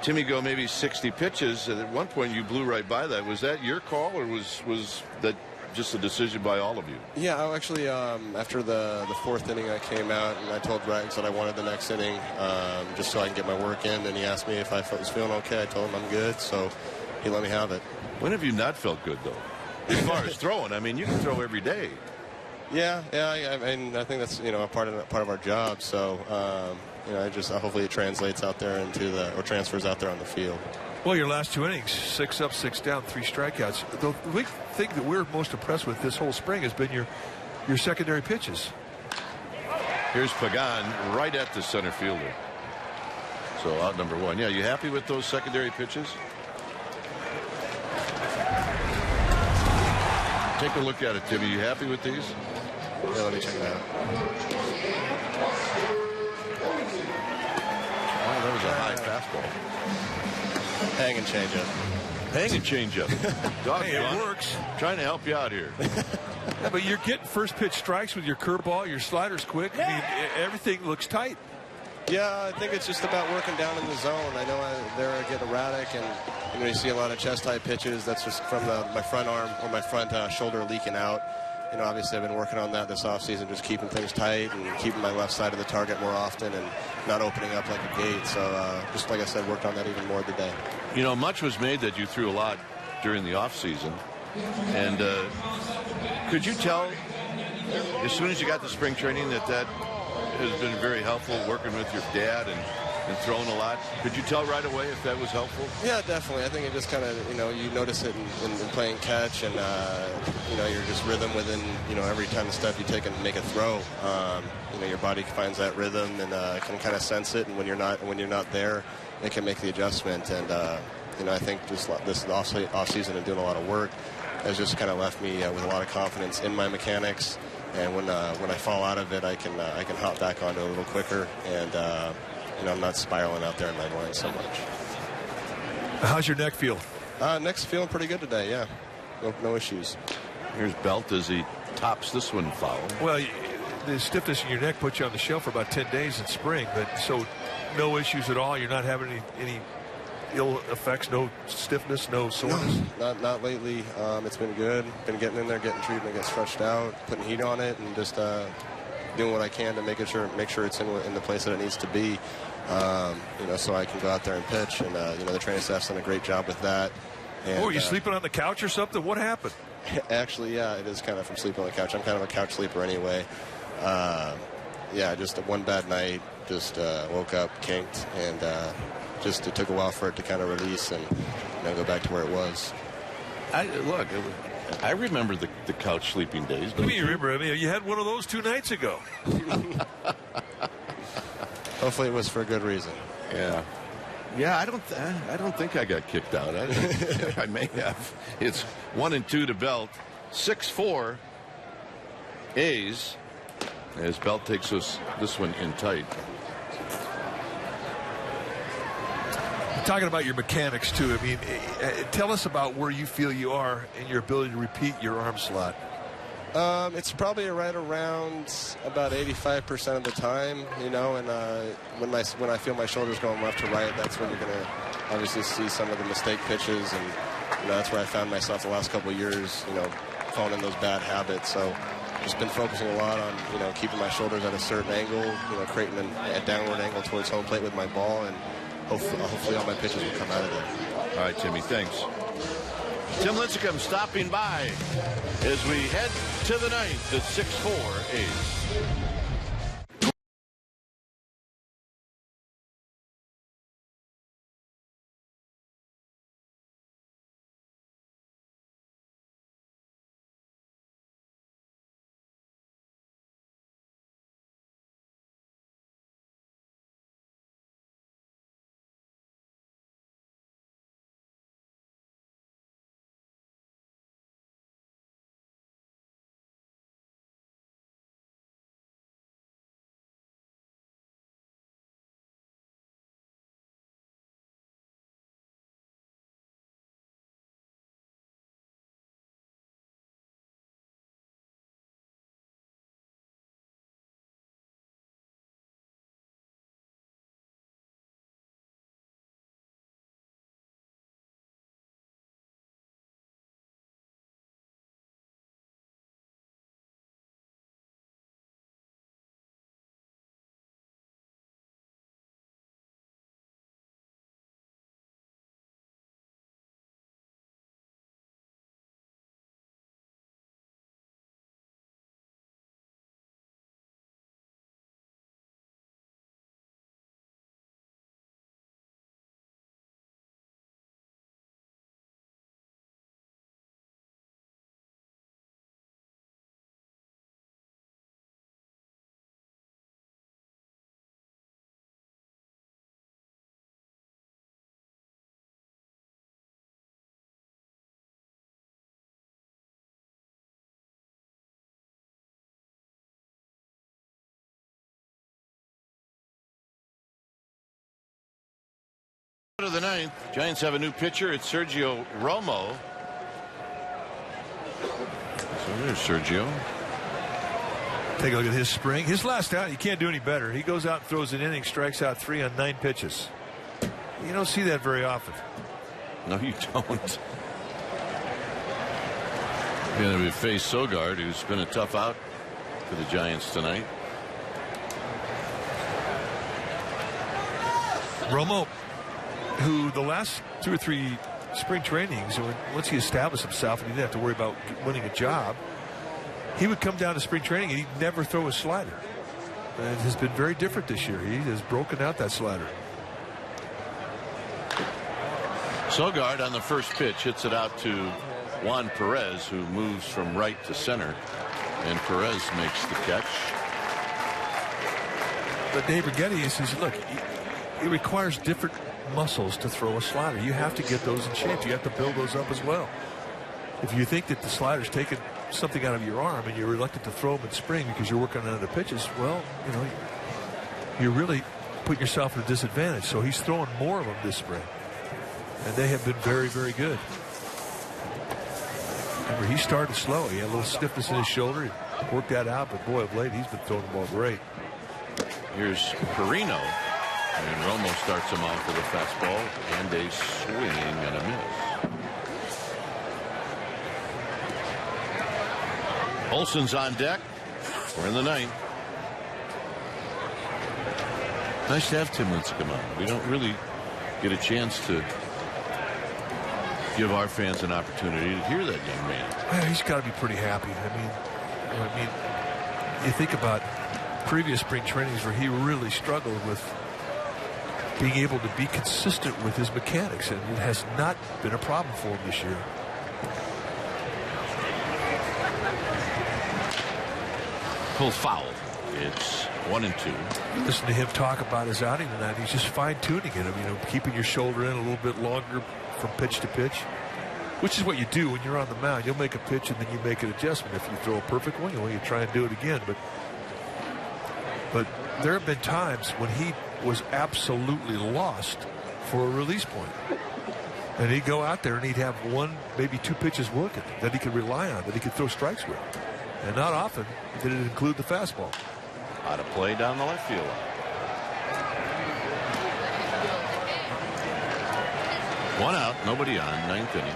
Timmy go maybe 60 pitches. And at one point, you blew right by that. Was that your call, or was that just a decision by all of you? Yeah, I actually, after the 4th inning, I came out and I told Rags that I wanted the next inning just so I can get my work in. And he asked me if I was feeling okay. I told him I'm good, so he let me have it. When have you not felt good, though? As far as throwing, I mean, you can throw every day. Yeah, I mean, I think that's, you know, a part of our job. So, you know, hopefully it translates out there or transfers out there on the field. Well, your last 2 innings, 6 up, 6 down, 3 strikeouts. The big thing that we're most impressed with this whole spring has been your secondary pitches. Here's Pagan right at the center fielder. So out number 1. Yeah, you happy with those secondary pitches? Take a look at it, Timmy. You happy with these? Yeah, let me check it out. Oh, that was a high fastball. Hang and change up. Hang and change up. Hey, it works. Trying to help you out here. Yeah, but you're getting first pitch strikes with your curveball. Your slider's quick. I mean, everything looks tight. Yeah, I think it's just about working down in the zone. I know I get erratic, and you know, you see a lot of chest-high pitches. That's just from my front arm or my front shoulder leaking out. You know, obviously I've been working on that this offseason, just keeping things tight and keeping my left side of the target more often and not opening up like a gate. So just like I said, worked on that even more today. You know, much was made that you threw a lot during the offseason. And could you tell, as soon as you got to spring training, that has been very helpful, working with your dad and throwing a lot? Could you tell right away if that was helpful? Yeah, definitely. I think it just kind of, you know, you notice it in playing catch, and you know, you're just rhythm within, you know, every time the step you take and make a throw. You know, your body finds that rhythm and can kind of sense it, and when you're not there, it can make the adjustment. And you know, I think just this off season and doing a lot of work has just kind of left me with a lot of confidence in my mechanics. And when I fall out of it, I can hop back onto it a little quicker, and you know, I'm not spiraling out there in my mind so much. How's your neck feel? Neck's feeling pretty good today. Yeah, no issues. Here's Belt as he tops this one foul. Well, the stiffness in your neck puts you on the shelf for about 10 days in spring, but so no issues at all. You're not having any ill effects, no stiffness, no soreness? No, not lately. It's been good. Been getting in there, getting treatment, get stretched out, putting heat on it, and just doing what I can to make sure it's in the place that it needs to be. You know, so I can go out there and pitch. And you know, the training staff's done a great job with that. And, are you sleeping on the couch or something? What happened? Actually, yeah, it is kind of from sleeping on the couch. I'm kind of a couch sleeper anyway. Yeah, just one bad night. Just woke up, kinked, and just it took a while for it to kind of release and go back to where it was. I remember the couch sleeping days. What do you remember? I mean, you had one of those 2 nights ago. Hopefully, it was for a good reason. Yeah, I don't think I got kicked out. I may have. It's 1-2 to Belt. 6-4 A's as Belt takes this one in tight. Talking about your mechanics too, I mean, tell us about where you feel you are in your ability to repeat your arm slot. It's probably right around about 85% of the time, you know, and when I feel my shoulders going left to right, that's when you're going to obviously see some of the mistake pitches, and you know, that's where I found myself the last couple of years, you know, falling in those bad habits. So just been focusing a lot on, you know, keeping my shoulders at a certain angle, you know, creating a downward angle towards home plate with my ball, and hopefully all my pitches will come out of there. All right, Timmy, thanks. Tim Lincecum stopping by as we head to the ninth, the 6-4 A's. To the ninth, Giants have a new pitcher. It's Sergio Romo. So there's Sergio. Take a look at his spring. His last out, you can't do any better. He goes out and throws an inning, strikes out 3 on 9 pitches. You don't see that very often. No, you don't. Going to face Sogard, who's been a tough out for the Giants tonight. Romo, who the last 2 or 3 spring trainings, once he established himself and he didn't have to worry about winning a job, he would come down to spring training and he'd never throw a slider. And it has been very different this year. He has broken out that slider. Sogard on the first pitch hits it out to Juan Perez, who moves from right to center, and Perez makes the catch. But Dave Righetti says, look, it requires different muscles to throw a slider. You have to get those in shape. You have to build those up as well. If you think that the slider's taking something out of your arm and you're reluctant to throw them in spring because you're working on other pitches, well, you're really putting yourself at a disadvantage. So he's throwing more of them this spring. And they have been very, very good. Remember, he started slow. He had a little stiffness in his shoulder. He worked that out, but boy, of late, he's been throwing the ball great. Here's Perino, and Romo starts him off with a fastball and a swing and a miss. Olson's on deck. We're in the ninth. Nice to have Tim Lincecum on. We don't really get a chance to give our fans an opportunity to hear that young man. Well, he's got to be pretty happy. I mean, you think about previous spring trainings where he really struggled with being able to be consistent with his mechanics, and it has not been a problem for him this year. Pulled foul. It's 1-2. Listen to him talk about his outing tonight. He's just fine-tuning it. Keeping your shoulder in a little bit longer from pitch to pitch, which is what you do when you're on the mound. You'll make a pitch and then you make an adjustment. If you throw a perfect one, you try and do it again. But there have been times when he was absolutely lost for a release point. And he'd go out there and he'd have 1, maybe 2 pitches working that he could rely on, that he could throw strikes with. And not often did it include the fastball. Out of play down the left field. One out, nobody on, ninth inning.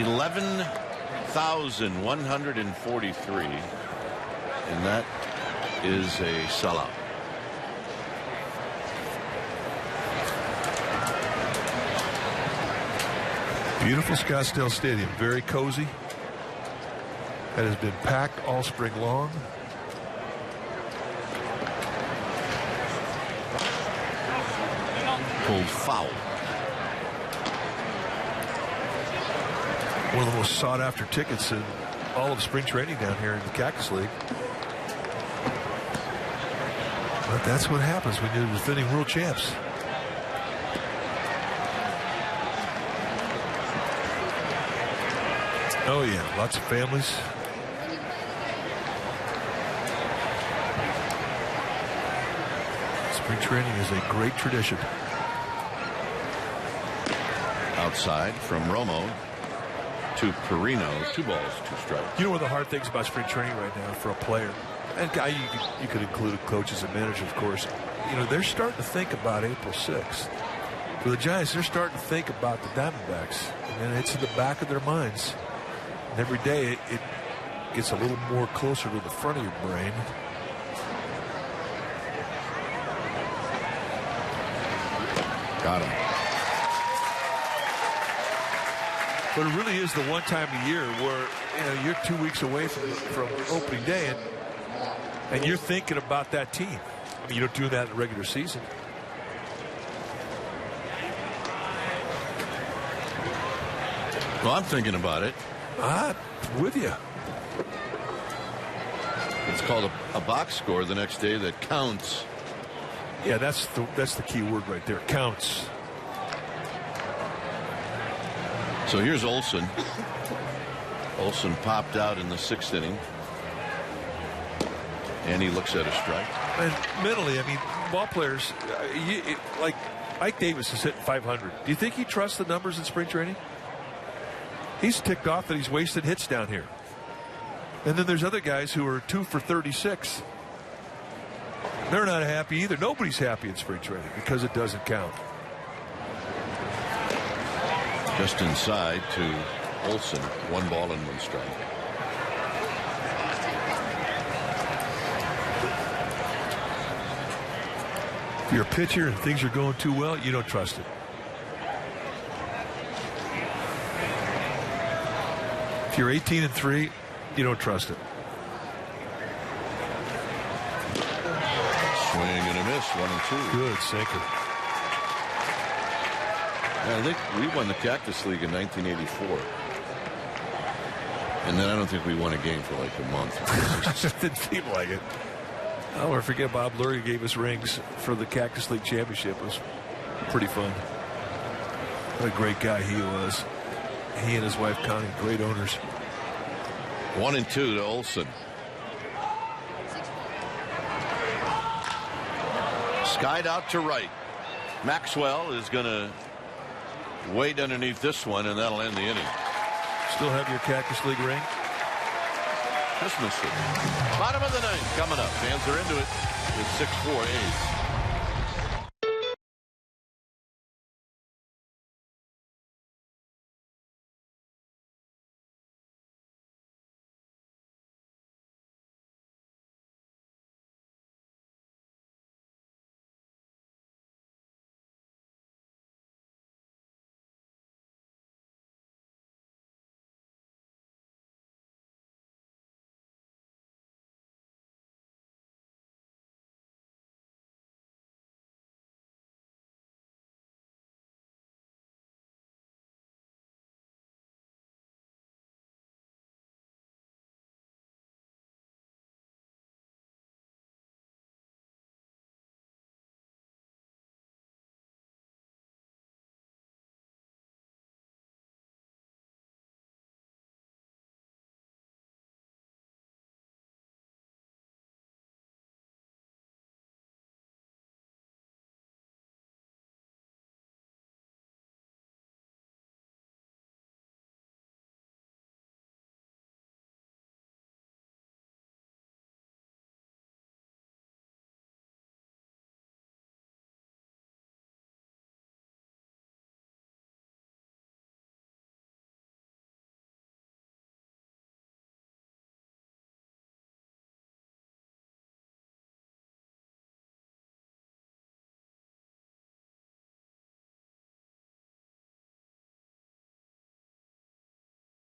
11,143, and that is a sellout. Beautiful Scottsdale Stadium, very cozy. That has been packed all spring long. Pulled foul. One of the most sought after tickets in all of spring training down here in the Cactus League. But that's what happens when you're defending world champs. Oh yeah, lots of families. Spring training is a great tradition. Outside from Romo to Perino, 2 balls, 2 strikes. You know one of the hard things about spring training right now for a player, and guy you could include coaches and managers, of course. They're starting to think about April 6th. For the Giants, they're starting to think about the Diamondbacks, and it's in the back of their minds. And every day it gets a little more closer to the front of your brain. Got him. But it really is the one time of year where you're 2 weeks away from opening day, and you're thinking about that team. I mean, you don't do that in the regular season. Well, I'm thinking about it. I'm with you. It's called a box score the next day that counts. Yeah, that's the key word right there. Counts. So here's Olson. Olson popped out in the 6th inning. And he looks at a strike. And mentally, I mean, ball players, like Ike Davis is hitting 500. Do you think he trusts the numbers in spring training? He's ticked off that he's wasted hits down here. And then there's other guys who are 2 for 36. They're not happy either. Nobody's happy in spring training because it doesn't count. Just inside to Olsen. 1 ball and 1 strike. If you're a pitcher and things are going too well, you don't trust it. If you're 18-3, you don't trust it. Swing and a miss. 1 and 2. Good sinker. I think we won the Cactus League in 1984. And then I don't think we won a game for like a month. It didn't seem like it. I'll never forget Bob Lurie gave us rings for the Cactus League Championship. It was pretty fun. What a great guy he was. He and his wife Connie, great owners. 1 and 2 to Olsen. Skied out to right. Maxwell is going to wait underneath this one, and that'll end the inning. Still have your Cactus League ring? Just missed it. Bottom of the 9th coming up. Fans are into it. It's 6-4 A's.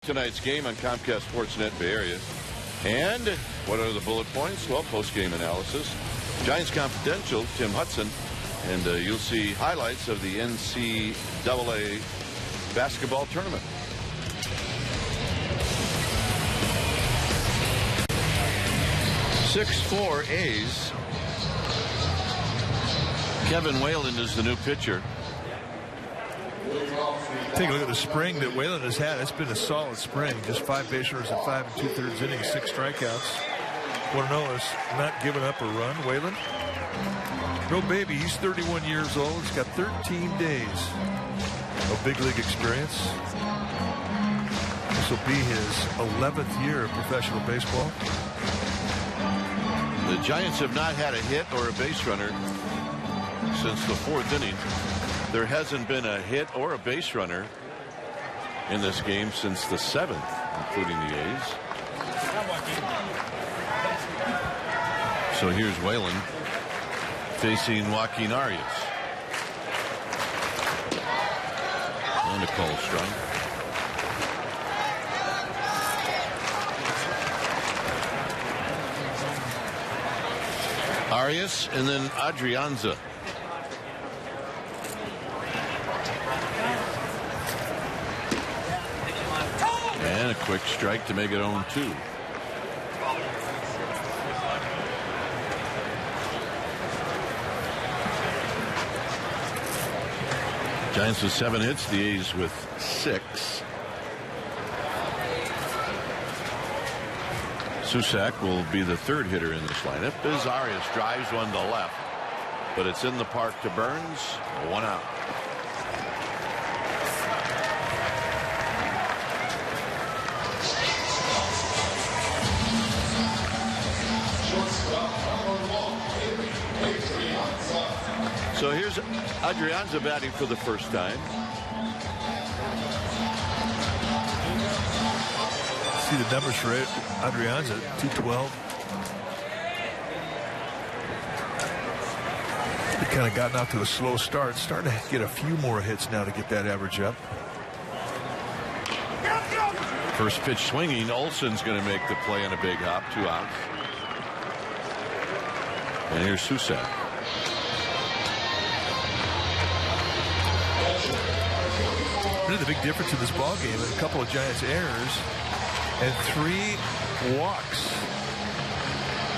Tonight's game on Comcast Sportsnet Bay Area. And what are the bullet points? Well, post-game analysis. Giants Confidential, Tim Hudson. And you'll see highlights of the NCAA basketball tournament. (6-4) A's. Kevin Whalen is the new pitcher. Take a look at the spring that Whalen has had. It's been a solid spring. Just 5 base runners in 5 2/3 innings, 6 strikeouts. Want to know is not giving up a run, Whalen? No baby. He's 31 years old. He's got 13 days of big league experience. This will be his 11th year of professional baseball. The Giants have not had a hit or a base runner since the 4th inning. There hasn't been a hit or a base runner in this game since the 7th, including the A's. So here's Whalen facing Joaquin Arias. And a call strike. Arias and then Adrianza. And a quick strike to make it 0-2. Giants with 7 hits, the A's with 6. Susac will be the 3rd hitter in this lineup as Arias drives one to left. but it's in the park to Burns. 1 out. So here's Adrianza batting for the first time. See the numbers for Adrianza, 212. He kind of gotten out to a slow start. Starting to get a few more hits now to get that average up. First pitch swinging. Olson's going to make the play on a big hop. 2 outs. And here's Susak. Really the big difference in this ball game is a couple of Giants errors and 3 walks.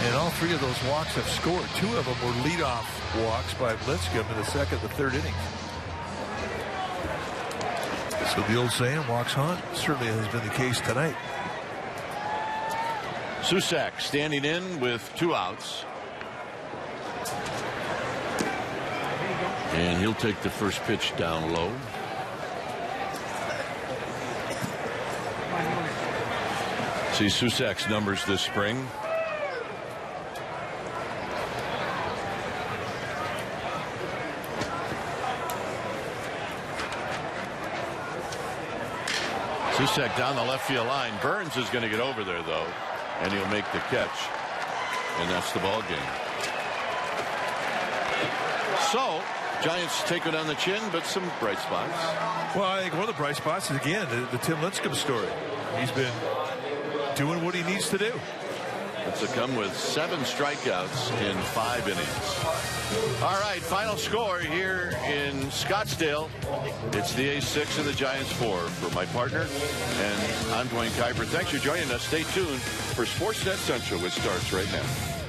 And all 3 of those walks have scored. 2 of them were leadoff walks by Lincecum in the second and third innings. So the old saying, walks haunt, certainly has been the case tonight. Susak standing in with 2 outs. And he'll take the first pitch down low. See Susak's numbers this spring. Susak down the left field line. Burns is going to get over there, though, and he'll make the catch. And that's the ball game. So, Giants take it on the chin, but some bright spots. Well, I think one of the bright spots is, again, the Tim Lincecum story. He's been doing what he needs to do. Lincecum with 7 strikeouts in 5 innings. All right, final score here in Scottsdale. It's the A's 6 and the Giants 4. For my partner, and I'm Dwayne Kuiper. Thanks for joining us. Stay tuned for Sportsnet Central, which starts right now.